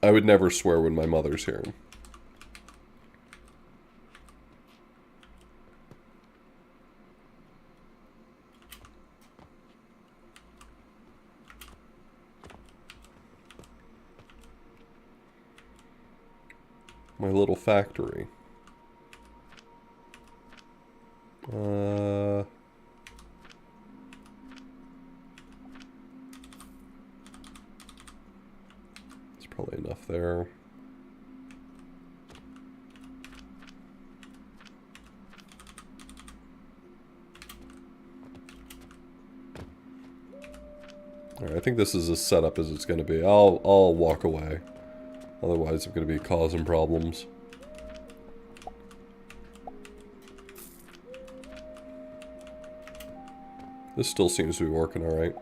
I would never swear when my mother's here. My little factory. It's probably enough there. Alright, I think this is as set up as it's going to be. I'll walk away. Otherwise, I'm going to be causing problems. This still seems to be working alright.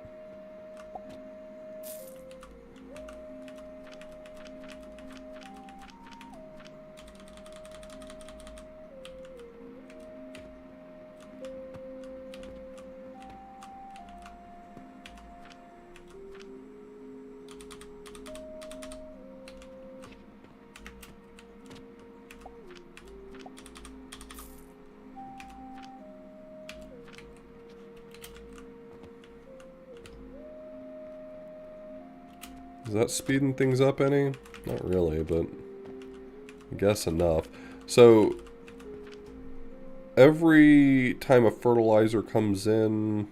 Is that speeding things up any? Not really, but I guess enough. So, every time a fertilizer comes in...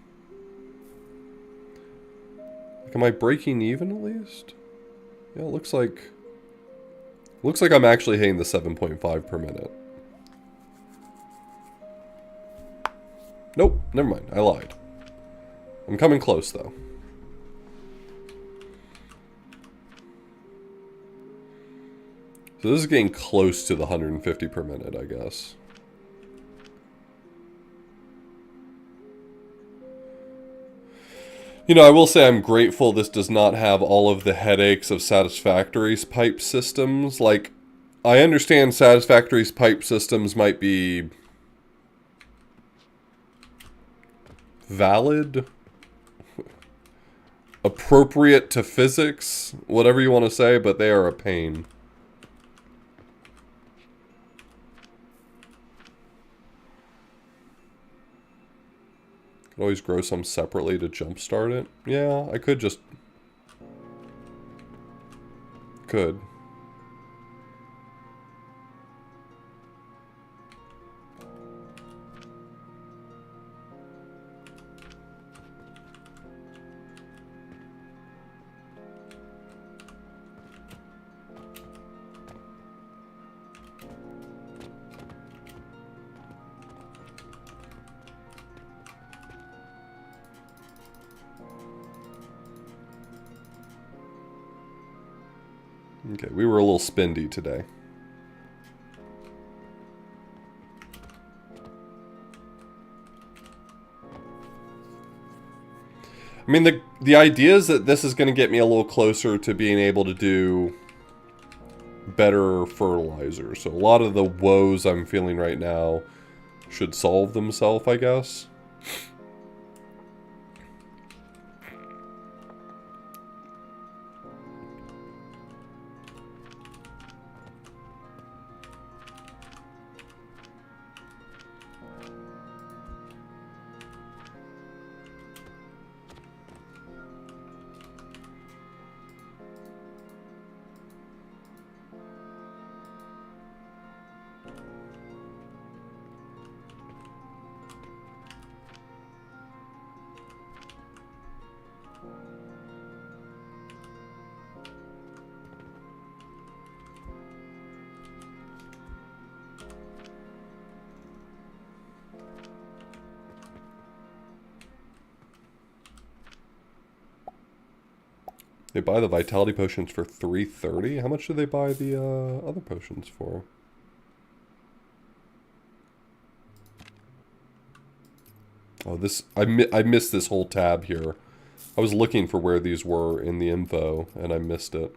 Like, am I breaking even at least? Yeah, it looks like... Looks like I'm actually hitting the 7.5 per minute. Nope, never mind, I lied. I'm coming close, though. So this is getting close to the 150 per minute, I guess. You know, I will say I'm grateful this does not have all of the headaches of Satisfactory's pipe systems. Like, I understand Satisfactory's pipe systems might be valid, appropriate to physics, whatever you want to say, but they are a pain. Could always grow some separately to jumpstart it. Yeah, I could just... Could. Okay, we were a little spendy today. I mean, the idea is that this is going to get me a little closer to being able to do better fertilizer. So a lot of the woes I'm feeling right now should solve themselves, I guess. They buy the vitality potions for $330. How much do they buy the other potions for? Oh, this I missed this whole tab here. I was looking for where these were in the info, and I missed it.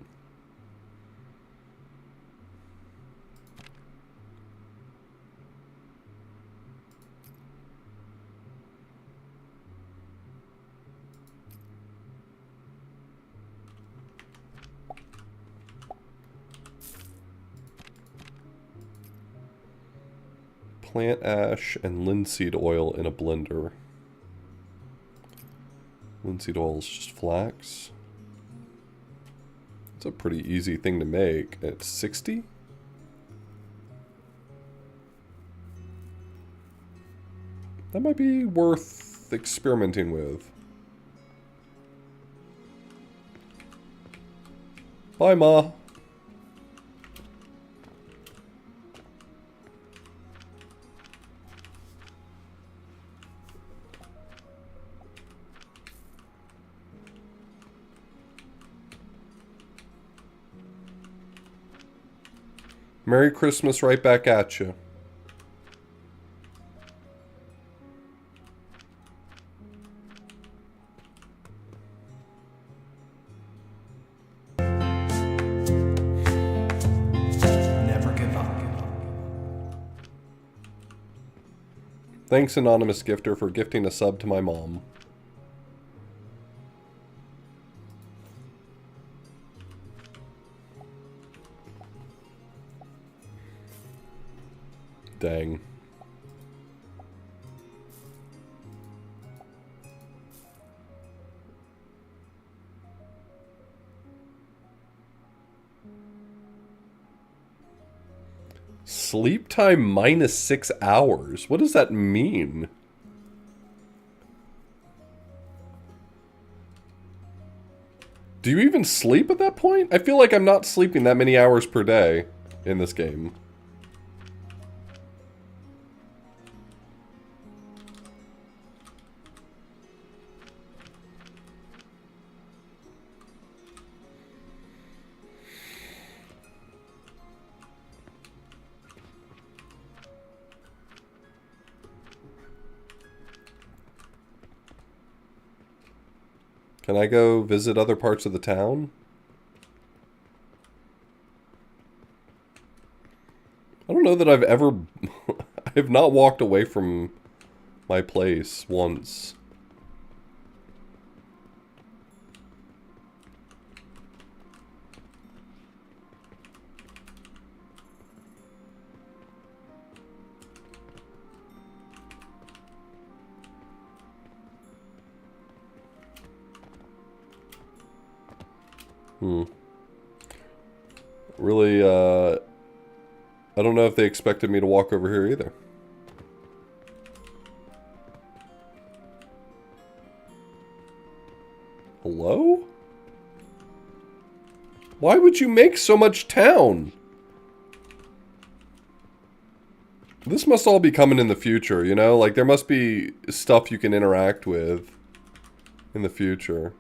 Plant ash and linseed oil in a blender. Linseed oil is just flax. It's a pretty easy thing to make. It's 60? That might be worth experimenting with. Bye, Ma. Merry Christmas right back at you. Never give up. Thanks, Anonymous Gifter, for gifting a sub to my mom. Dang. Sleep time minus 6 hours. What does that mean? Do you even sleep at that point? I feel like I'm not sleeping that many hours per day in this game. Can I go visit other parts of the town? I don't know that I've ever... I have not walked away from my place once. Really, I don't know if they expected me to walk over here either. Hello? Why would you make so much town? This must all be coming in the future, you know? Like, there must be stuff you can interact with in the future.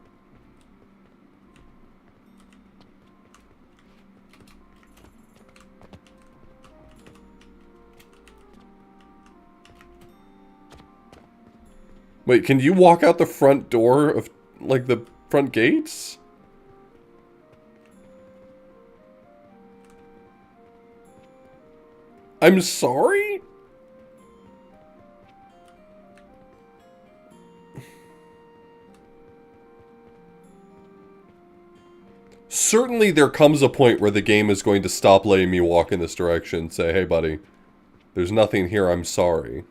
Wait, can you walk out the front door of, like, the front gates? I'm sorry? Certainly there comes a point where the game is going to stop letting me walk in this direction and say, hey buddy, there's nothing here, I'm sorry.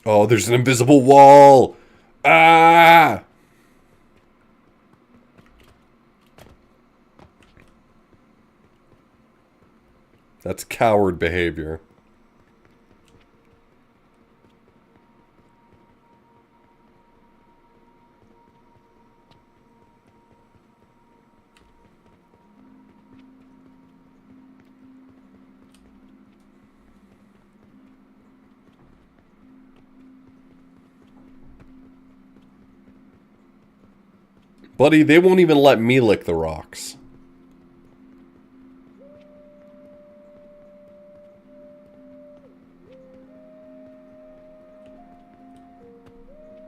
Oh, there's an invisible wall! Ah! That's coward behavior. Buddy, they won't even let me lick the rocks.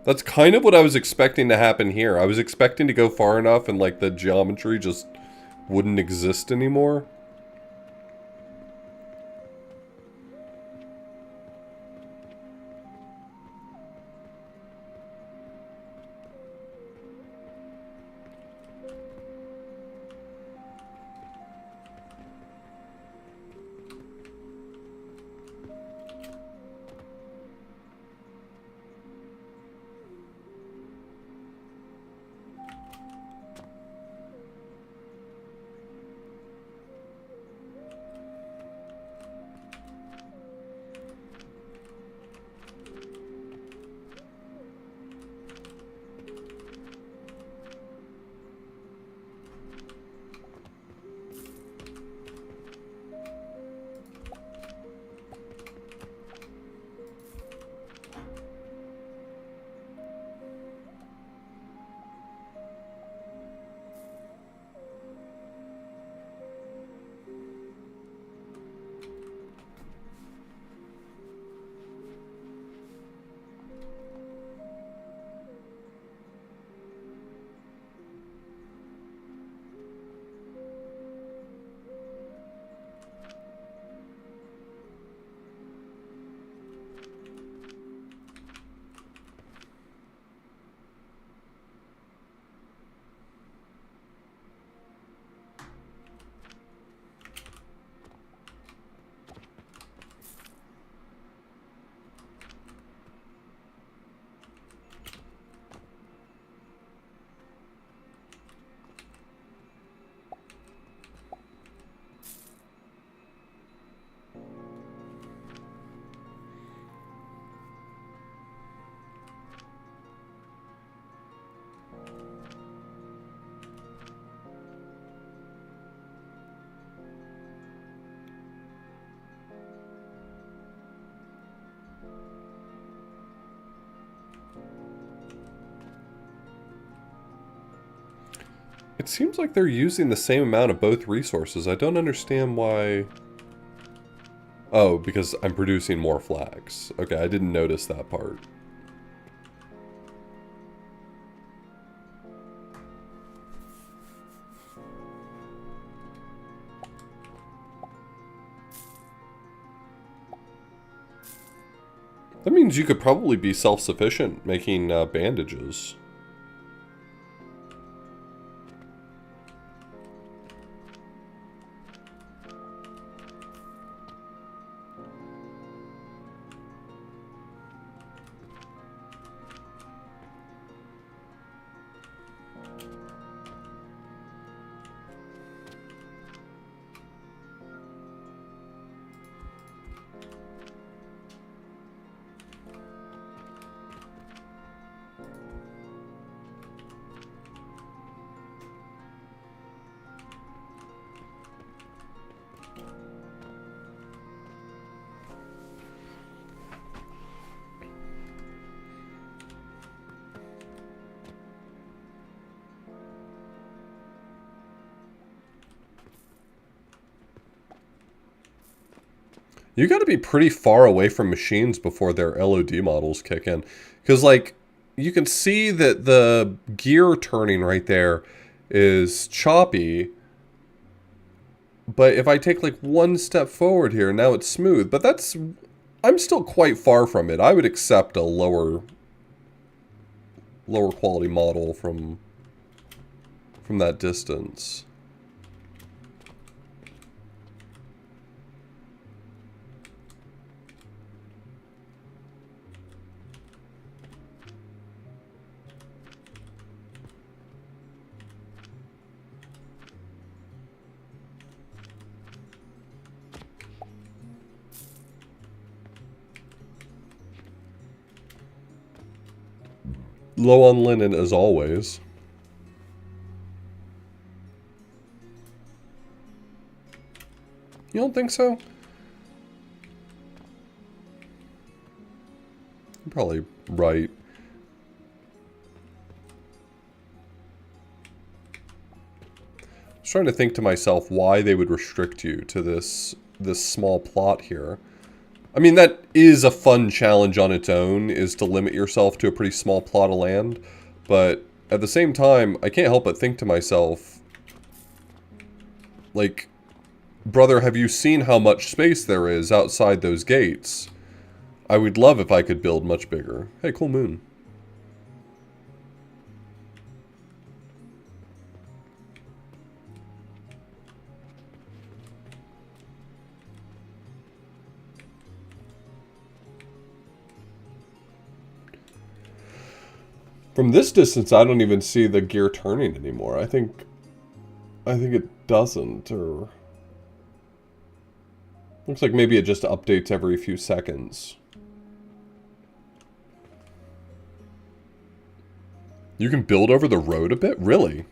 That's kind of what I was expecting to happen here. I was expecting to go far enough and, like, the geometry just wouldn't exist anymore. It seems like they're using the same amount of both resources. I don't understand why... Oh, because I'm producing more flags. Okay, I didn't notice that part. That means you could probably be self-sufficient making bandages. You gotta be pretty far away from machines before their LOD models kick in. Because, like, you can see that the gear turning right there is choppy. But if I take, like, one step forward here, now it's smooth. But that's... I'm still quite far from it. I would accept a lower quality model from that distance. Low on linen as always. You don't think so? You're probably right. I was trying to think to myself why they would restrict you to this small plot here. I mean, that is a fun challenge on its own, is to limit yourself to a pretty small plot of land. But at the same time, I can't help but think to myself, like, brother, have you seen how much space there is outside those gates? I would love if I could build much bigger. Hey, cool moon. From this distance, I don't even see the gear turning anymore. I think it doesn't, or... Looks like maybe it just updates every few seconds. You can build over the road a bit? Really?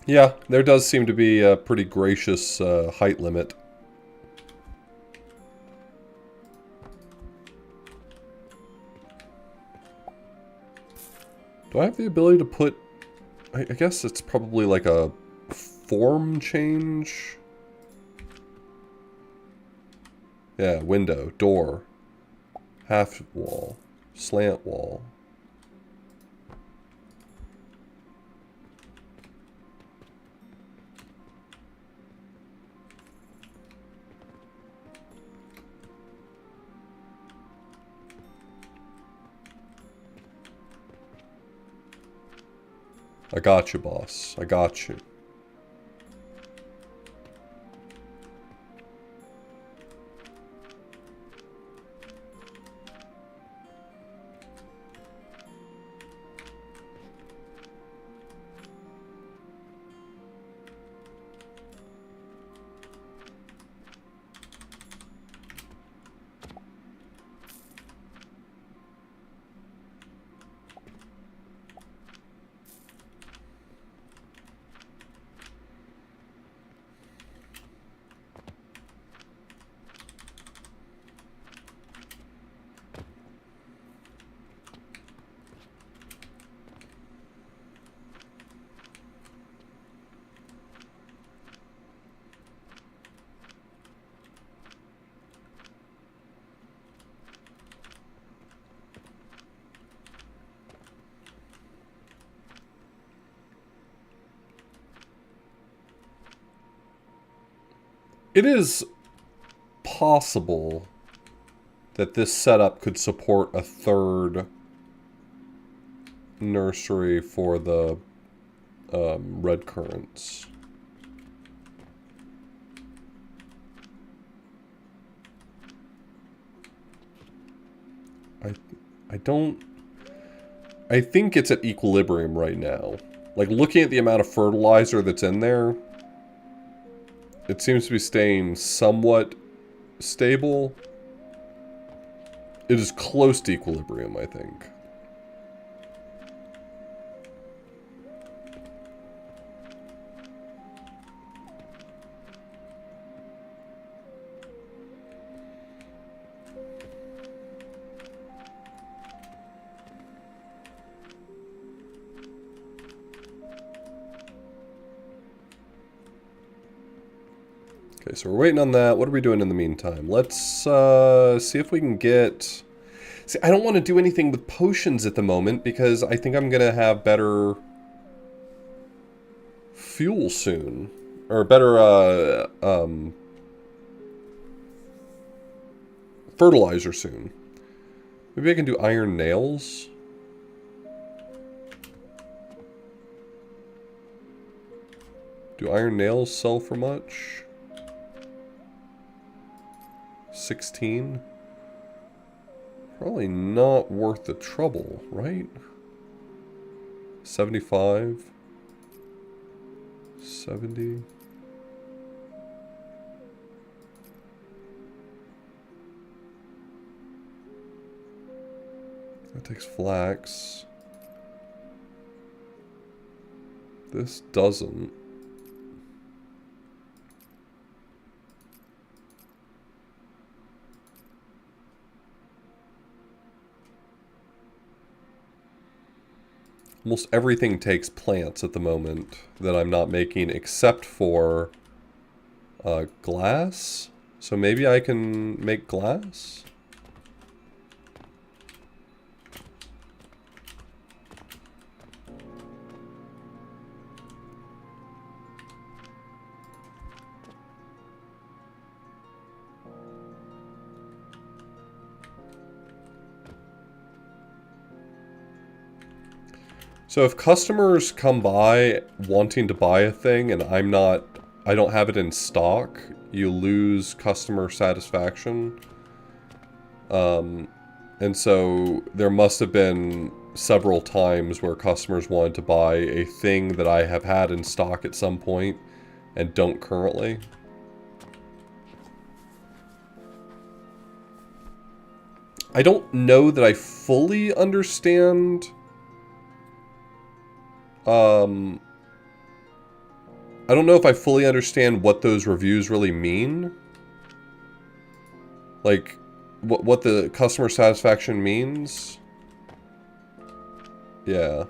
Yeah, there does seem to be a pretty gracious height limit. Do I have the ability to put... I guess it's probably like a form change? Yeah, window, door, half wall. Slant wall. I got you, boss. I got you. It is possible that this setup could support a third nursery for the red currants. I don't... I think it's at equilibrium right now. Like, looking at the amount of fertilizer that's in there, it seems to be staying somewhat stable. It is close to equilibrium, I think. Okay, so we're waiting on that. What are we doing in the meantime? Let's see if we can get... See, I don't want to do anything with potions at the moment because I think I'm going to have better fuel soon. Or better fertilizer soon. Maybe I can do iron nails. Do iron nails sell for much? 16? Probably not worth the trouble, right? 75? 70? That takes flax. This doesn't. Almost everything takes plants at the moment that I'm not making except for glass. So maybe I can make glass? So if customers come by wanting to buy a thing and I don't have it in stock, you lose customer satisfaction. And so there must have been several times where customers wanted to buy a thing that I have had in stock at some point and don't currently. I don't know that I fully understand... I don't know if I fully understand what those reviews really mean. Like, what the customer satisfaction means. Yeah.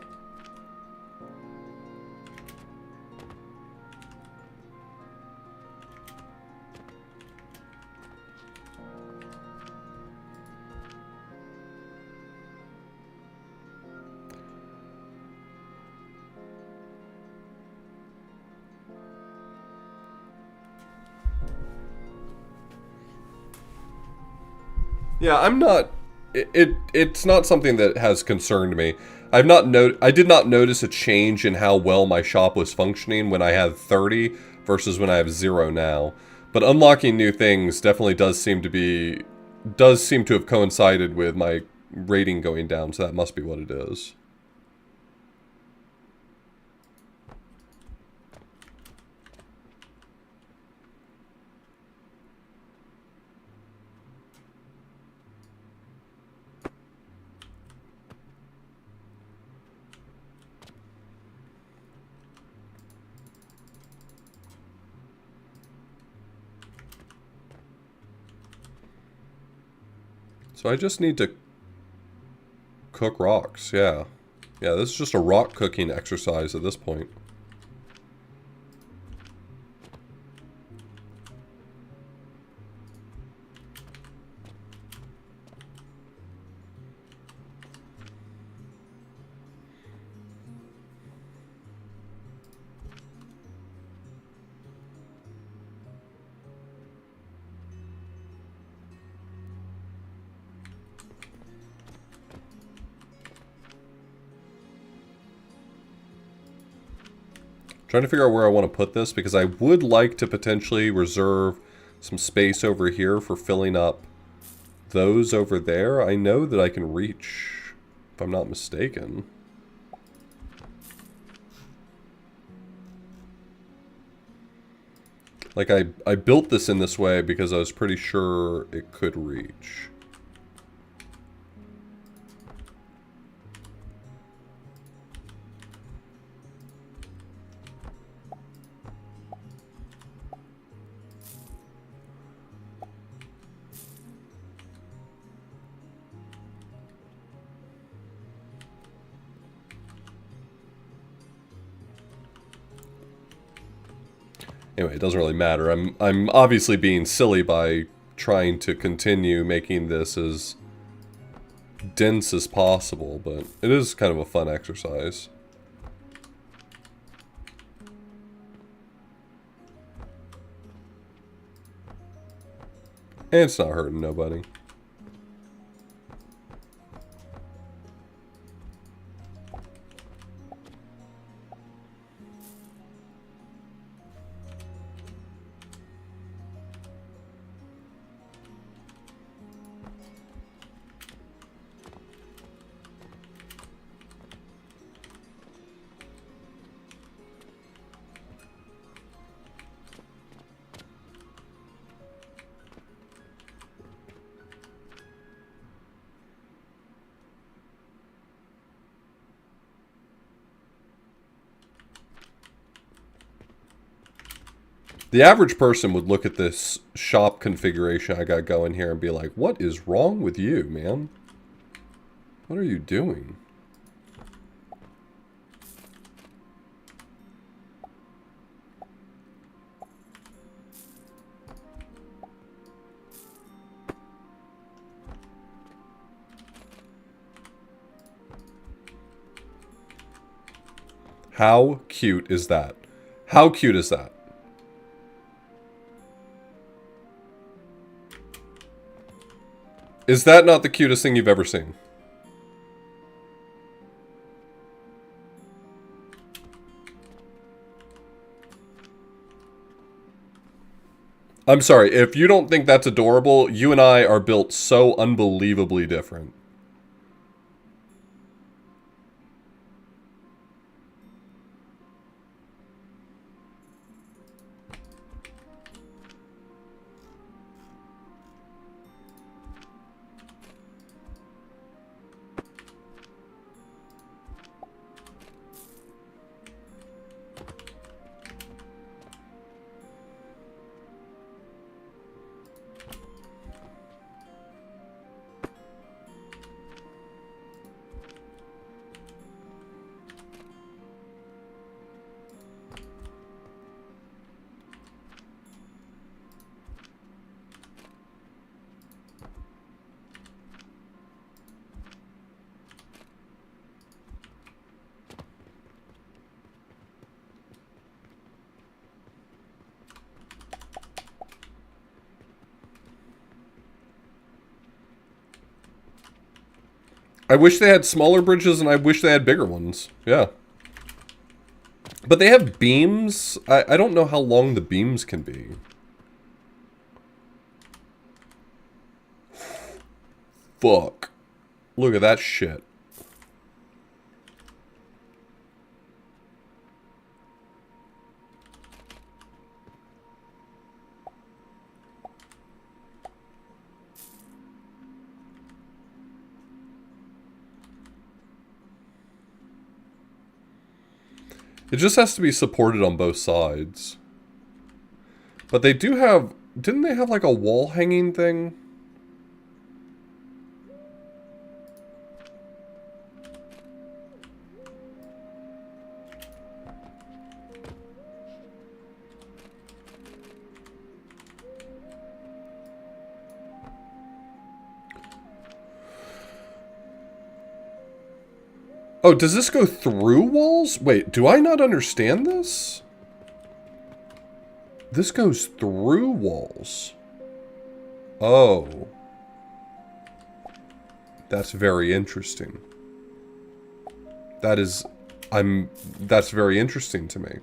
Yeah, I'm not. It's not something that has concerned me. I did not notice a change in how well my shop was functioning when I had 30 versus when I have 0 now. But unlocking new things definitely does seem to have coincided with my rating going down, so that must be what it is. So I just need to cook rocks, yeah. Yeah, this is just a rock cooking exercise at this point. Trying to figure out where I want to put this, because I would like to potentially reserve some space over here for filling up those over there. I know that I can reach, if I'm not mistaken. Like, I built this in this way because I was pretty sure it could reach. Anyway, it doesn't really matter. I'm obviously being silly by trying to continue making this as dense as possible, but it is kind of a fun exercise. And it's not hurting nobody. The average person would look at this shop configuration I got going here and be like, what is wrong with you, man? What are you doing? How cute is that? How cute is that? Is that not the cutest thing you've ever seen? I'm sorry, if you don't think that's adorable, you and I are built so unbelievably different. I wish they had smaller bridges, and I wish they had bigger ones. Yeah. But they have beams. I don't know how long the beams can be. Fuck. Look at that shit. It just has to be supported on both sides. But they do have... Didn't they have like a wall hanging thing? Oh, does this go through walls? Wait, do I not understand this? This goes through walls. Oh. That's very interesting. That's very interesting to me.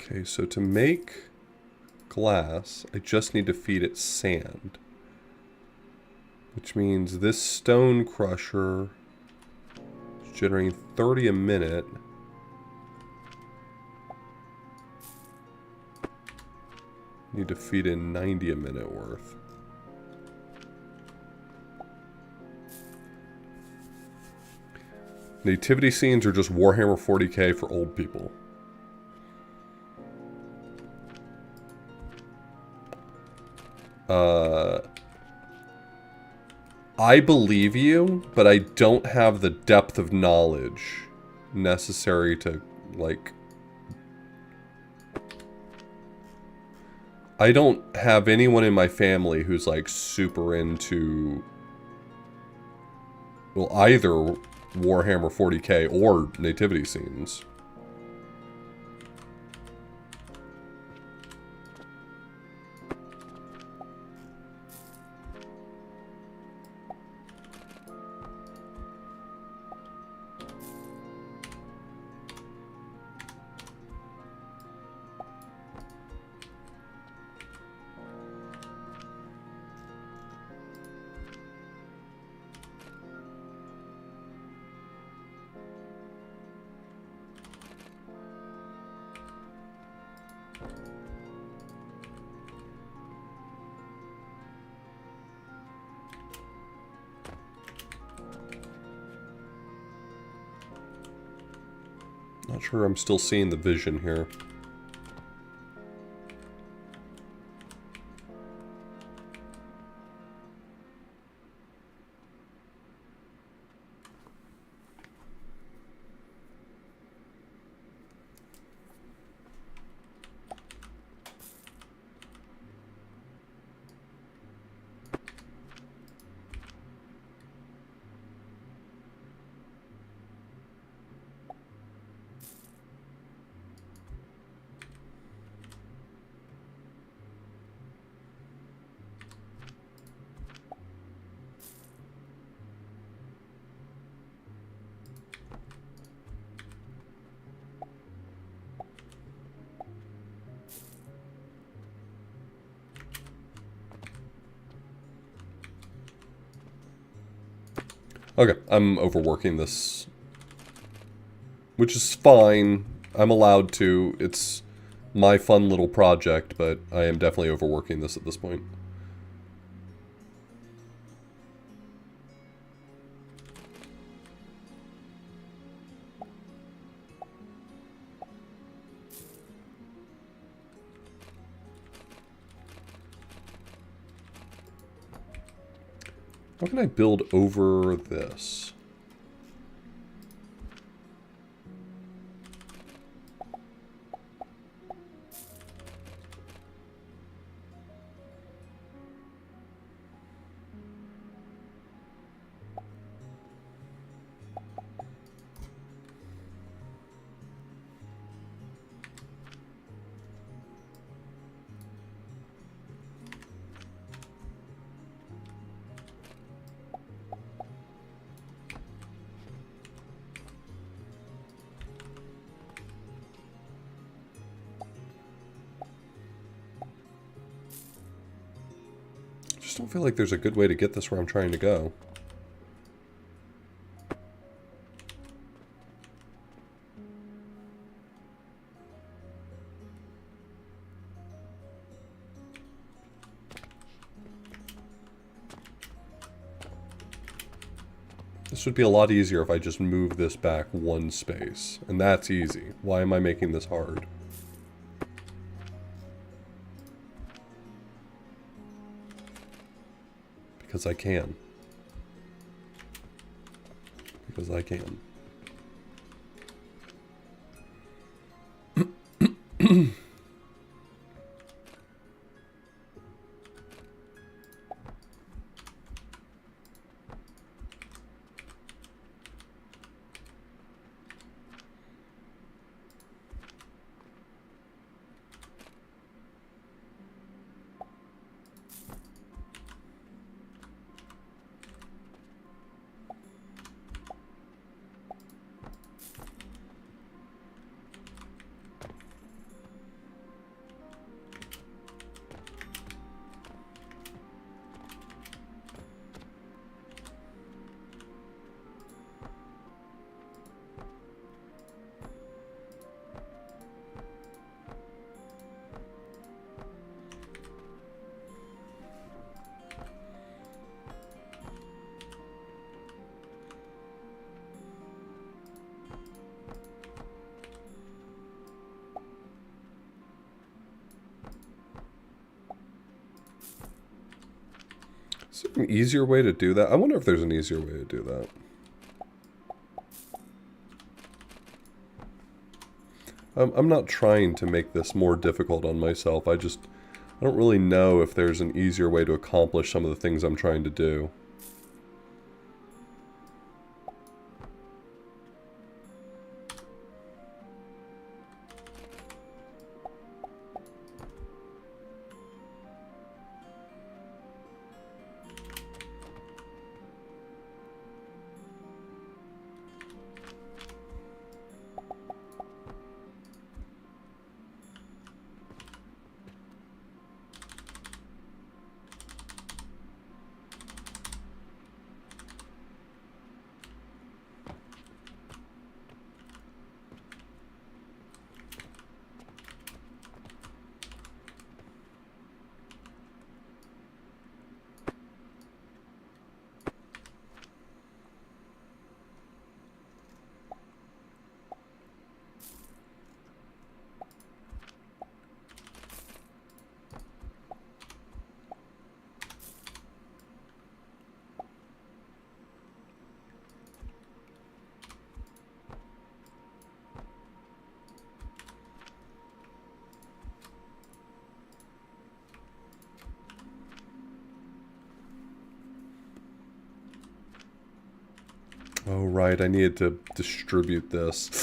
Okay, so to make glass, I just need to feed it sand. Which means this stone crusher is generating 30 a minute. Need to feed in 90 a minute worth. Nativity scenes are just Warhammer 40k for old people. I believe you, but I don't have the depth of knowledge necessary to, like... I don't have anyone in my family who's, like, super into... Well, either Warhammer 40k or nativity scenes. Not sure I'm still seeing the vision here. Okay, I'm overworking this. Which is fine. I'm allowed to. It's my fun little project, but I am definitely overworking this at this point. How can I build over this? I just don't feel like there's a good way to get this where I'm trying to go. This would be a lot easier if I just move this back one space. And that's easy. Why am I making this hard? Because I can. Because I can. Is there an easier way to do that? I wonder if there's an easier way to do that. I'm not trying to make this more difficult on myself. I don't really know if there's an easier way to accomplish some of the things I'm trying to do. Oh, right, I needed to distribute this.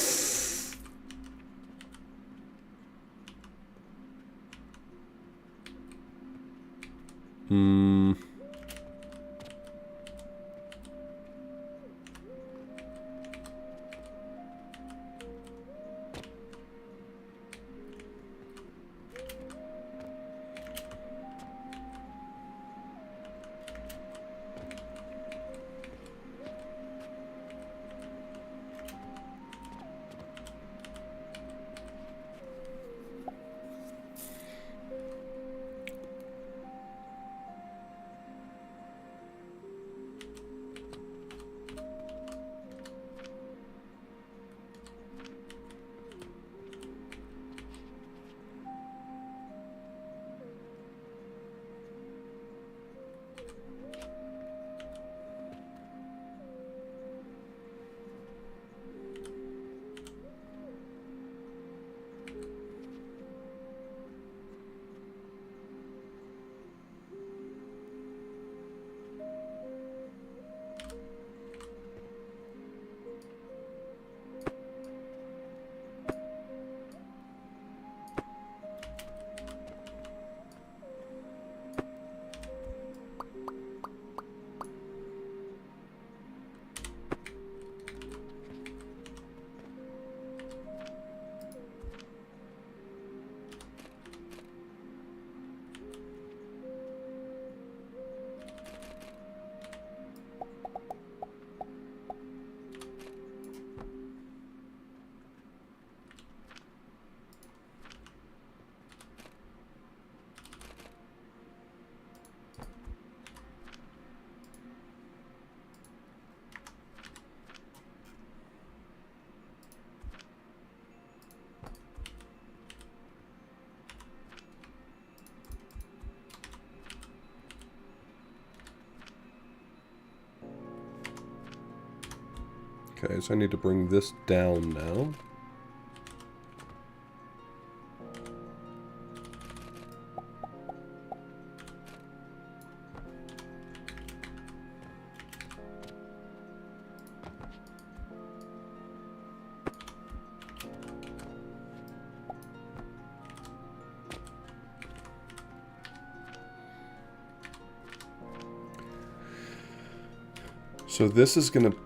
Okay, so I need to bring this down now. So this is going to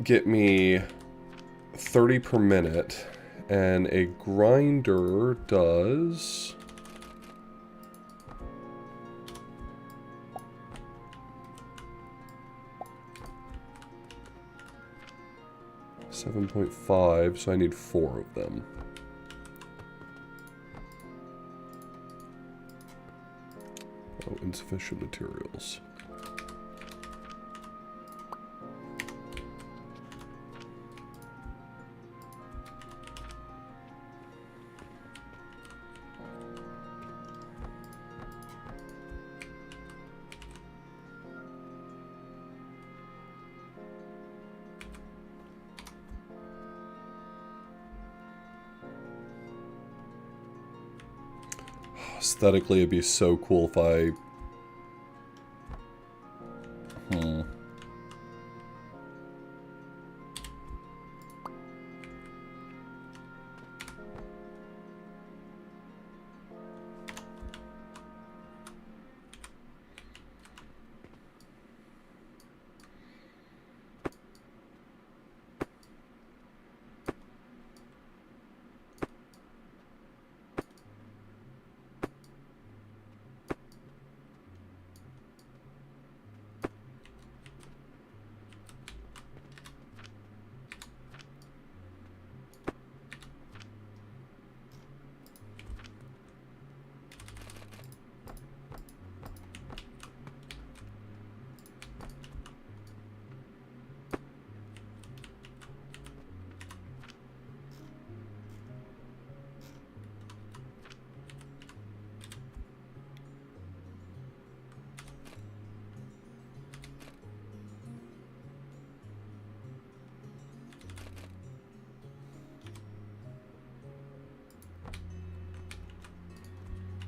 get me 30 per minute, and a grinder does... $7.5, so I need 4 of them. Oh, insufficient materials. Aesthetically, it'd be so cool if I...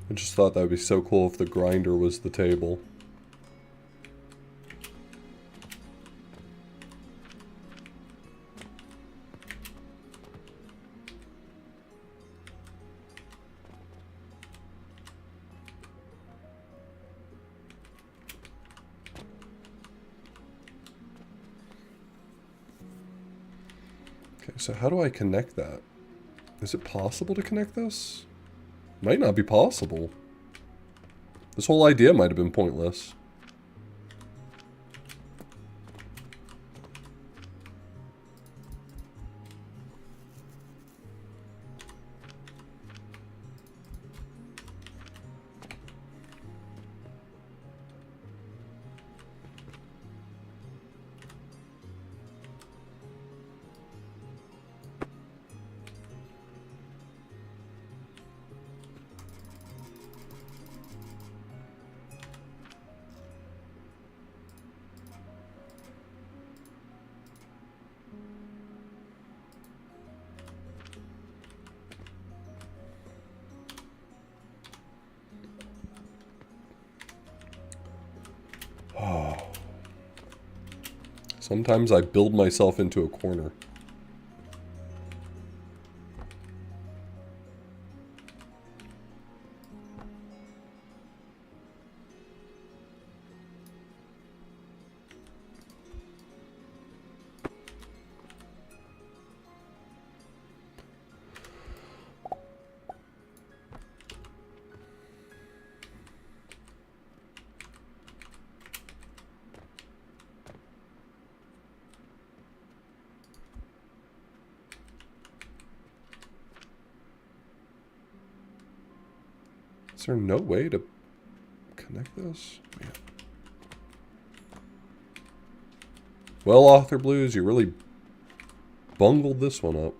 I just thought that would be so cool if the grinder was the table. Okay, so how do I connect that? Is it possible to connect this? Might not be possible. This whole idea might have been pointless. Sometimes I build myself into a corner. Is there no way to connect this? Man. Well, Author Blues, you really bungled this one up.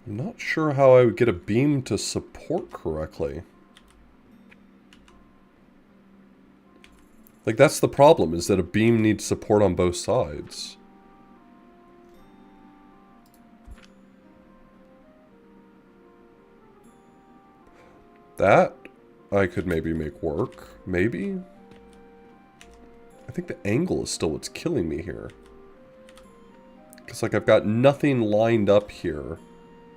I'm not sure how I would get a beam to support correctly. Like, that's the problem, is that a beam needs support on both sides. That I could maybe make work. Maybe? I think the angle is still what's killing me here. Because, like, I've got nothing lined up here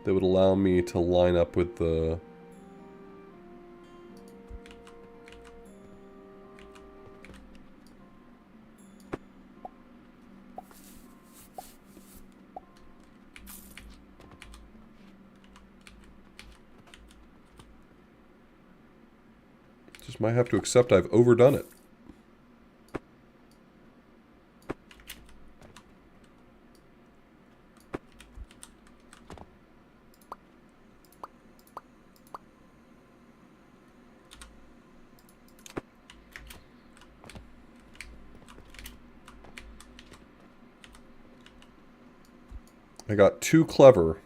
that would allow me to line up with the... Just might have to accept I've overdone it. I got too clever.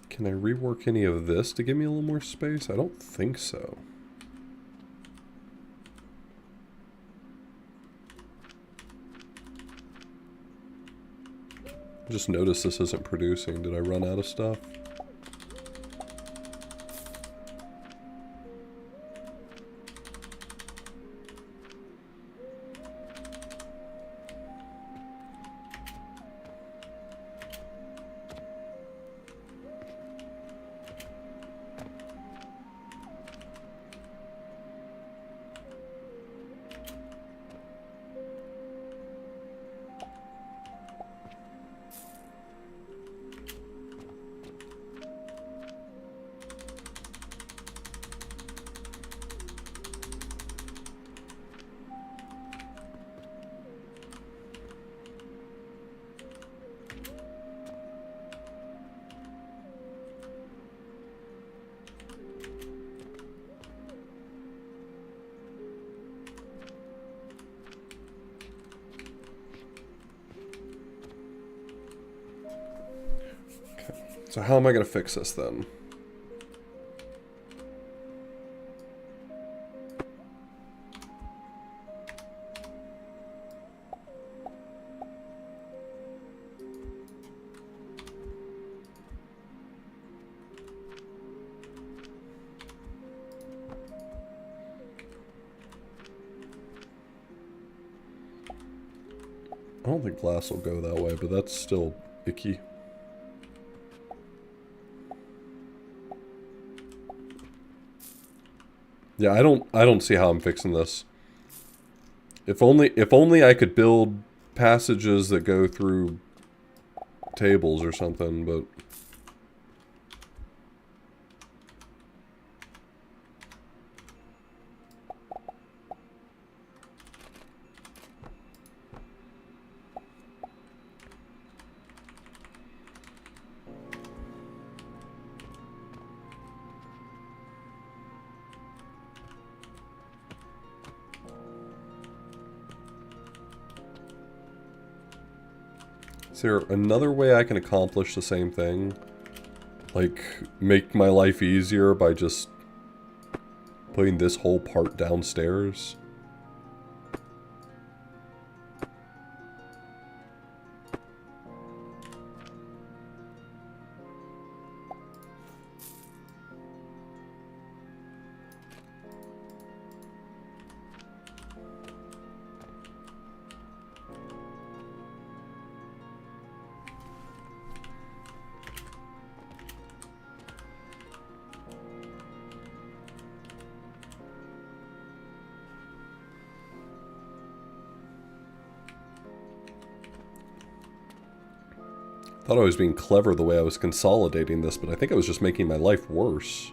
Can I rework any of this to give me a little more space? I don't think so. I just noticed this isn't producing. Did I run out of stuff? So how am I going to fix this then? I don't think glass will go that way, but that's still icky. Yeah, I don't see how I'm fixing this. If only I could build passages that go through tables or something, but is there another way I can accomplish the same thing? Like, make my life easier by just putting this whole part downstairs? Thought I was being clever the way I was consolidating this, but I think I was just making my life worse.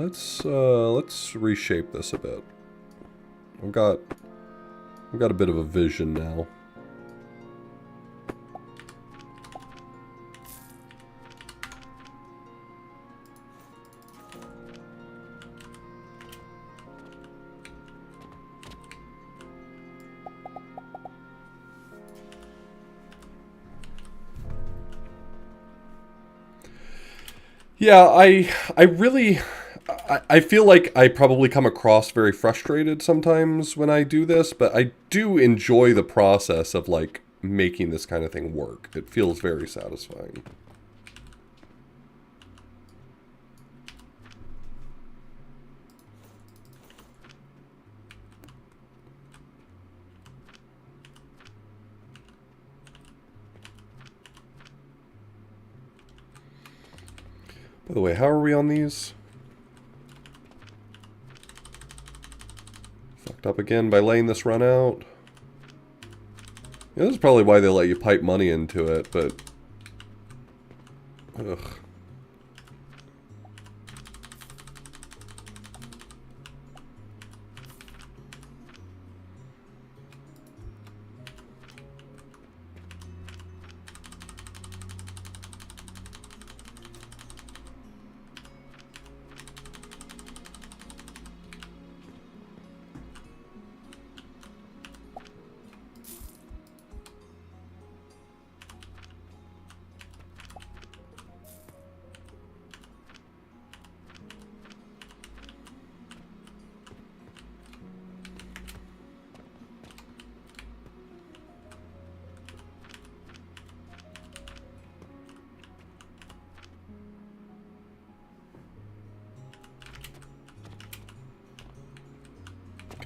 Let's reshape this a bit. I've got a bit of a vision now. Yeah, I really I feel like I probably come across very frustrated sometimes when I do this, but I do enjoy the process of like making this kind of thing work. It feels very satisfying. By the way, how are we on these? Fucked up again by laying this run out. Yeah, this is probably why they let you pipe money into it, but... Ugh.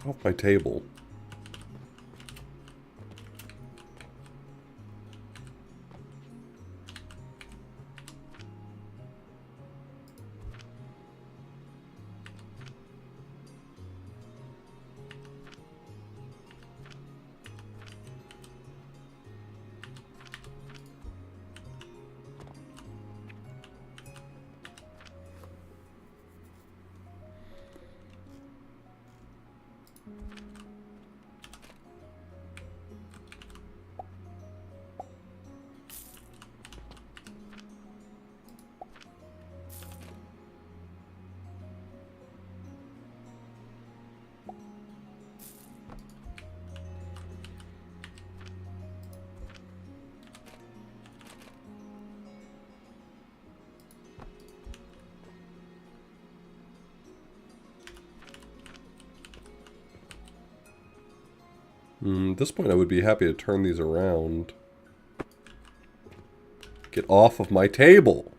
Get off my table. At this point, I would be happy to turn these around. Get off of my table!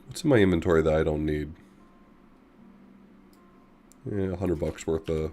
What's in my inventory that I don't need? Yeah, $100 worth of...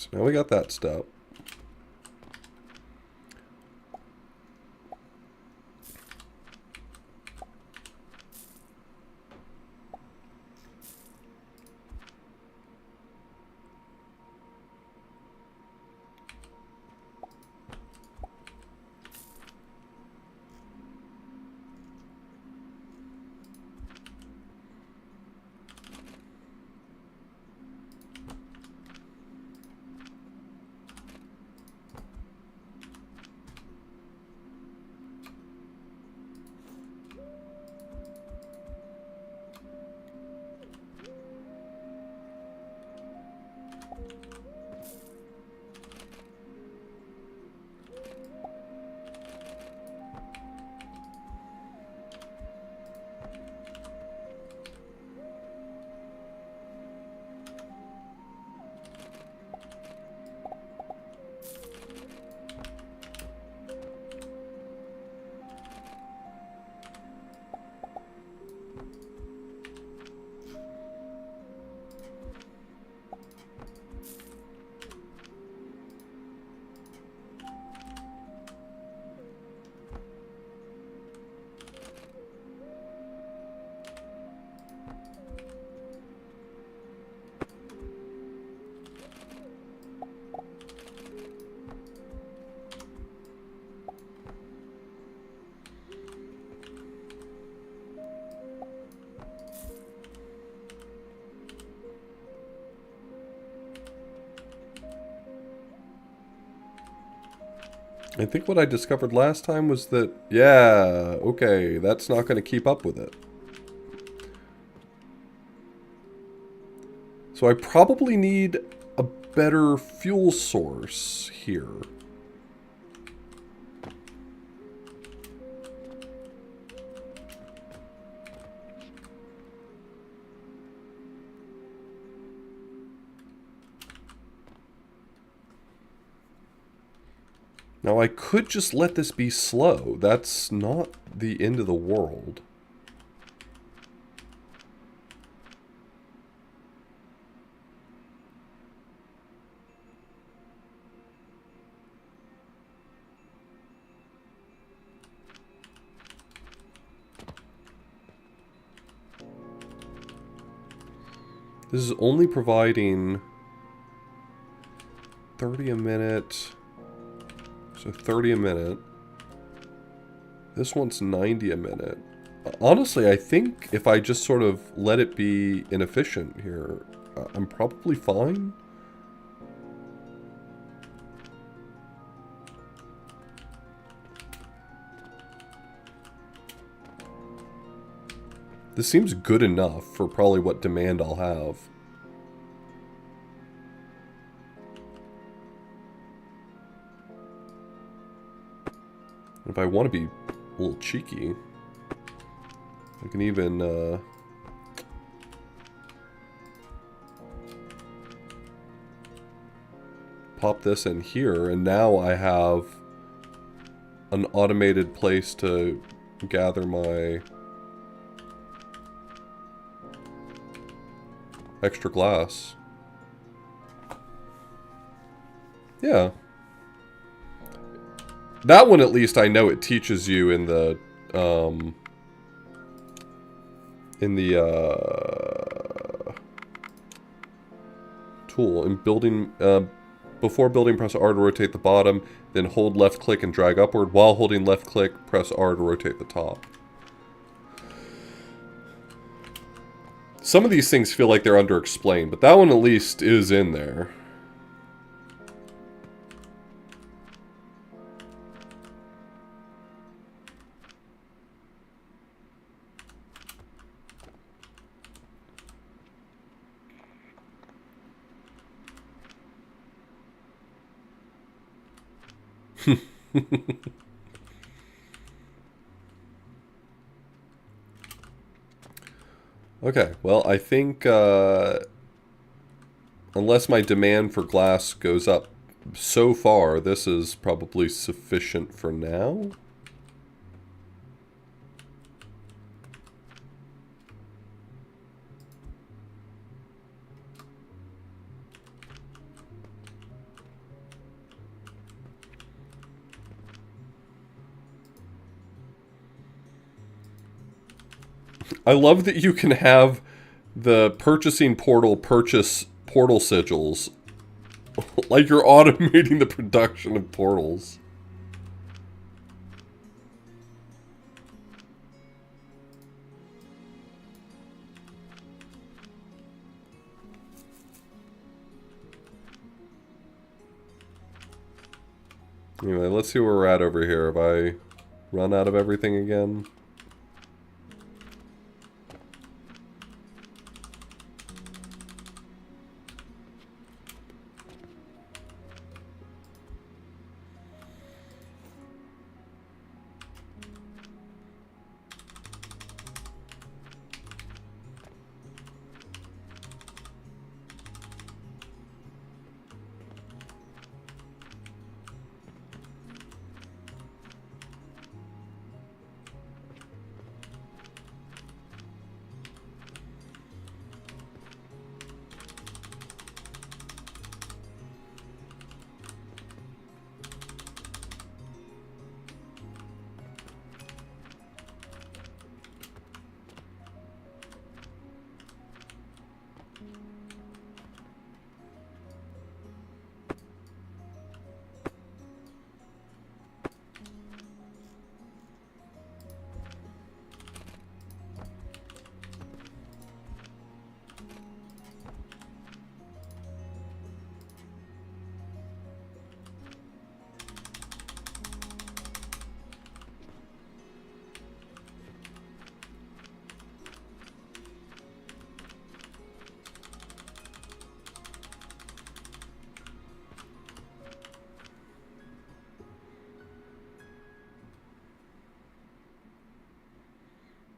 So now we got that step. I think what I discovered last time was that, yeah, okay, that's not going to keep up with it. So I probably need a better fuel source here. Now I could just let this be slow. That's not the end of the world. This is only providing 30 a minute. So 30 a minute. This one's 90 a minute. Honestly, I think if I just sort of let it be inefficient here, I'm probably fine. This seems good enough for probably what demand I'll have. If I want to be a little cheeky, I can even pop this in here, and now I have an automated place to gather my extra glass. Yeah. That one, at least, I know it teaches you in the tool. In building, before building, press R to rotate the bottom, then hold left click and drag upward. While holding left click, press R to rotate the top. Some of these things feel like they're under-explained, but that one at least is in there. Okay, well, I think, unless my demand for glass goes up so far, this is probably sufficient for now. I love that you can have the purchasing portal purchase portal sigils. Like you're automating the production of portals. Anyway, let's see where we're at over here. Have I run out of everything again?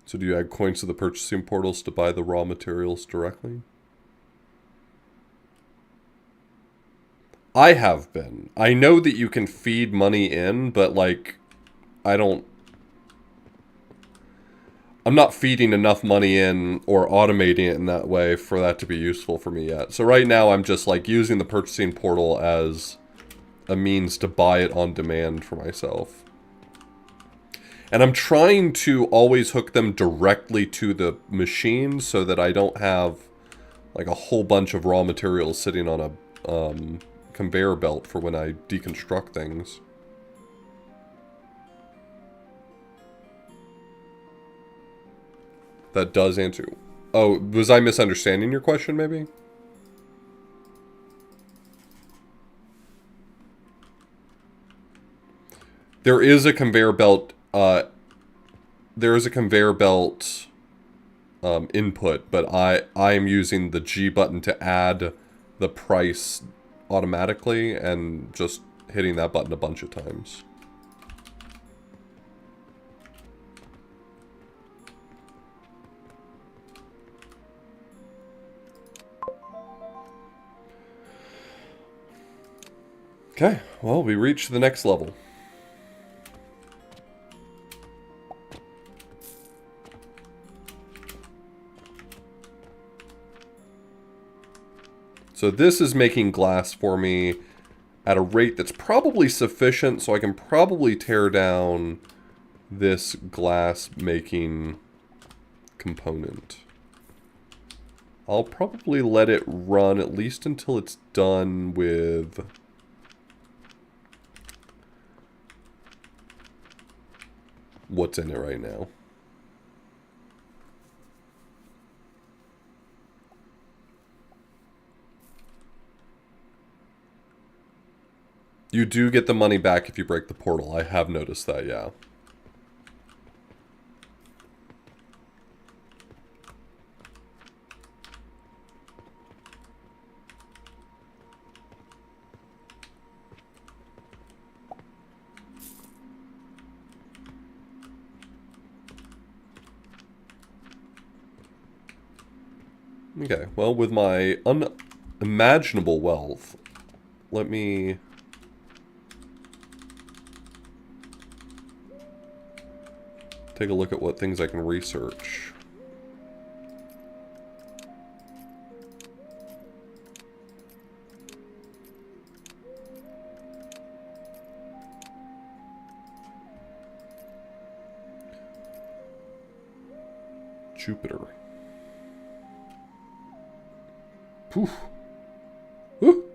So do you add coins to the purchasing portals to buy the raw materials directly? I have been. I know that you can feed money in, but like, I'm not feeding enough money in or automating it in that way for that to be useful for me yet. So right now I'm just like using the purchasing portal as a means to buy it on demand for myself. And I'm trying to always hook them directly to the machine so that I don't have like a whole bunch of raw materials sitting on a conveyor belt for when I deconstruct things. That does answer. Oh, was I misunderstanding your question maybe? There is a conveyor belt input, but I am using the G button to add the price automatically and just hitting that button a bunch of times. Okay, well, we reached the next level. So this is making glass for me at a rate that's probably sufficient, so I can probably tear down this glass making component. I'll probably let it run at least until it's done with what's in it right now. You do get the money back if you break the portal. I have noticed that, yeah. Okay, well, with my unimaginable wealth, let me take a look at what things I can research. Jupiter. Poof. Woo.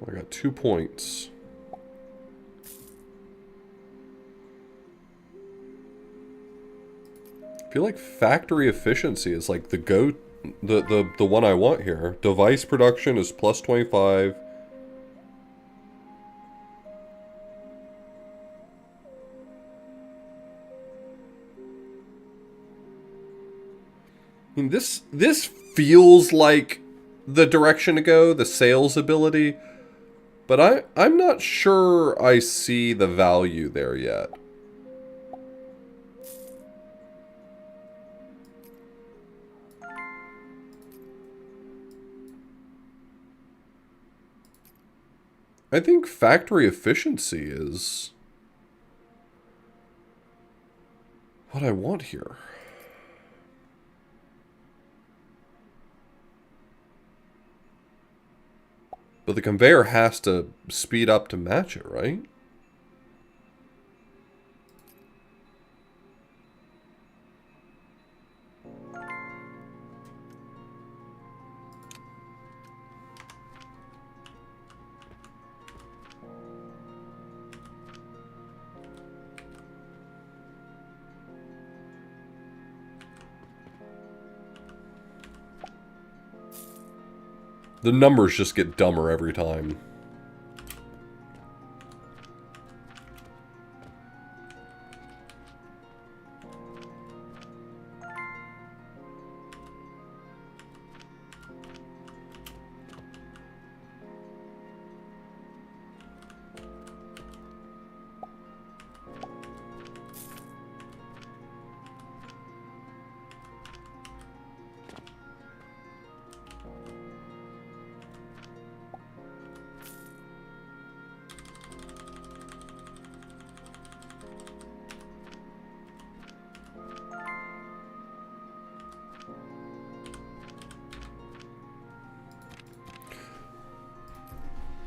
I got 2 points. I feel like factory efficiency is like the one I want here. Device production is plus 25. I mean, this feels like the direction to go, the sales ability. But I'm not sure I see the value there yet. I think factory efficiency is what I want here. But the conveyor has to speed up to match it, right? The numbers just get dumber every time.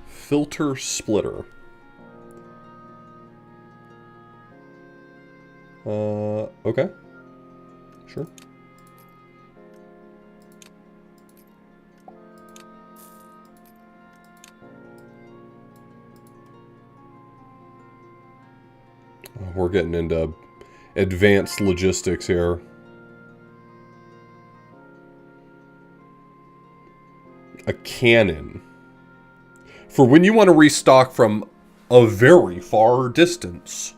Filter splitter. Okay. Sure. We're getting into advanced logistics here. A cannon. For when you want to restock from a very far distance.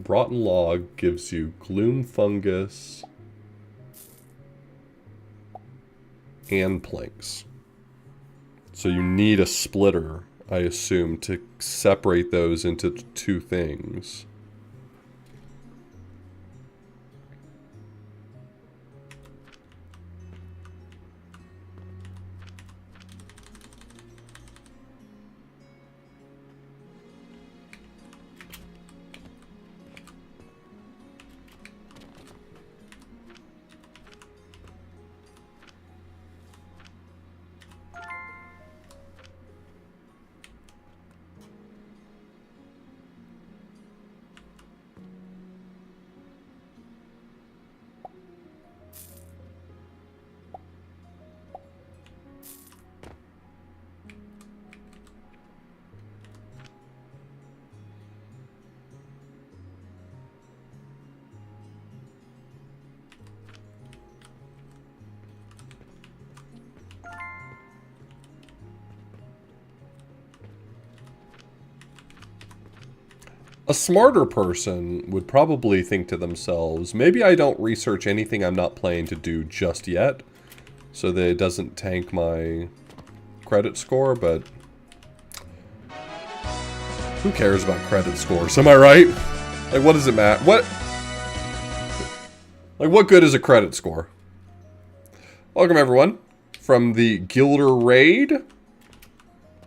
Rotten log gives you gloom fungus and planks. So you need a splitter, I assume, to separate those into two things. A smarter person would probably think to themselves, maybe I don't research anything I'm not planning to do just yet, so that it doesn't tank my credit score, but who cares about credit scores, am I right? Like, what does it matter? What good is a credit score? Welcome, everyone, from the Gilder Raid.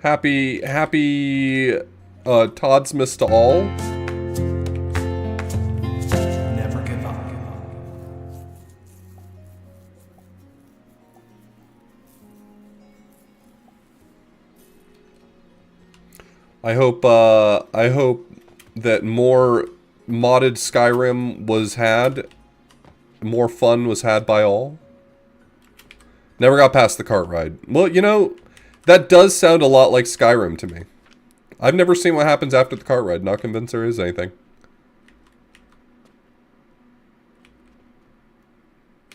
Happy Todsmas to all. Never give up. I hope that more modded Skyrim was had, more fun was had by all. Never got past the cart ride. Well, you know, that does sound a lot like Skyrim to me. I've never seen what happens after the cart ride. Not convinced there is anything.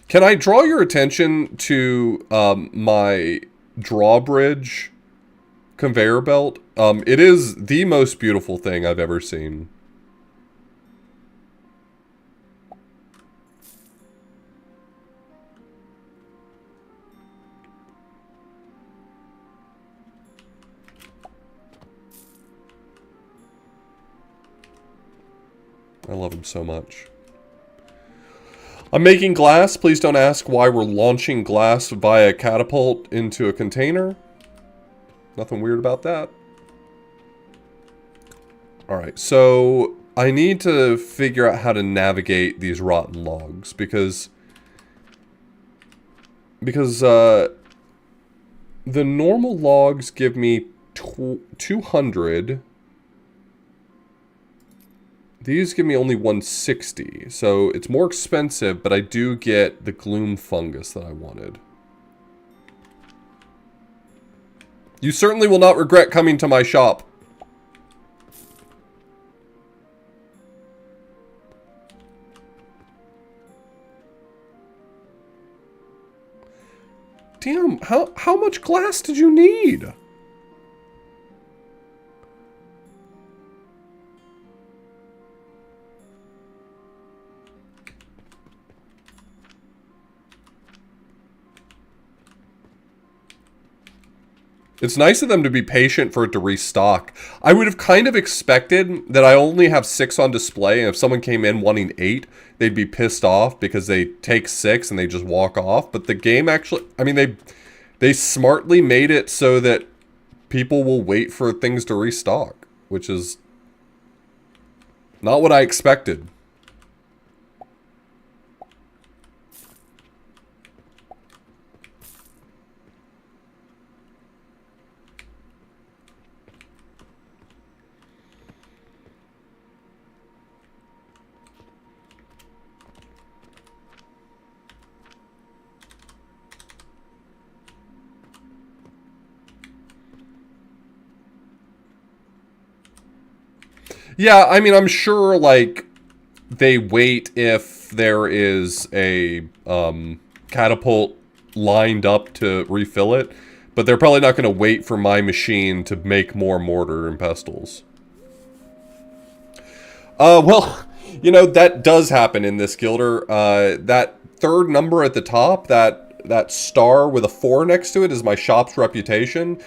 Can I draw your attention to my drawbridge conveyor belt? It is the most beautiful thing I've ever seen. I love him so much. I'm making glass. Please don't ask why we're launching glass via catapult into a container. Nothing weird about that. Alright, so I need to figure out how to navigate these rotten logs because the normal logs give me 200. These give me only 160, so it's more expensive, but I do get the gloom fungus that I wanted. You certainly will not regret coming to my shop. Damn, how much glass did you need? It's nice of them to be patient for it to restock. I would have kind of expected that I only have 6 on display, and if someone came in wanting 8, they'd be pissed off because they take 6 and they just walk off. But the game actually, I mean, they smartly made it so that people will wait for things to restock, which is not what I expected. Yeah, I mean, I'm sure, like, they wait if there is a catapult lined up to refill it, but they're probably not going to wait for my machine to make more mortar and pestles. Well, you know, that does happen in this Gilder. That third number at the top, that star with a 4 next to it is my shop's reputation.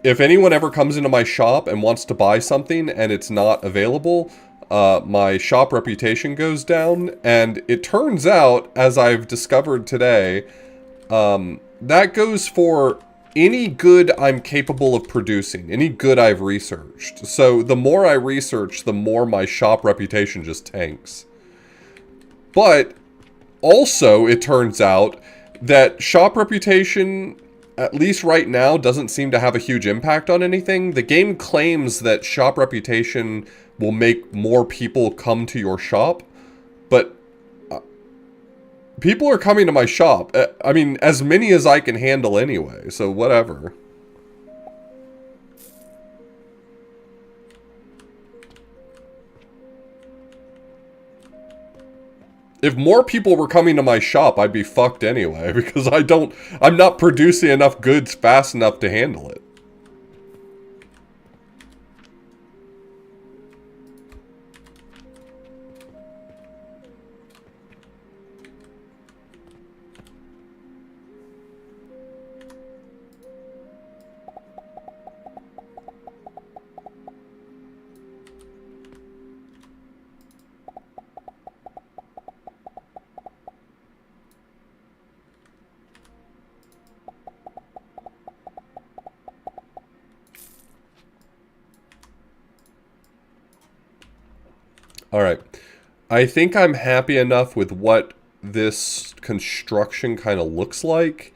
If anyone ever comes into my shop and wants to buy something and it's not available, my shop reputation goes down. And it turns out, as I've discovered today, that goes for any good I'm capable of producing, any good I've researched. So the more I research, the more my shop reputation just tanks. But also, it turns out that shop reputation, at least right now, doesn't seem to have a huge impact on anything. The game claims that shop reputation will make more people come to your shop, but people are coming to my shop. I mean, as many as I can handle anyway, so whatever. If more people were coming to my shop, I'd be fucked anyway, because I'm not producing enough goods fast enough to handle it. Alright. I think I'm happy enough with what this construction kind of looks like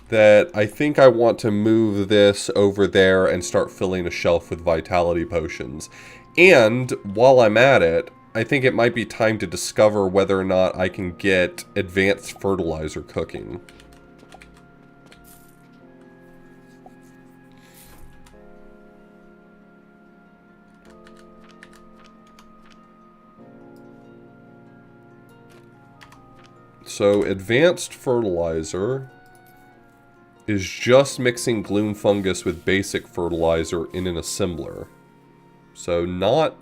that I think I want to move this over there and start filling a shelf with vitality potions. And while I'm at it, I think it might be time to discover whether or not I can get advanced fertilizer cooking. So, advanced fertilizer is just mixing gloom fungus with basic fertilizer in an assembler. So, not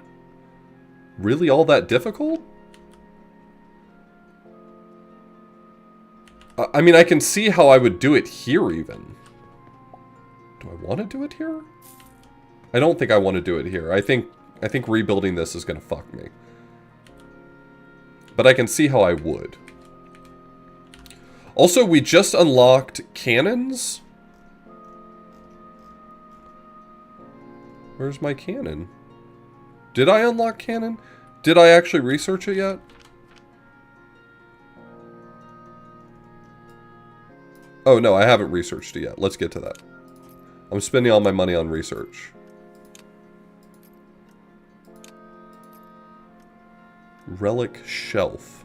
really all that difficult? I mean, I can see how I would do it here, even. Do I want to do it here? I don't think I want to do it here. I think rebuilding this is going to fuck me. But I can see how I would. Also, we just unlocked cannons. Where's my cannon? Did I unlock cannon? Did I actually research it yet? Oh, no, I haven't researched it yet. Let's get to that. I'm spending all my money on research. Relic shelf.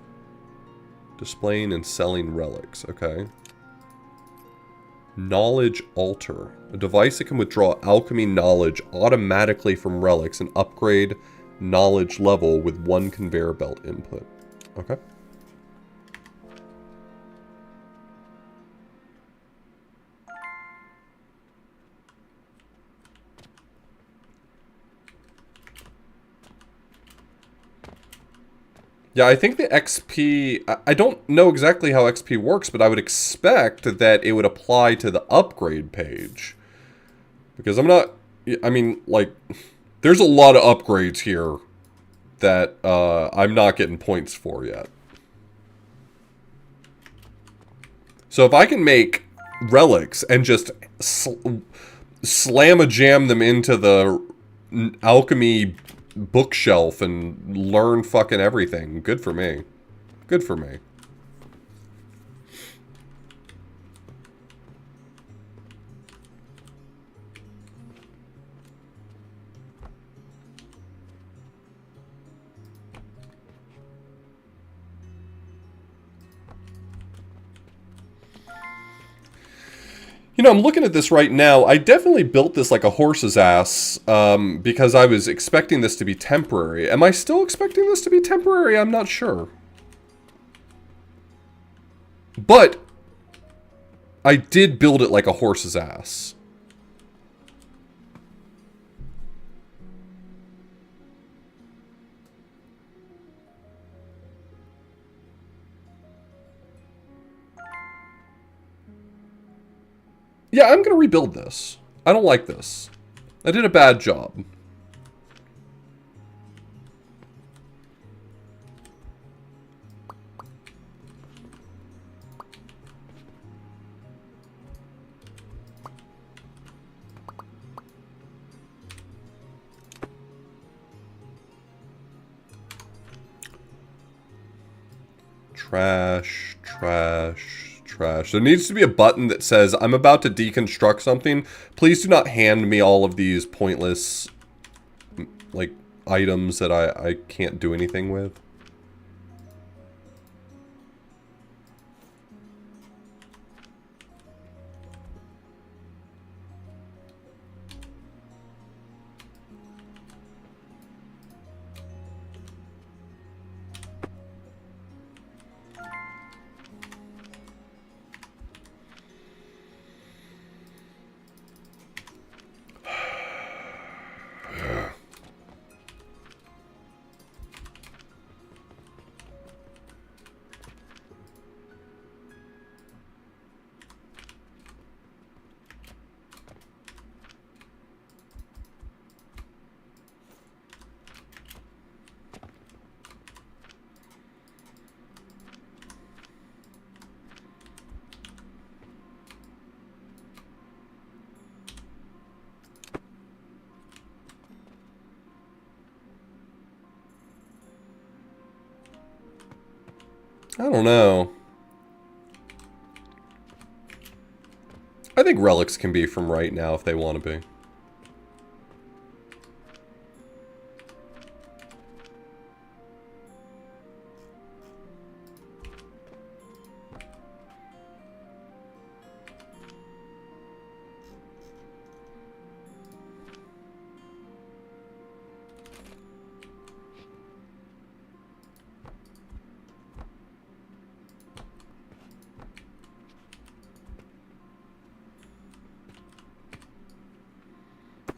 Displaying and selling relics. Okay. Knowledge altar. A device that can withdraw alchemy knowledge automatically from relics and upgrade knowledge level with one conveyor belt input. Okay. Yeah, I think the XP... I don't know exactly how XP works, but I would expect that it would apply to the upgrade page. Because I'm not... I mean, like... There's a lot of upgrades here that I'm not getting points for yet. So if I can make relics and just slam-a-jam them into the alchemy bookshelf and learn fucking everything, good for me. Good for me. You know, I'm looking at this right now. I definitely built this like a horse's ass because I was expecting this to be temporary. Am I still expecting this to be temporary? I'm not sure. But I did build it like a horse's ass. Yeah, I'm gonna rebuild this. I don't like this. I did a bad job. Trash, trash, trash. There needs to be a button that says, I'm about to deconstruct something. Please do not hand me all of these pointless, like, items that I can't do anything with. I don't know. I think relics can be from right now if they want to be.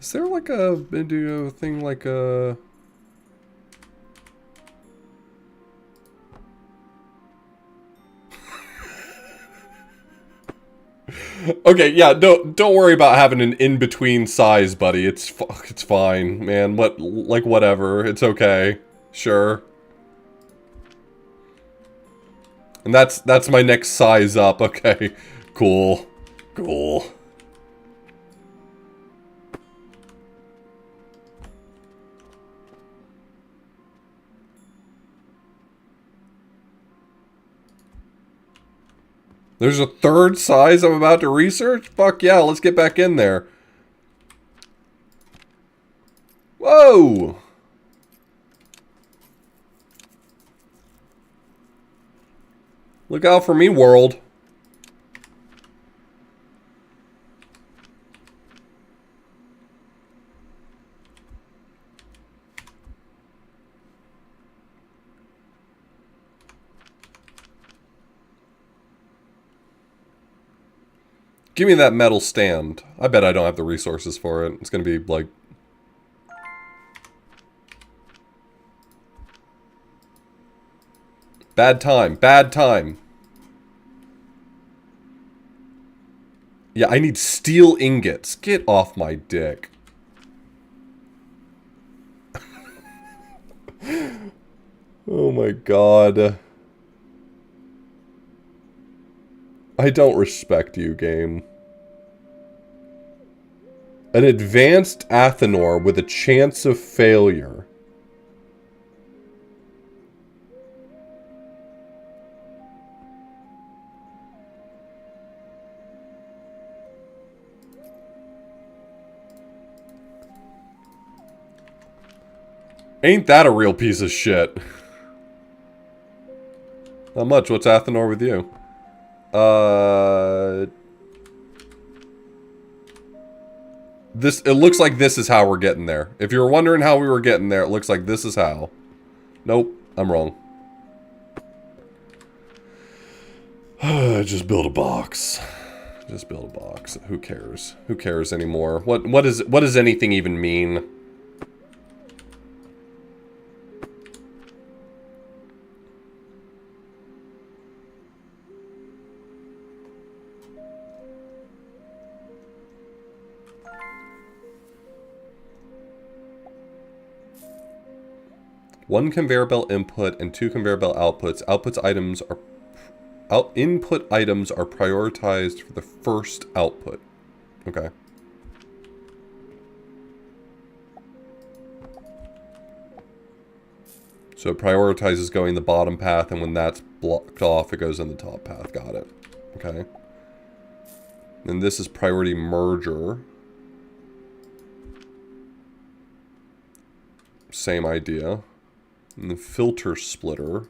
Is there like a thing like a... Okay, yeah, don't worry about having an in-between size, buddy. It's fine, man. Whatever. It's okay. Sure. And that's my next size up. Okay. Cool. Cool. There's a third size I'm about to research? Fuck yeah, let's get back in there. Whoa! Look out for me, world. Give me that metal stand. I bet I don't have the resources for it. It's gonna be, like... Bad time. Bad time. Yeah, I need steel ingots. Get off my dick. Oh my god. I don't respect you, game. An advanced Athenor with a chance of failure. Ain't that a real piece of shit? Not much. What's Athenor with you? It looks like this is how we're getting there. If you're wondering how we were getting there, it looks like this is how. Nope, I'm wrong. Just build a box. Just build a box. Who cares? Who cares anymore? What does anything even mean? One conveyor belt input and two conveyor belt outputs. Input items are prioritized for the first output. Okay. So it prioritizes going the bottom path, and when that's blocked off, it goes in the top path. Got it. Okay. And this is priority merger. Same idea. And the filter splitter.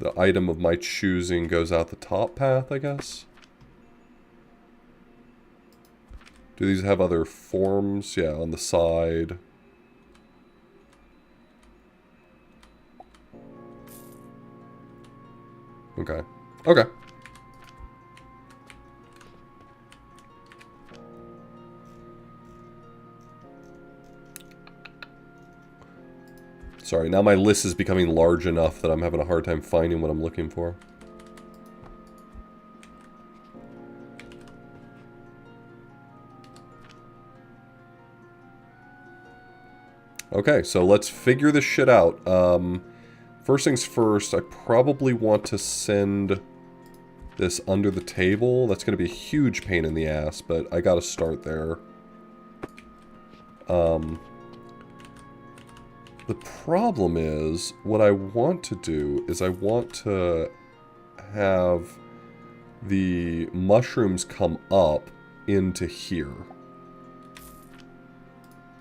The item of my choosing goes out the top path, I guess. Do these have other forms? Yeah, on the side. Okay. Okay. Sorry, now my list is becoming large enough that I'm having a hard time finding what I'm looking for. Okay, so let's figure this shit out. First things first, I probably want to send this under the table. That's going to be a huge pain in the ass, but I gotta start there. The problem is, what I want to do is I want to have the mushrooms come up into here.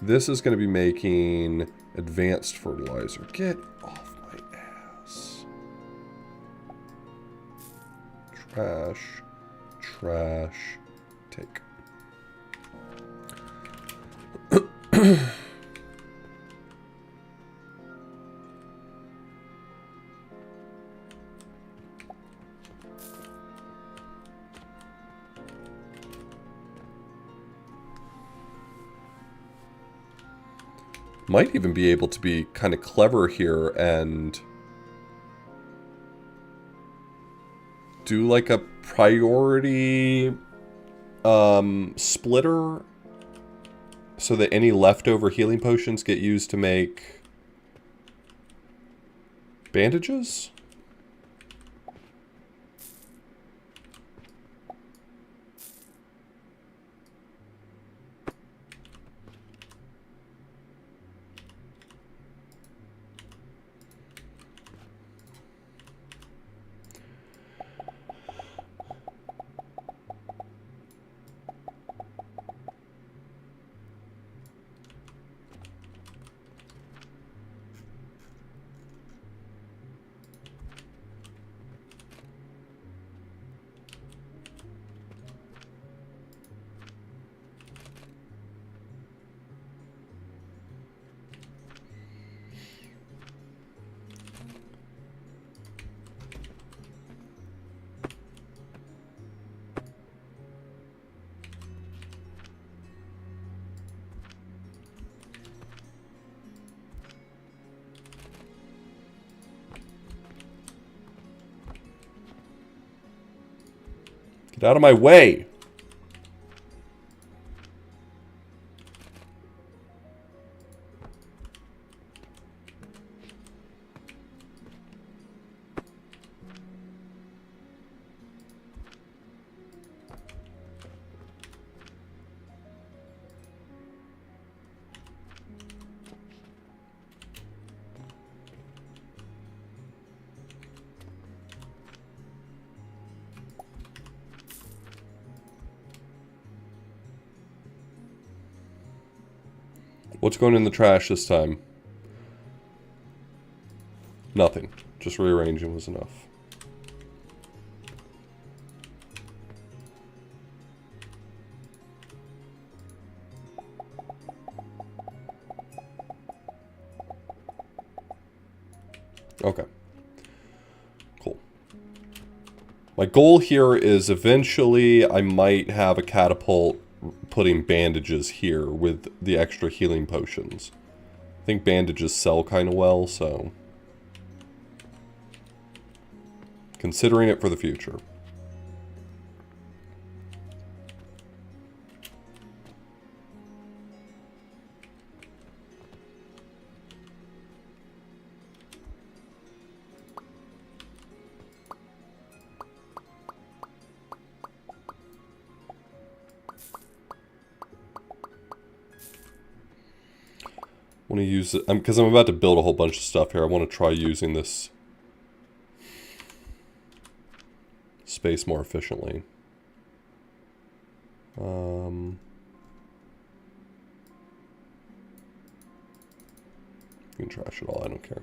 This is going to be making advanced fertilizer. Get off my ass. Trash. Trash. Take. Might even be able to be kind of clever here and do like a priority splitter so that any leftover healing potions get used to make bandages? Get out of my way! What's going in the trash this time? Nothing. Just rearranging was enough. Okay. Cool. My goal here is eventually I might have a catapult putting bandages here with the extra healing potions. I think bandages sell kind of well, so considering it for the future. I want to use it because I'm about to build a whole bunch of stuff here. I want to try using this space more efficiently. You can trash it all, I don't care.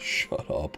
Shut up.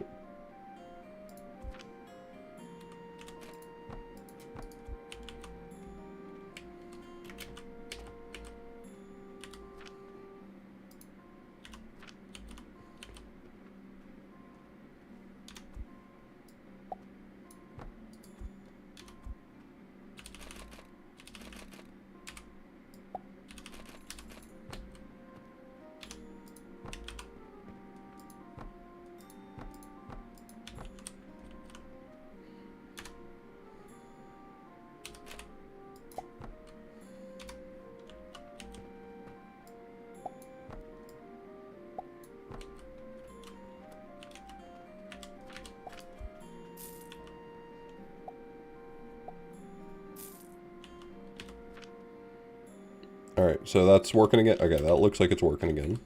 Alright, so that's working again. Okay, that looks like it's working again.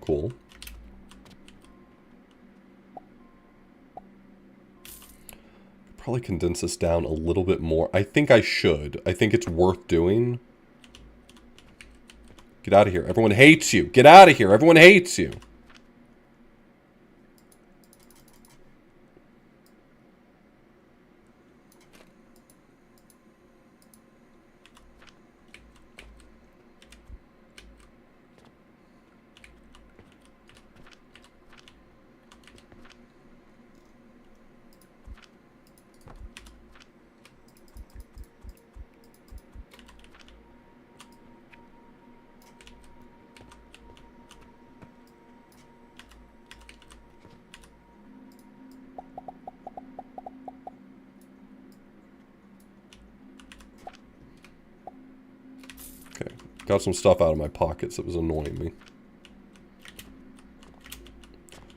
Cool. Probably condense this down a little bit more. I think I should. I think it's worth doing. Get out of here. Everyone hates you. Get out of here. Everyone hates you. Okay, got some stuff out of my pockets that was annoying me.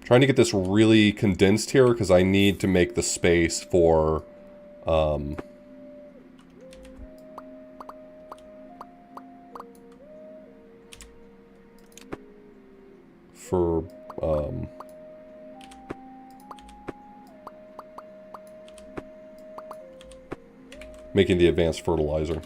Trying to get this really condensed here because I need to make the space for for making the advanced fertilizer.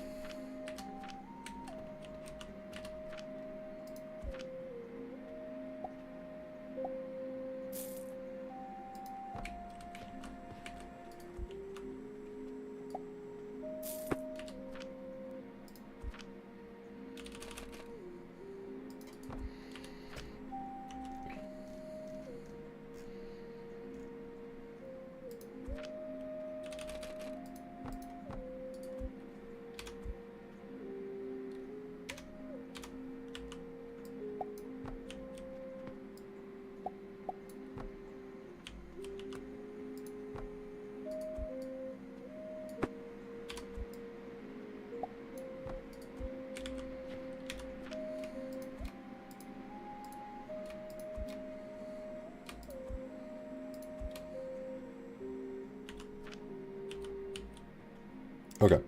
Okay,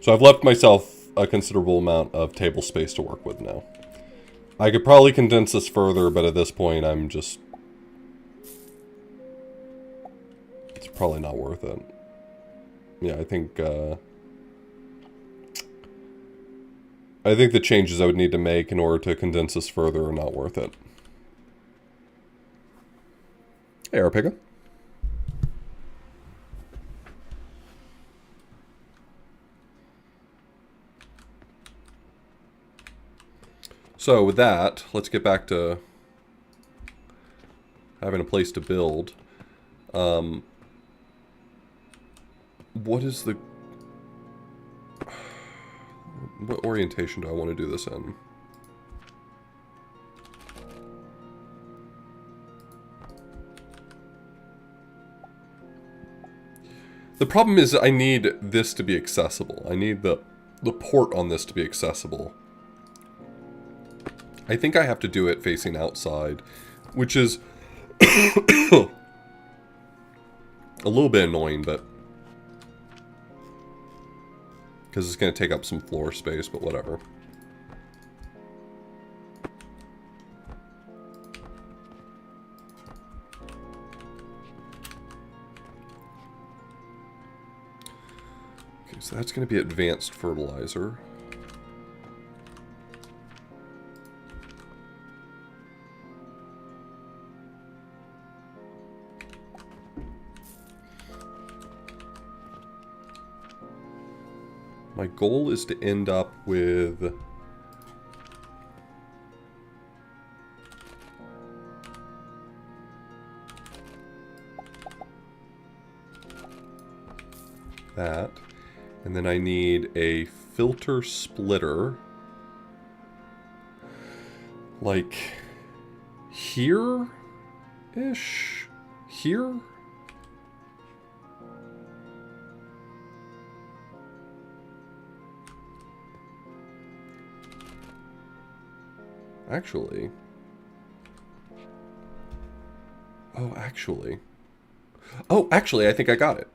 so I've left myself a considerable amount of table space to work with now. I could probably condense this further, but at this point I'm just... it's probably not worth it. Yeah, I think the changes I would need to make in order to condense this further are not worth it. Hey, Arapiga. So with that, let's get back to having a place to build. What is the... what orientation do I want to do this in? The problem is I need this to be accessible. I need the port on this to be accessible. I think I have to do it facing outside, which is a little bit annoying, but because it's going to take up some floor space, but whatever. Okay, so that's going to be advanced fertilizer. My goal is to end up with that, and then I need a filter splitter like here-ish? Here? Actually. Oh, actually. Oh, actually, I think I got it.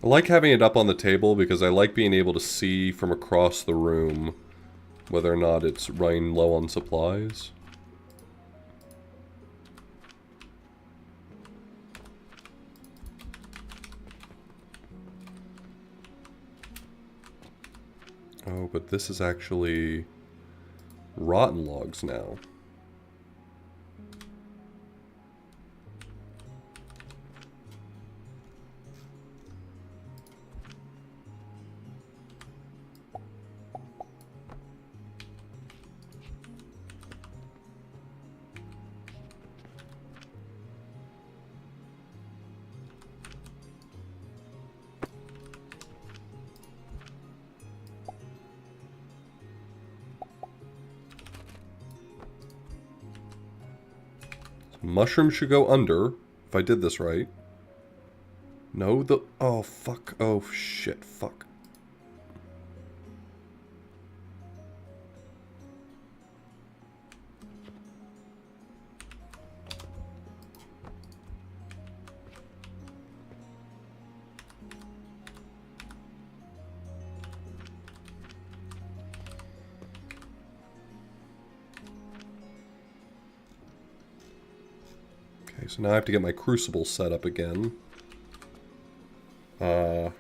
I like having it up on the table because I like being able to see from across the room whether or not it's running low on supplies. Oh, but this is actually rotten logs now. Mushroom should go under, if I did this right. No, the... Oh, fuck. Oh, shit. Fuck. Okay, so now I have to get my crucible set up again. Okay,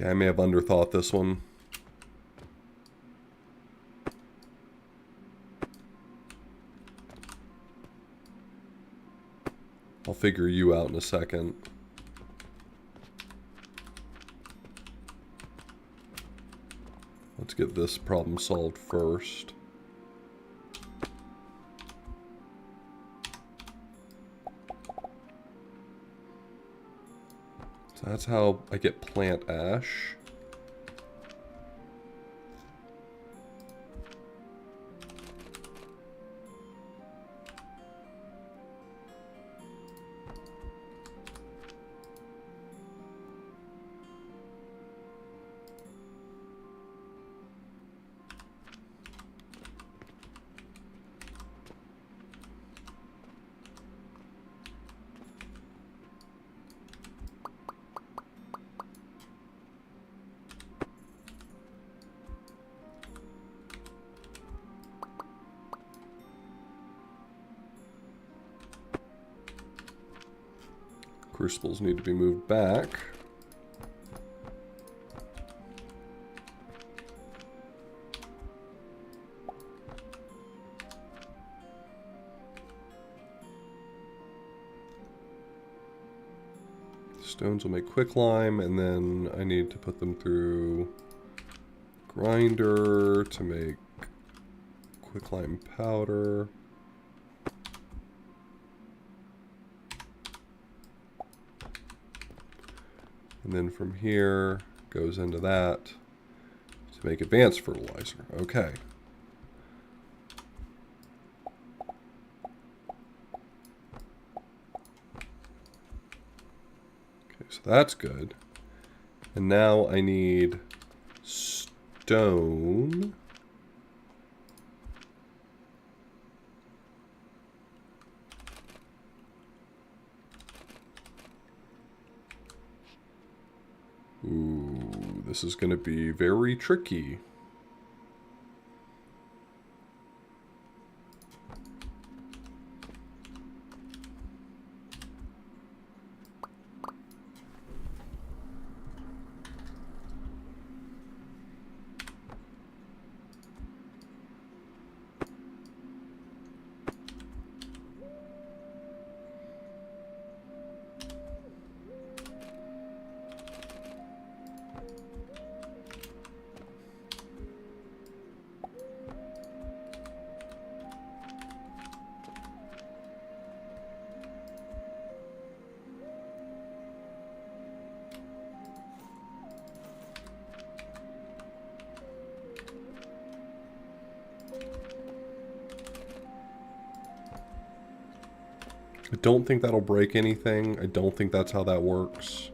I may have underthought this one. I'll figure you out in a second. Let's get this problem solved first. So that's how I get plant ash. Crucibles need to be moved back. Stones will make quicklime, and then I need to put them through grinder to make quicklime powder. And then from here, goes into that to make advanced fertilizer. Okay. Okay, so that's good. And now I need stone. Ooh, this is going to be very tricky. I don't think that'll break anything. I don't think that's how that works.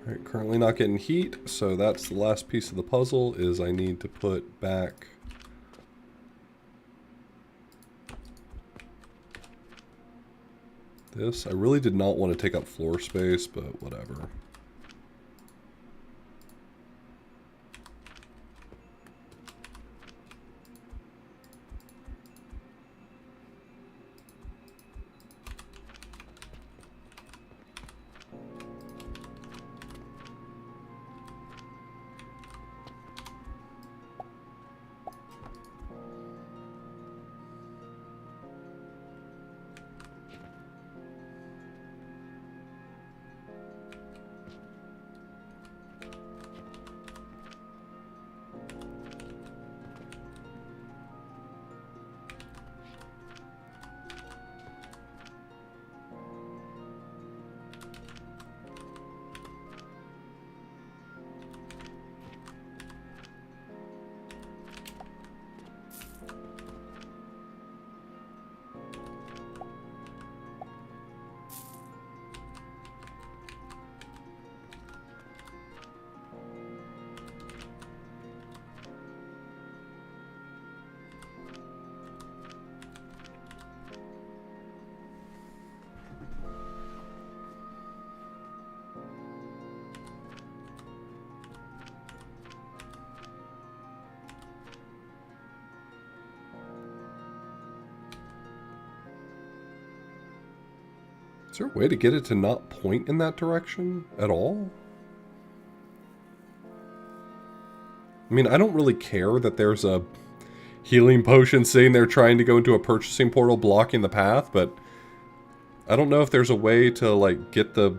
Alright, currently not getting heat, so that's the last piece of the puzzle, is I need to put back this. I really did not want to take up floor space, but whatever. Is there a way to get it to not point in that direction at all? I mean, I don't really care that there's a healing potion sitting there trying to go into a purchasing portal blocking the path, but I don't know if there's a way to, like, get the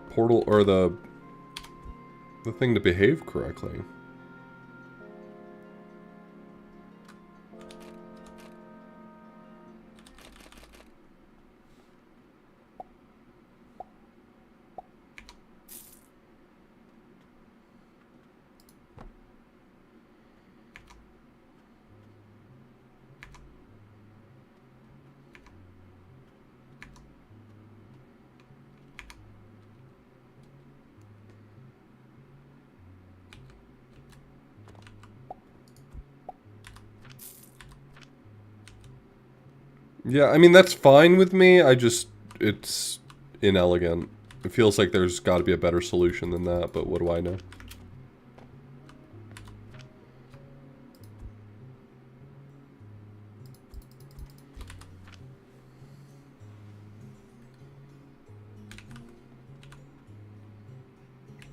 portal or the thing to behave correctly. Yeah, I mean, that's fine with me. It's inelegant. It feels like there's got to be a better solution than that, but what do I know?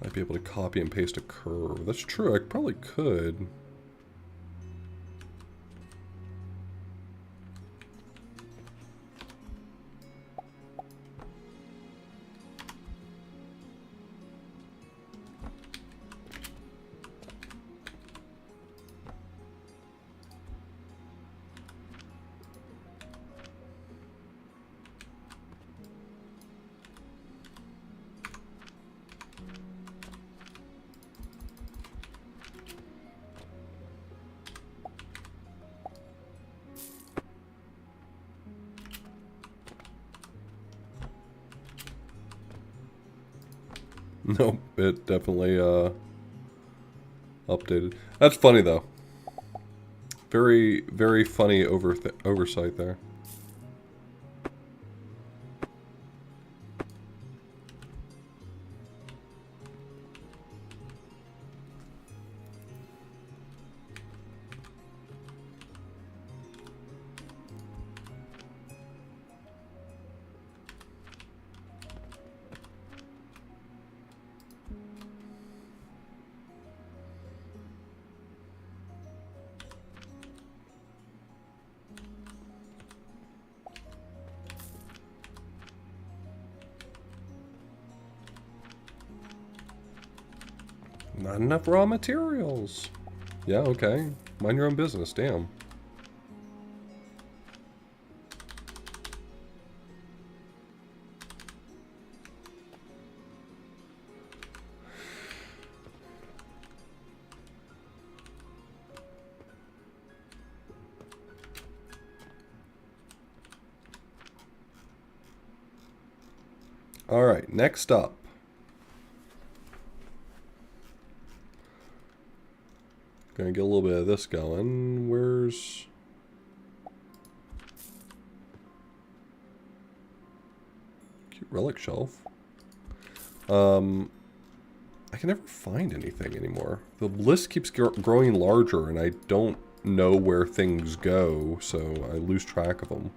Might be able to copy and paste a curve. That's true, I probably could. Nope, it definitely updated. That's funny though. Very, very funny oversight there. Not enough raw materials. Yeah, okay. Mind your own business, damn. Alright, next up. Gonna get a little bit of this going. Where's... Cute relic shelf. I can never find anything anymore. The list keeps growing larger and I don't know where things go, so I lose track of them.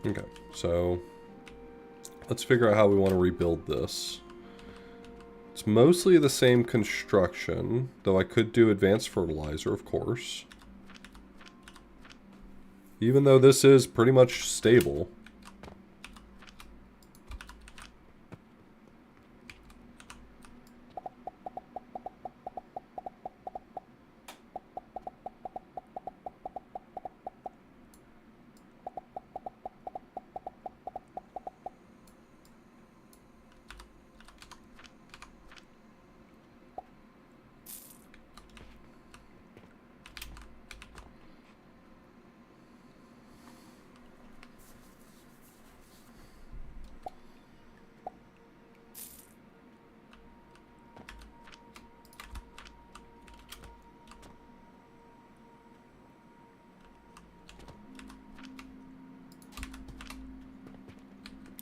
Okay, so let's figure out how we want to rebuild this. It's mostly the same construction, though I could do advanced fertilizer, of course. Even though this is pretty much stable.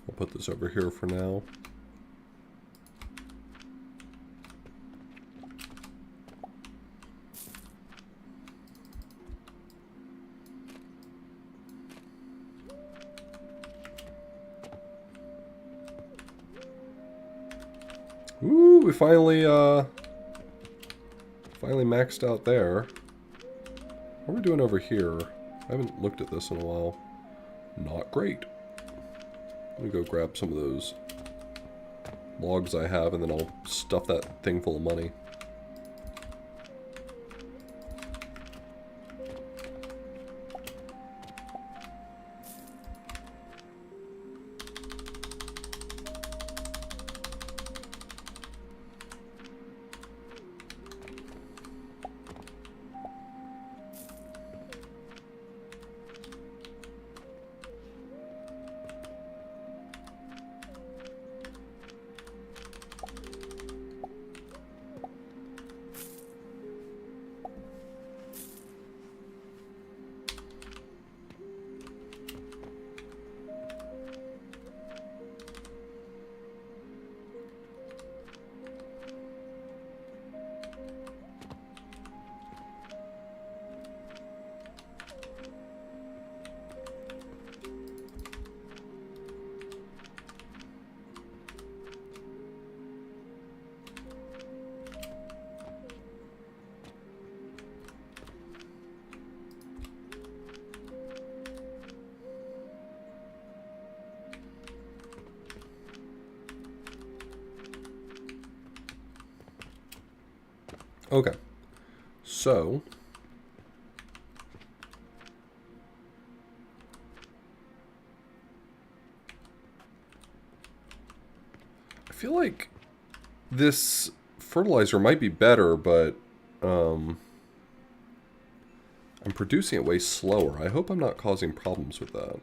I'll put this over here for now. Ooh, we finally maxed out there. What are we doing over here? I haven't looked at this in a while. Not great. Let me go grab some of those logs I have, and then I'll stuff that thing full of money. Okay, so I feel like this fertilizer might be better, but I'm producing it way slower. I hope I'm not causing problems with that.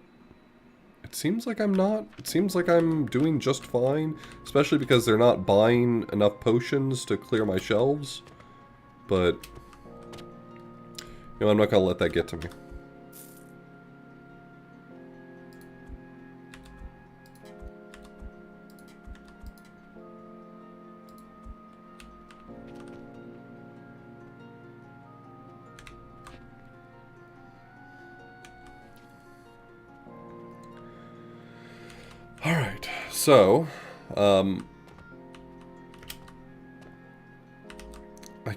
It seems like I'm not. It seems like I'm doing just fine, especially because they're not buying enough potions to clear my shelves. But, you know, I'm not going to let that get to me. So, I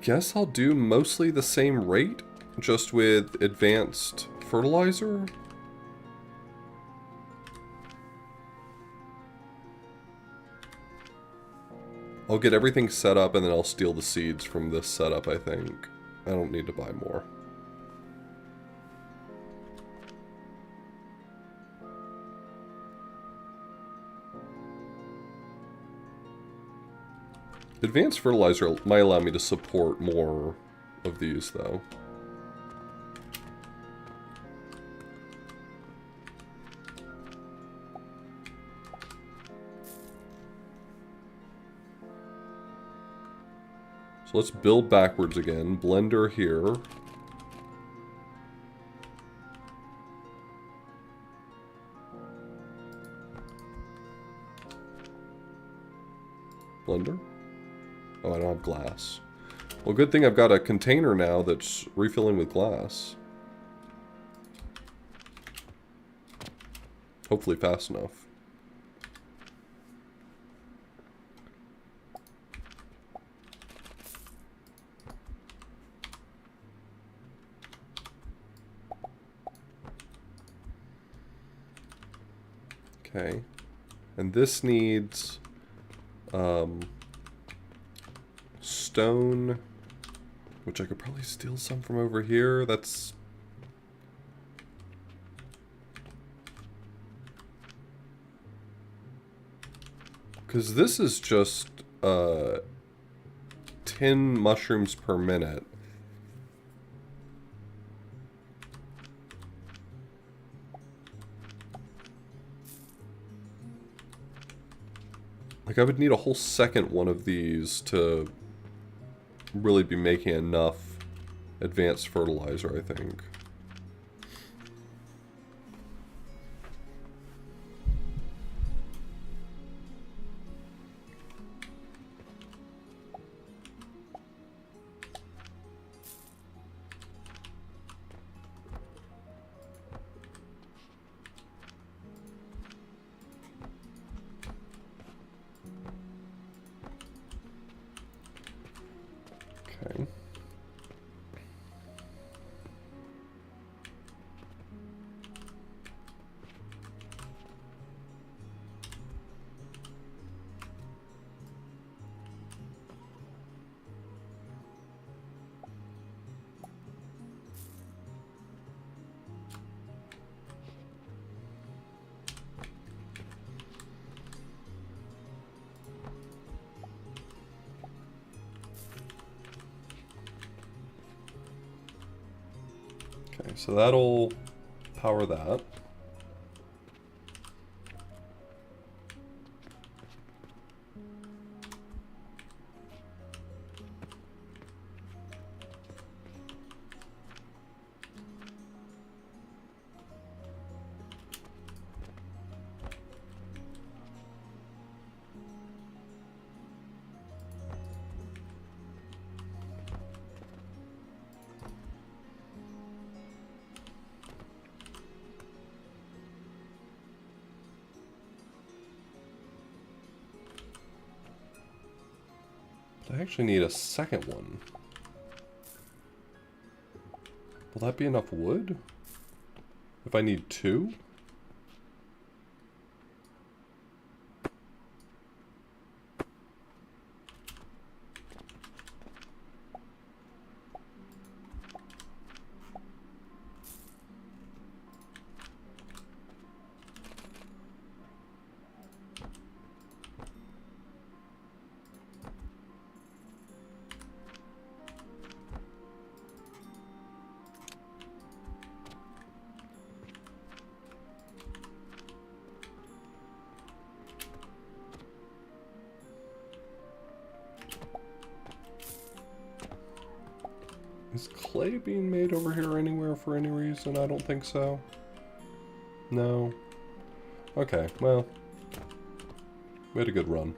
guess I'll do mostly the same rate, just with advanced fertilizer. I'll get everything set up and then I'll steal the seeds from this setup, I think. I don't need to buy more. Advanced fertilizer might allow me to support more of these, though. So let's build backwards again. Blender here. Blender? Oh, I don't have glass. Well, good thing I've got a container now that's refilling with glass. Hopefully fast enough. Okay. And this needs stone, which I could probably steal some from over here. That's... because this is just 10 mushrooms per minute. Like, I would need a whole second one of these to really be making enough advanced fertilizer, I think. Okay. Okay, so that'll power that. I actually need a second one. Will that be enough wood? If I need two? Is clay being made over here anywhere for any reason? I don't think so. No. Okay, well. We had a good run.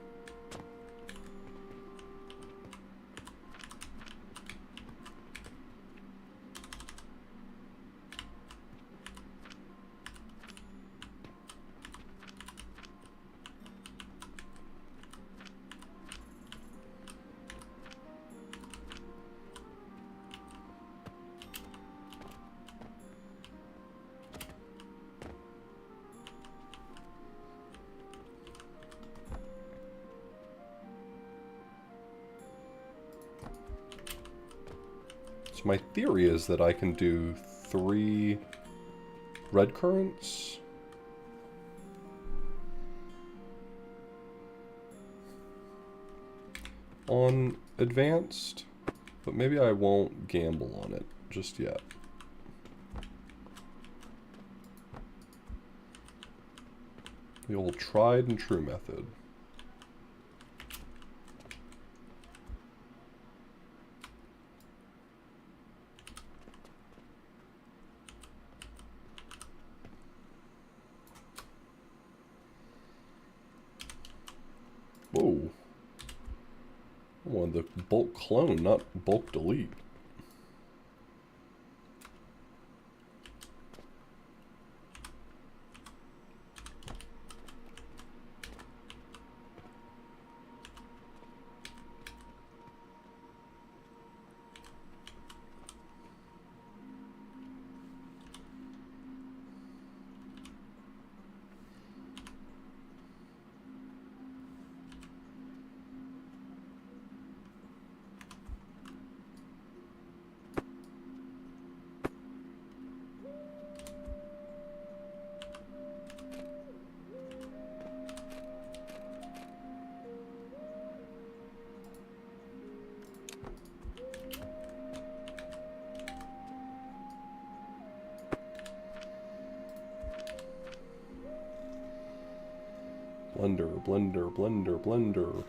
So my theory is that I can do 3 red currants. On advanced, but maybe I won't gamble on it just yet. The old tried and true method. Whoa. I wanted the bulk clone, not bulk delete. Blender, blender, blender, blender.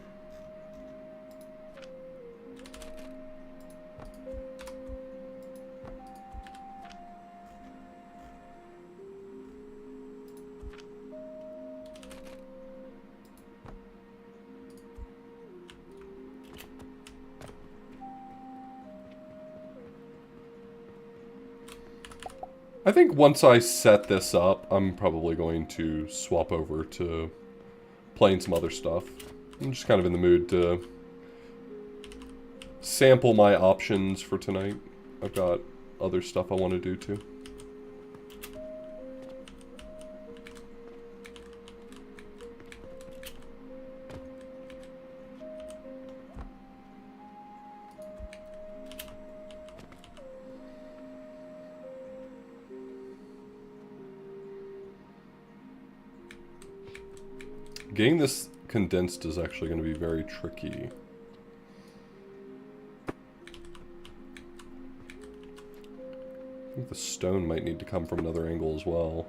I think once I set this up, I'm probably going to swap over to playing some other stuff. I'm just kind of in the mood to sample my options for tonight. I've got other stuff I want to do too. Getting this condensed is actually going to be very tricky. I think the stone might need to come from another angle as well.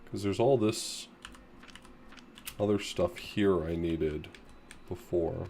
Because there's all this other stuff here I needed before.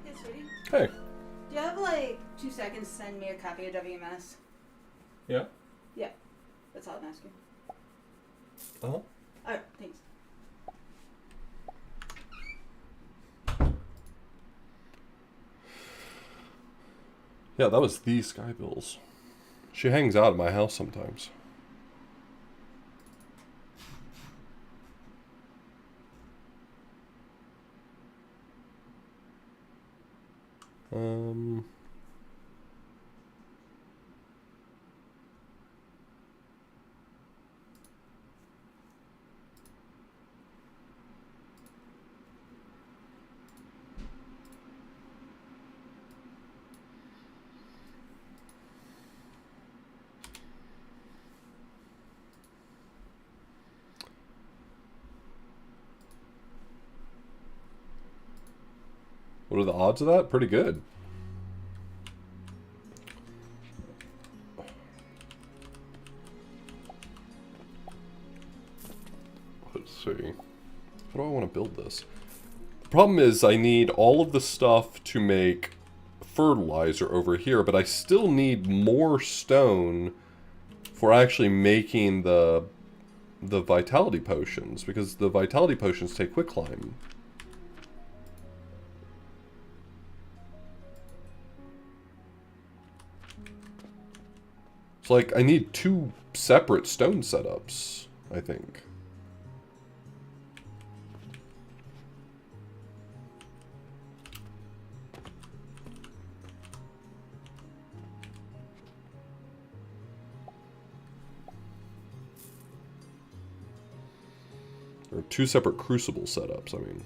Hey, sweetie. Hey, Do you have like 2 seconds, send me a copy of WMS. Yeah? Yeah, that's all I'm asking. Uh-huh. Alright, thanks. Yeah, that was the Sky Bills. She hangs out at my house sometimes. What are the odds of that? Pretty good. Let's see. How do I want to build this? The problem is I need all of the stuff to make fertilizer over here, but I still need more stone for actually making the vitality potions, because the vitality potions take quick climb. So, like, I need 2 separate stone setups, I think. Or 2 separate crucible setups, I mean.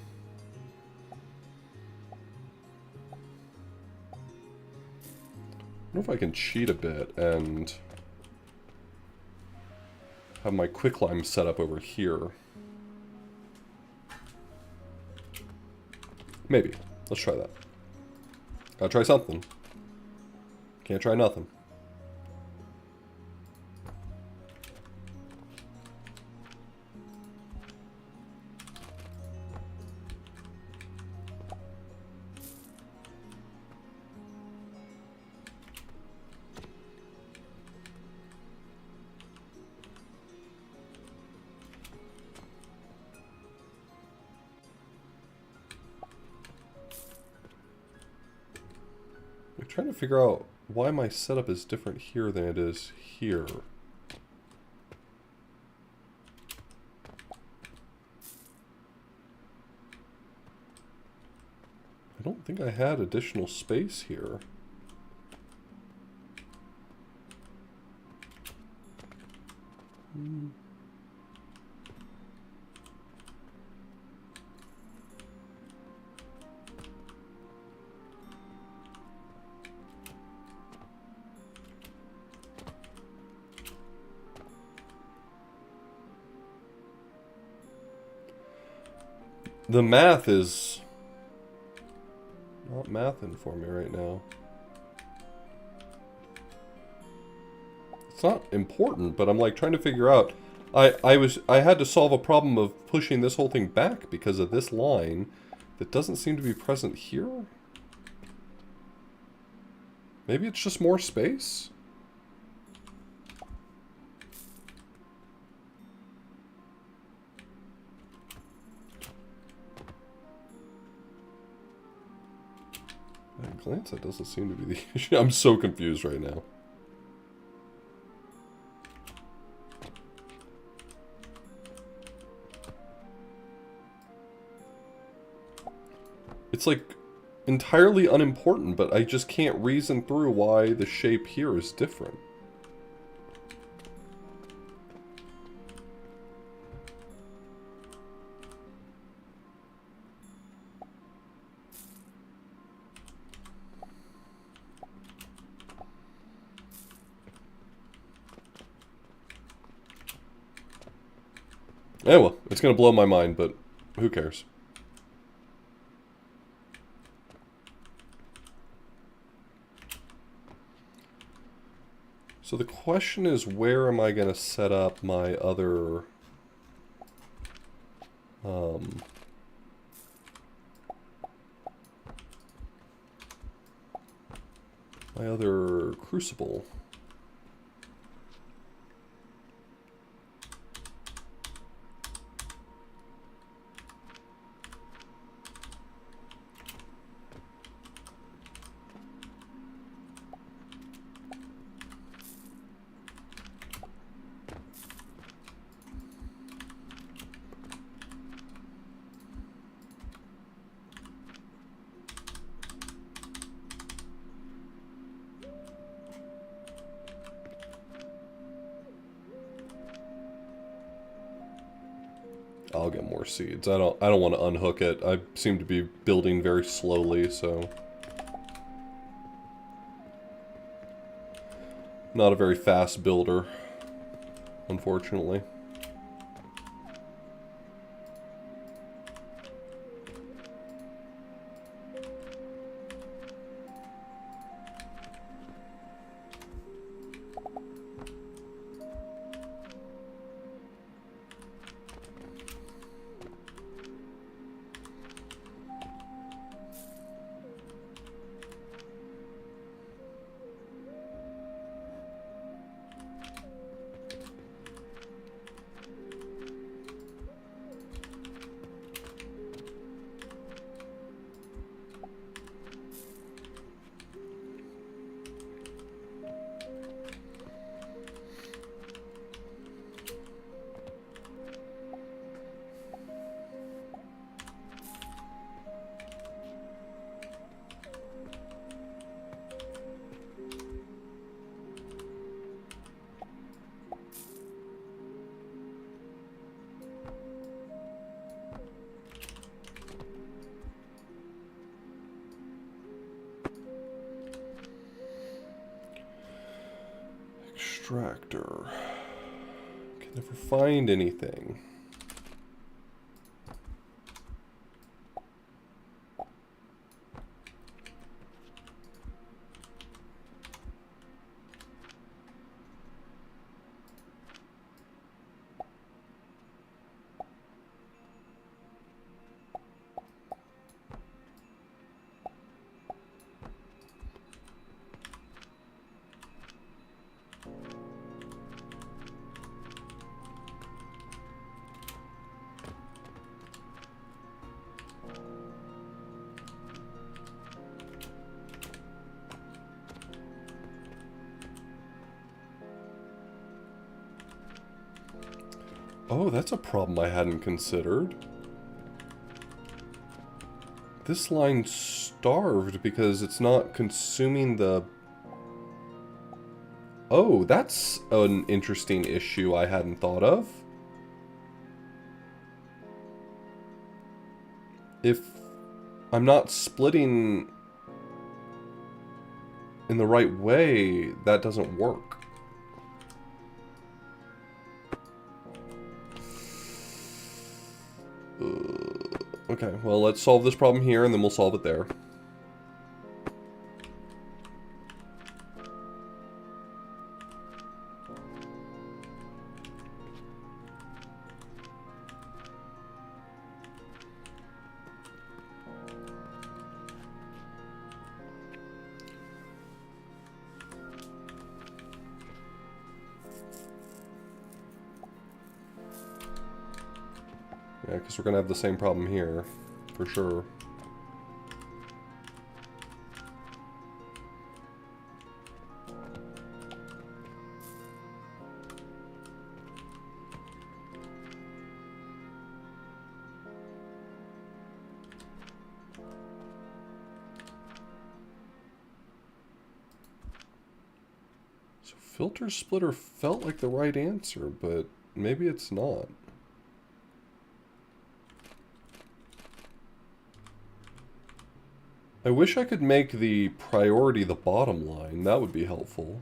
I wonder if I can cheat a bit and have my quicklime set up over here. Maybe. Let's try that. Gotta try something. Can't try nothing. I'm trying to figure out why my setup is different here than it is here. I don't think I had additional space here. The math is not mathing for me right now. It's not important, but I'm like trying to figure out. I had to solve a problem of pushing this whole thing back because of this line that doesn't seem to be present here. Maybe it's just more space? At a glance, that doesn't seem to be the issue. I'm so confused right now. It's like entirely unimportant, but I just can't reason through why the shape here is different. Well, it's gonna blow my mind, but who cares? So the question is, where am I gonna set up my other my other crucible? I'll get more seeds. I don't want to unhook it. I seem to be building very slowly, so not a very fast builder, unfortunately. Extractor. Can never find anything. Oh, that's a problem I hadn't considered. This line's starved because it's not consuming the... Oh, that's an interesting issue I hadn't thought of. If I'm not splitting in the right way, that doesn't work. Okay, well, let's solve this problem here, and then we'll solve it there. Yeah, because we're going to have the same problem here, for sure. So filter splitter felt like the right answer, but maybe it's not. I wish I could make the priority the bottom line. That would be helpful.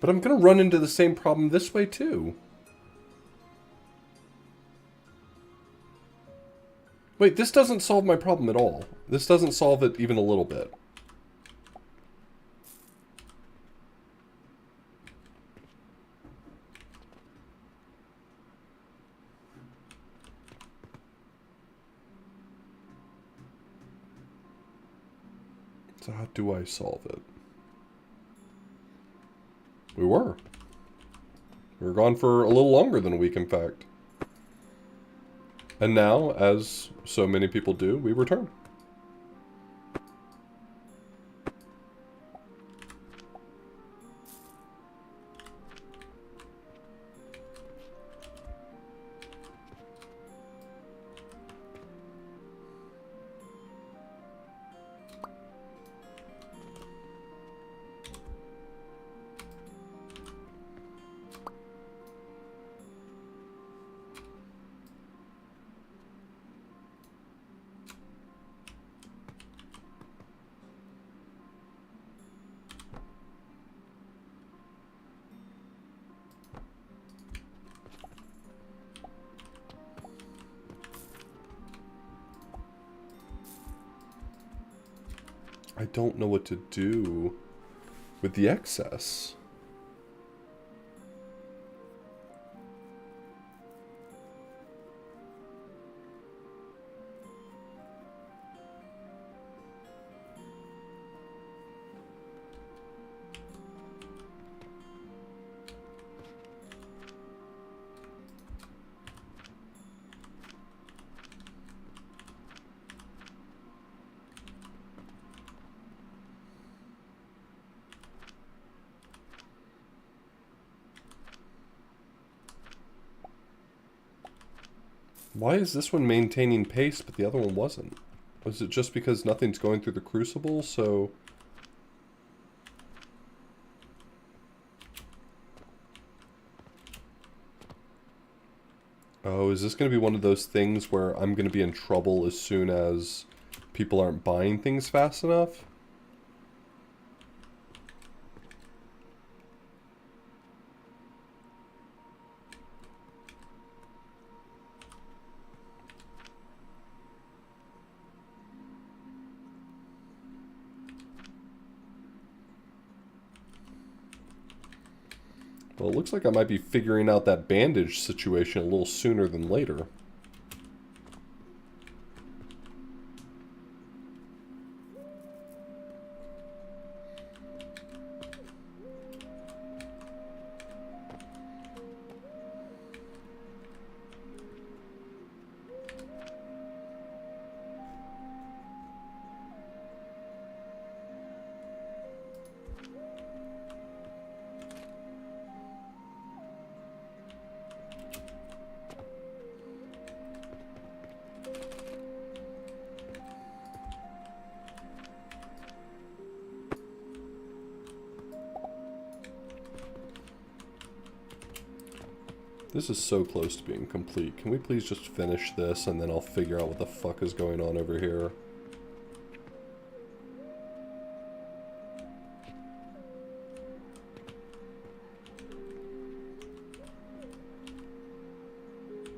But I'm going to run into the same problem this way, too. Wait, this doesn't solve my problem at all. This doesn't solve it even a little bit. So how do I solve it? We were. We were gone for a little longer than a week, in fact. And now, as so many people do, we return. I don't know what to do with the excess. Why is this one maintaining pace, but the other one wasn't? Was it just because nothing's going through the crucible, so... Oh, is this going to be one of those things where I'm going to be in trouble as soon as people aren't buying things fast enough? Well, it looks like I might be figuring out that bandage situation a little sooner than later. This is so close to being complete. Can we please just finish this and then I'll figure out what the fuck is going on over here?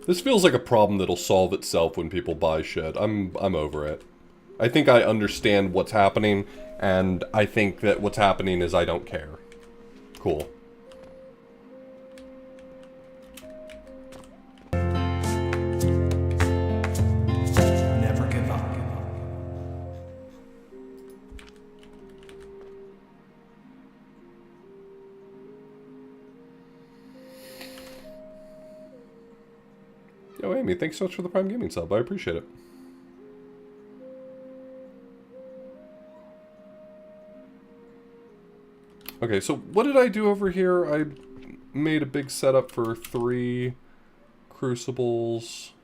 This feels like a problem that'll solve itself when people buy shit. I'm over it. I think I understand what's happening, and I think that what's happening is I don't care. Cool. Never give up. Yo, Amy, thanks so much for the Prime Gaming sub. I appreciate it. Okay, so what did I do over here? I made a big setup for 3 crucibles.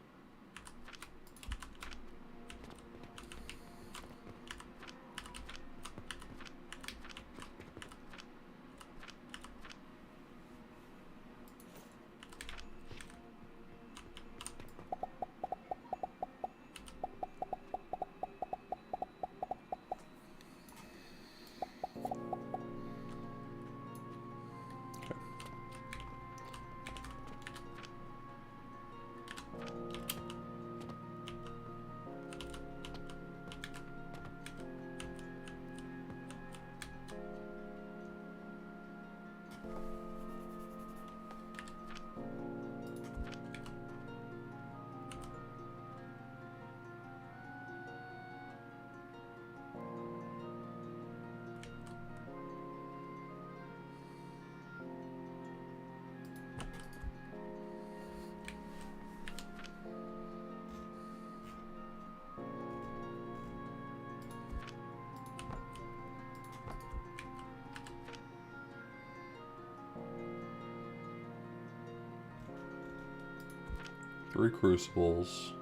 3 crucibles.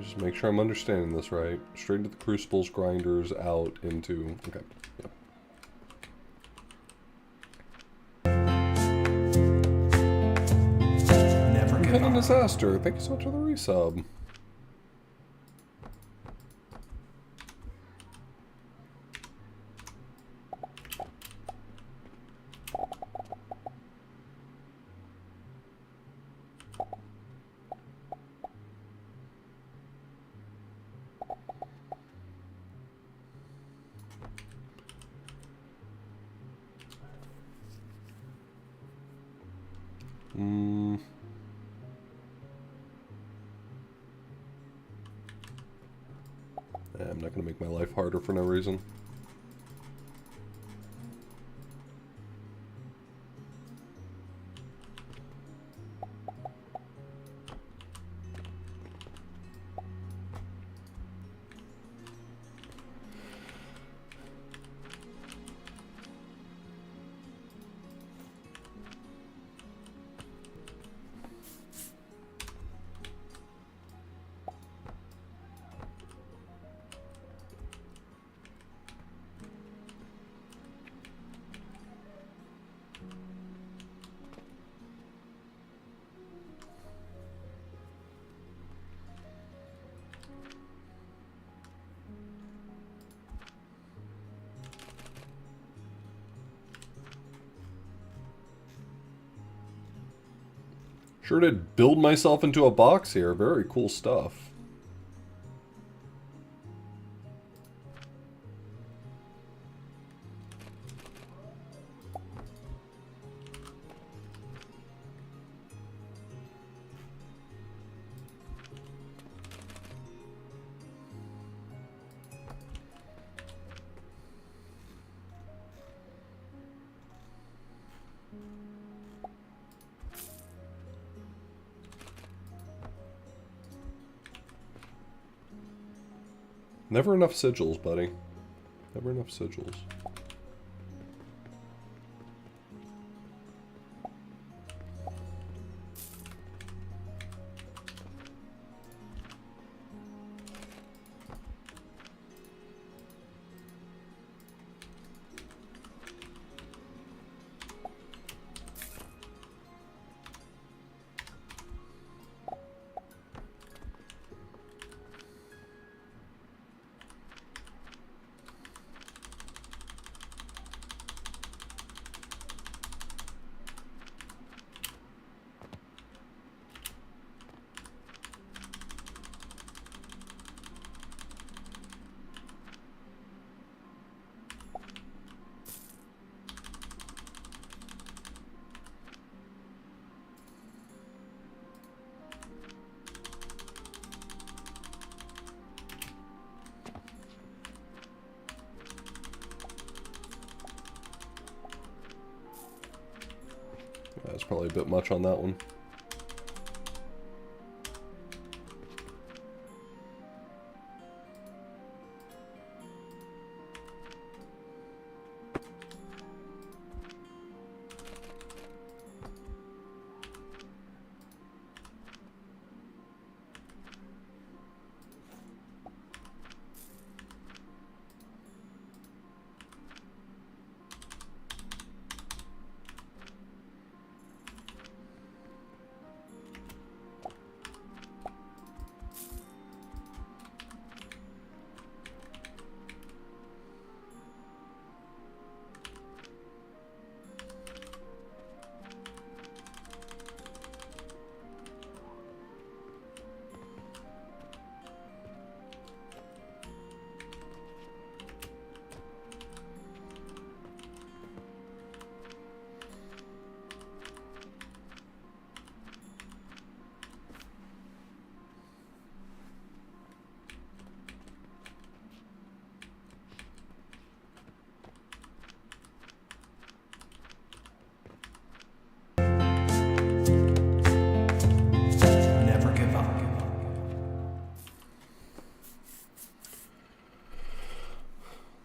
Just make sure I'm understanding this right. Straight into the crucibles, grinders, out into... Okay. Yep. Never give Impending up. disaster. Thank you so much for the resub. I'm not going to make my life harder for no reason. Sure did build myself into a box here. Very cool stuff. Never enough sigils, buddy. Never enough sigils. That's probably a bit much on that one.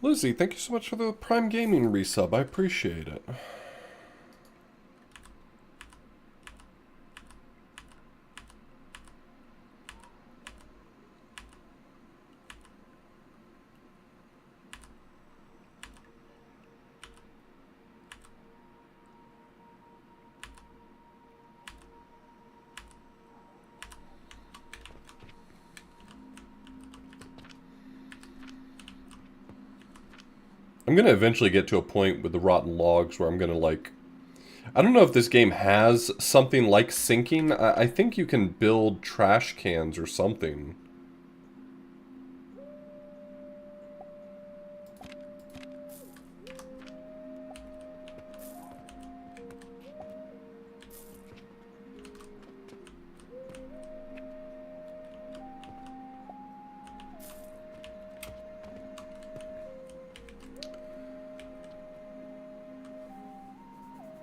Lizzie, thank you so much for the Prime Gaming resub. I appreciate it. I'm gonna eventually get to a point with the rotten logs where I'm gonna like... I don't know if this game has something like sinking. I think you can build trash cans or something.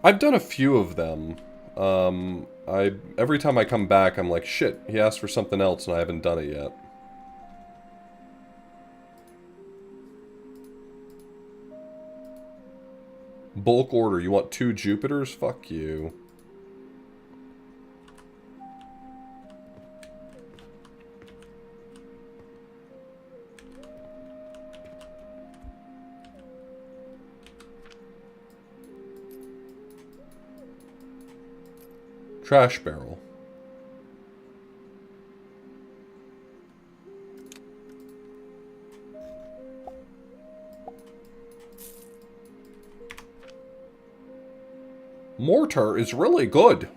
I've done a few of them. Every time I come back, I'm like, shit, he asked for something else and I haven't done it yet. Bulk order, you want 2 Jupiters? Fuck you. Trash barrel. Mortar is really good.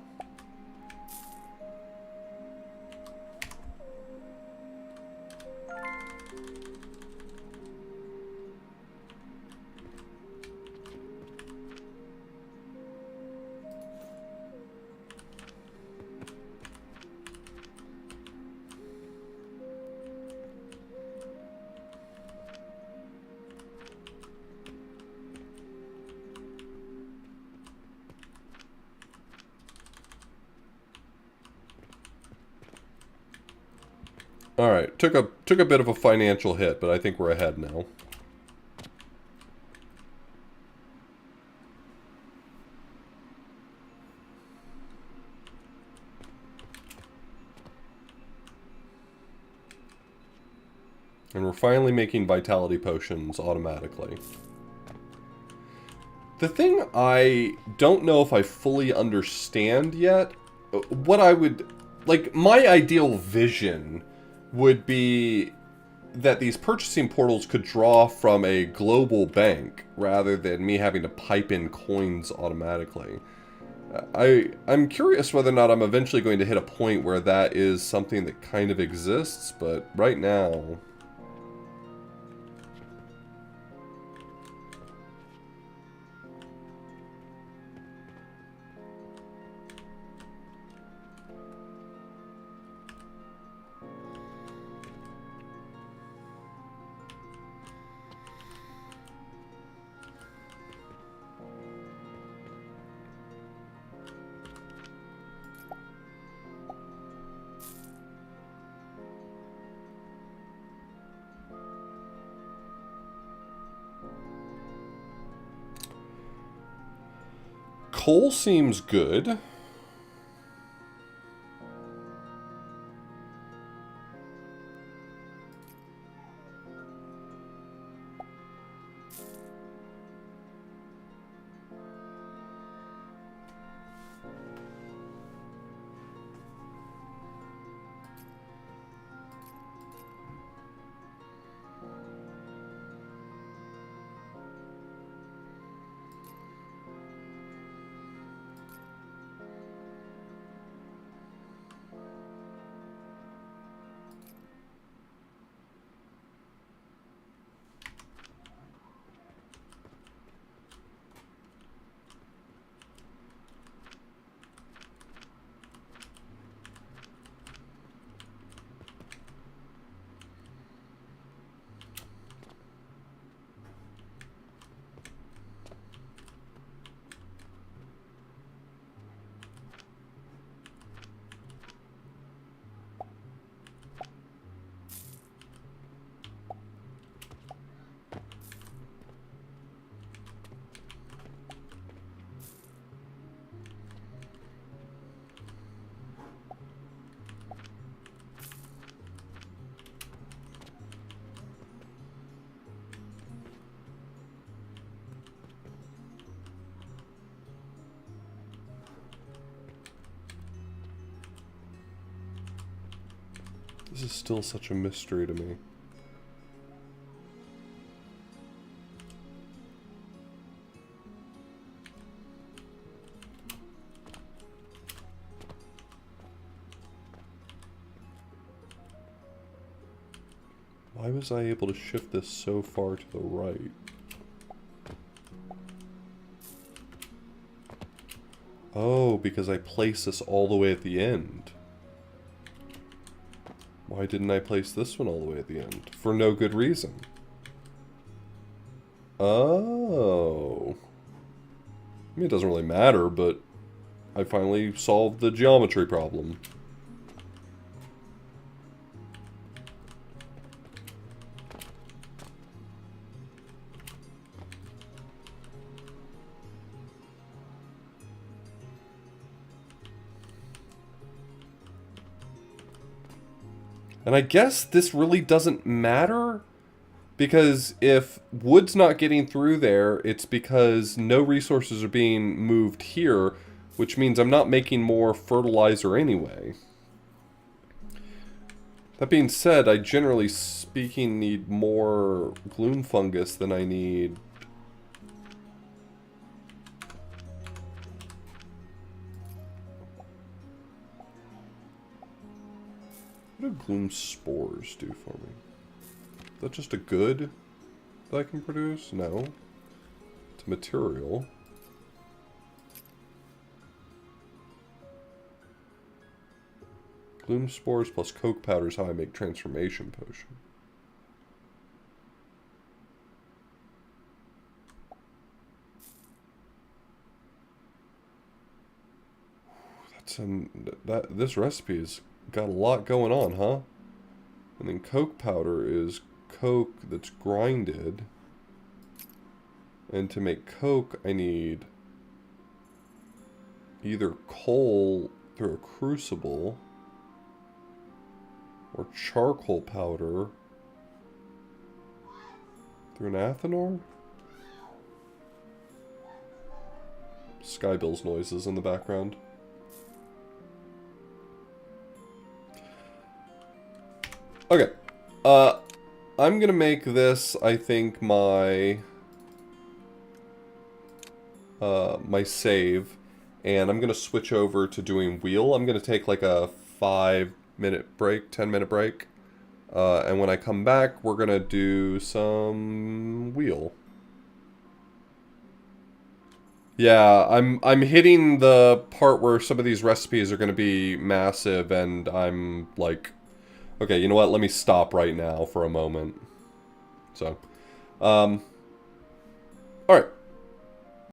Alright, took a bit of a financial hit, but I think we're ahead now. And we're finally making vitality potions automatically. The thing I don't know if I fully understand yet, what I would... Like, my ideal vision would be that these purchasing portals could draw from a global bank rather than me having to pipe in coins automatically. I'm curious whether or not I'm eventually going to hit a point where that is something that kind of exists, but right now... Coal seems good. This is still such a mystery to me. Why was I able to shift this so far to the right? Oh, because I placed this all the way at the end. Why didn't I place this one all the way at the end? For no good reason. Oh. I mean, it doesn't really matter, but I finally solved the geometry problem. And I guess this really doesn't matter, because if wood's not getting through there, it's because no resources are being moved here, which means I'm not making more fertilizer anyway. That being said, I generally speaking need more gloom fungus than I need. What do gloom spores do for me? Is that just a good that I can produce? No. It's a material. Gloom spores plus coke powder is how I make transformation potion. This recipe has got a lot going on, huh? And then coke powder is coke that's grinded. And to make coke, I need either coal through a crucible or charcoal powder through an athanor? Skybill's noises in the background. Okay, I'm gonna make this, I think, my my save, and I'm gonna switch over to doing wheel. I'm gonna take like a 5-minute break, 10-minute break, and when I come back, we're gonna do some wheel. Yeah, I'm hitting the part where some of these recipes are gonna be massive, and I'm like, okay, you know what? Let me stop right now for a moment. So, alright.